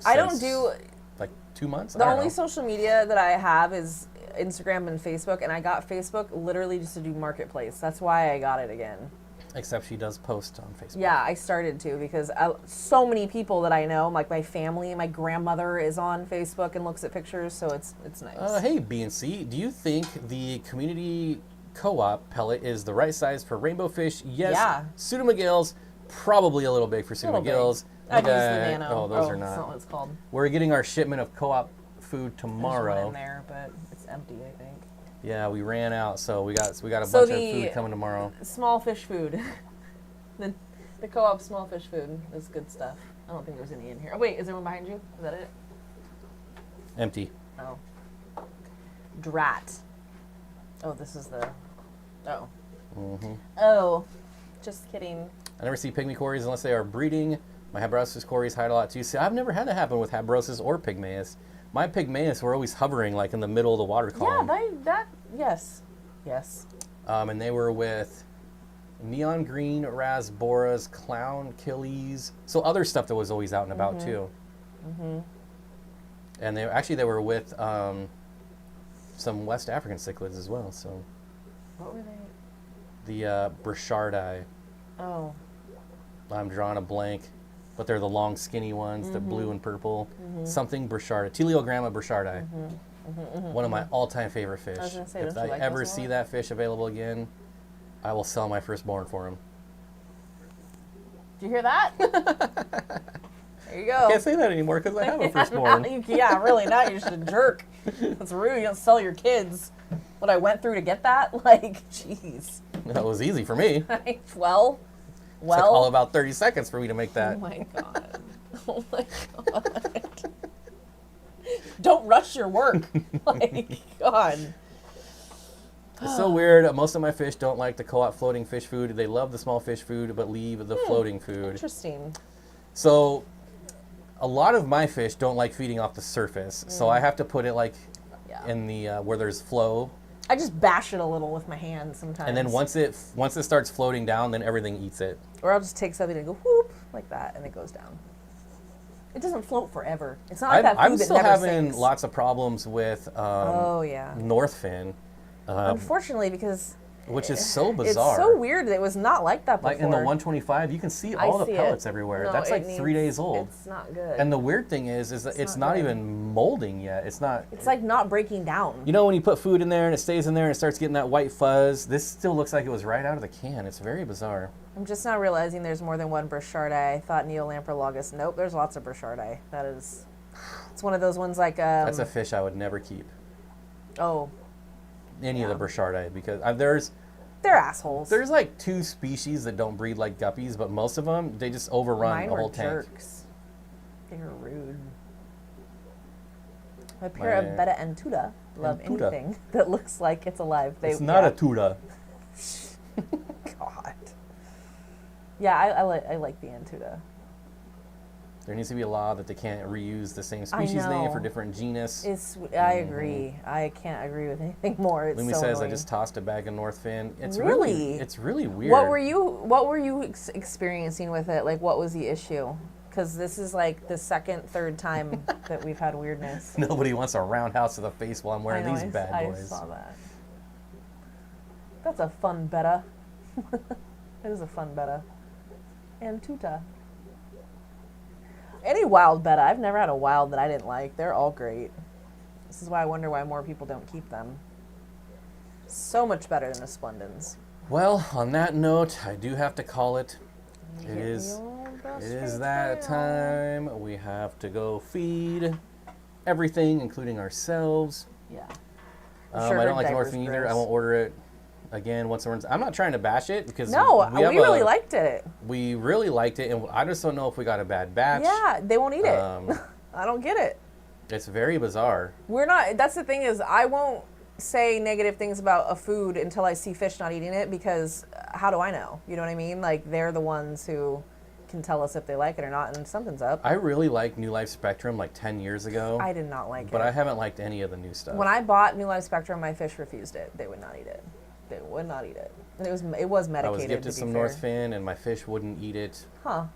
I don't do like 2 months. The only social media that I have is Instagram and Facebook, and I got Facebook literally just to do Marketplace. That's why I got it again. Except she does post on Facebook. Yeah, I started to because so many people that I know, like my family, my grandmother is on Facebook and looks at pictures, so it's nice. Hey, B&C, do you think the community co-op pellet is the right size for Rainbowfish? Yes. Yeah. Pseudomagills, probably a little big for pseudomagills. I'd use the nano. Oh, those are That's not. not what it's called. We're getting our shipment of co-op food tomorrow. There's one in there, but it's empty, I think. Yeah, we ran out, so we got a bunch of food coming tomorrow. Small fish food. the co-op small fish food is good stuff. I don't think there's any in here. Oh wait, is there one behind you? Is that it? Empty. Oh. Drat. Oh, this is the. Oh. Mm-hmm. Oh. Just kidding. I never see pygmy cories unless they are breeding. My habrosus cories hide a lot too. See, I've never had that happen with habrosus or pygmaeus. My pygmaeus were always hovering like in the middle of the water column. Yeah, yes. Yes. And they were with neon green rasboras, clown killies, so other stuff that was always out and about too. Mm-hmm. And they were with some West African cichlids as well. So. What were they? The Burchardi. Oh. I'm drawing a blank, but they're the long, skinny ones, the blue and purple. Something Burchardi. Teleogramma Burchardi. One of my all-time favorite fish. I was gonna say, if I ever see that fish available again, I will sell my firstborn for him. Did you hear that? There you go. I can't say that anymore because I have a firstborn. Yeah, really, now you're just a jerk. That's rude. You don't sell your kids. What I went through to get that? Like, jeez. That was easy for me. Well. It took all about 30 seconds for me to make that. Oh my god. Oh my god. Don't rush your work. Like, God. It's so weird. Most of my fish don't like the co-op floating fish food. They love the small fish food, but leave the floating food. Interesting. So a lot of my fish don't like feeding off the surface. So I have to put it like in the where there's flow. I just bash it a little with my hand sometimes. And then once it starts floating down, then everything eats it. Or I'll just take something and go whoop like that, and it goes down. It doesn't float forever. It's not like that food I'm that still never having sinks. lots of problems with Northfin. Unfortunately, because which is so bizarre. it's so weird that it was not like that before. Like in the 125, you can see all the pellets everywhere. No, That's like 3 days old. It's not good. And the weird thing is that it's not even molding yet. It's not. It's like not breaking down. You know when you put food in there and it stays in there and it starts getting that white fuzz? This still looks like it was right out of the can. It's very bizarre. I'm just now realizing there's more than one Burchardae. I thought Neolamprologus. Nope, there's lots of Burchardae. It's one of those ones like. That's a fish I would never keep. Oh. Any of the Burchardae, because they're assholes. There's like 2 species that don't breed like guppies, but most of them, they just overrun Mine the whole were tank. jerks. They were rude. My pair of Betta and Tuda love Tuda. anything that looks like it's alive. It's not a tuda. God. Yeah, I like the Antuda. There needs to be a law that they can't reuse the same species name for different genus. I agree. I can't agree with anything more. It's Lumi so says annoying. I just tossed a bag of Northfin. It's Really? It's really weird. What were you experiencing with it? Like, what was the issue? Because this is like the third time that we've had weirdness. Nobody wants a roundhouse to the face while I'm wearing these bad boys. I saw that. That's a fun betta. It is a fun betta. And tuta. Any wild betta. I've never had a wild that I didn't like. They're all great. This is why I wonder why more people don't keep them. So much better than the Splendens. Well, on that note, I do have to call it. It is that time. We have to go feed everything, including ourselves. Yeah. I don't like Northfin either. I won't order it again once it I'm not trying to bash it because we really liked it. We really liked it, and I just don't know if we got a bad batch. Yeah, they won't eat it. I don't get it. It's very bizarre. That's the thing is, I won't say negative things about a food until I see fish not eating it, because how do I know? You know what I mean? Like, they're the ones who can tell us if they like it or not, and something's up. I really liked New Life Spectrum like 10 years ago. I did not like it. But I haven't liked any of the new stuff. When I bought New Life Spectrum, my fish refused it. They would not eat it. They would not eat it. And it was medicated. I was gifted some Northfin, and my fish wouldn't eat it. Huh.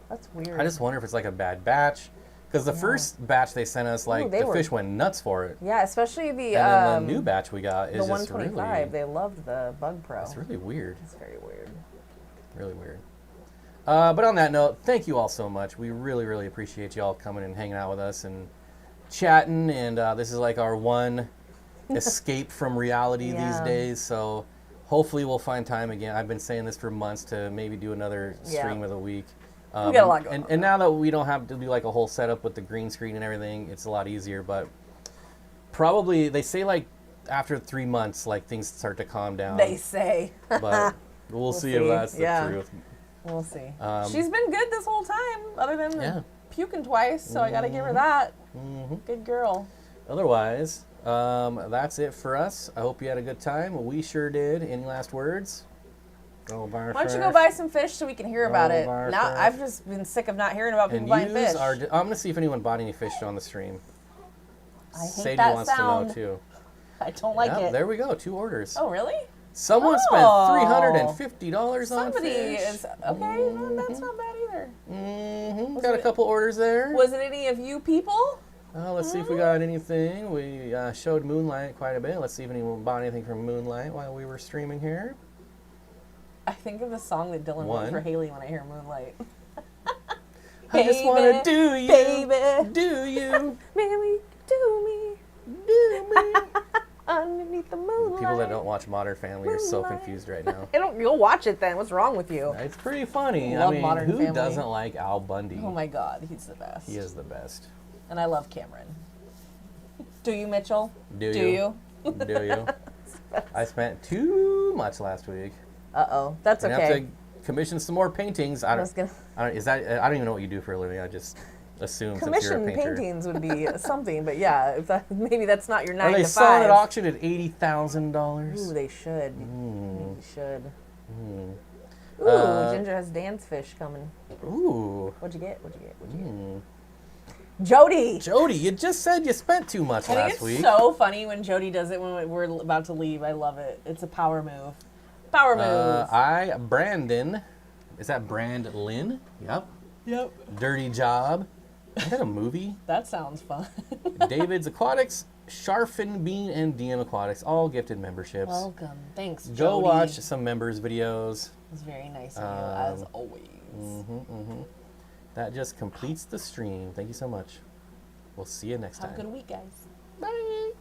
That's weird. I just wonder if it's like a bad batch. Because the first batch they sent us, the fish went nuts for it. Yeah, especially the... And then the new batch we got is the just 125. really... They loved the Bug Pro. It's really weird. It's very weird. Really weird. But on that note, thank you all so much. We really, really appreciate you all coming and hanging out with us and chatting. And this is like our one escape from reality these days. So hopefully we'll find time again. I've been saying this for months to maybe do another stream of the week. We got a lot going on. And now that we don't have to do like a whole setup with the green screen and everything, it's a lot easier. But probably they say like after 3 months, like things start to calm down. They say. But we'll see if that's the truth. We'll see. She's been good this whole time, other than puking twice, so I got to give her that. Good girl. Otherwise, that's it for us. I hope you had a good time. We sure did. Any last words? Why don't you go buy some fish so we can hear about it? Now I've just been sick of not hearing about people buying fish. I'm going to see if anyone bought any fish on the stream. I hate Sadie that wants sound. to know too. I don't like it. There we go. 2 orders. Oh, really? Someone spent $350 on fish. Somebody is okay. That's not bad either. Got a couple orders there. Was it any of you people? Let's see if we got anything. We showed Moonlight quite a bit. Let's see if anyone bought anything from Moonlight while we were streaming here. I think of the song that Dylan wrote for Haley when I hear Moonlight. I just want to do you, baby, do you, baby, do me, do me. underneath the moonlight. People that don't watch Modern Family are so confused right now. You'll watch it then. What's wrong with you? It's pretty funny. Love Modern who Family. doesn't like Al Bundy? Oh my God, he's the best. He is the best. And I love Cameron. Do you, Mitchell? Do you? Do you? I spent too much last week. Uh-oh. That's okay. I have to commission some more paintings. I don't even know what you do for a living. assume since you're a Commission painter. paintings would be something, but yeah, if that, maybe that's not your 9 Are they to selling 5. at auction at $80,000? Ooh, they should. Mm. They should. Mm. Ooh, Ginger has dance fish coming. Ooh. What'd you get? What'd you get? What'd you Mm. get? Jody! Jody, you just said you spent too much I think last it's week. so funny when Jody does it when we're about to leave. I love it. It's a power move. Power move. Brandon, is that Brandlin? Yep. Yep. Dirty Job. Is that a movie? That sounds fun. David's Aquatics, Sharfin Bean, and DM Aquatics, all gifted memberships. Welcome. Thanks, Jody. Go watch some members' videos. It's very nice of you, as always. That just completes the stream. Thank you so much. We'll see you next time. Have a good week, guys. Bye.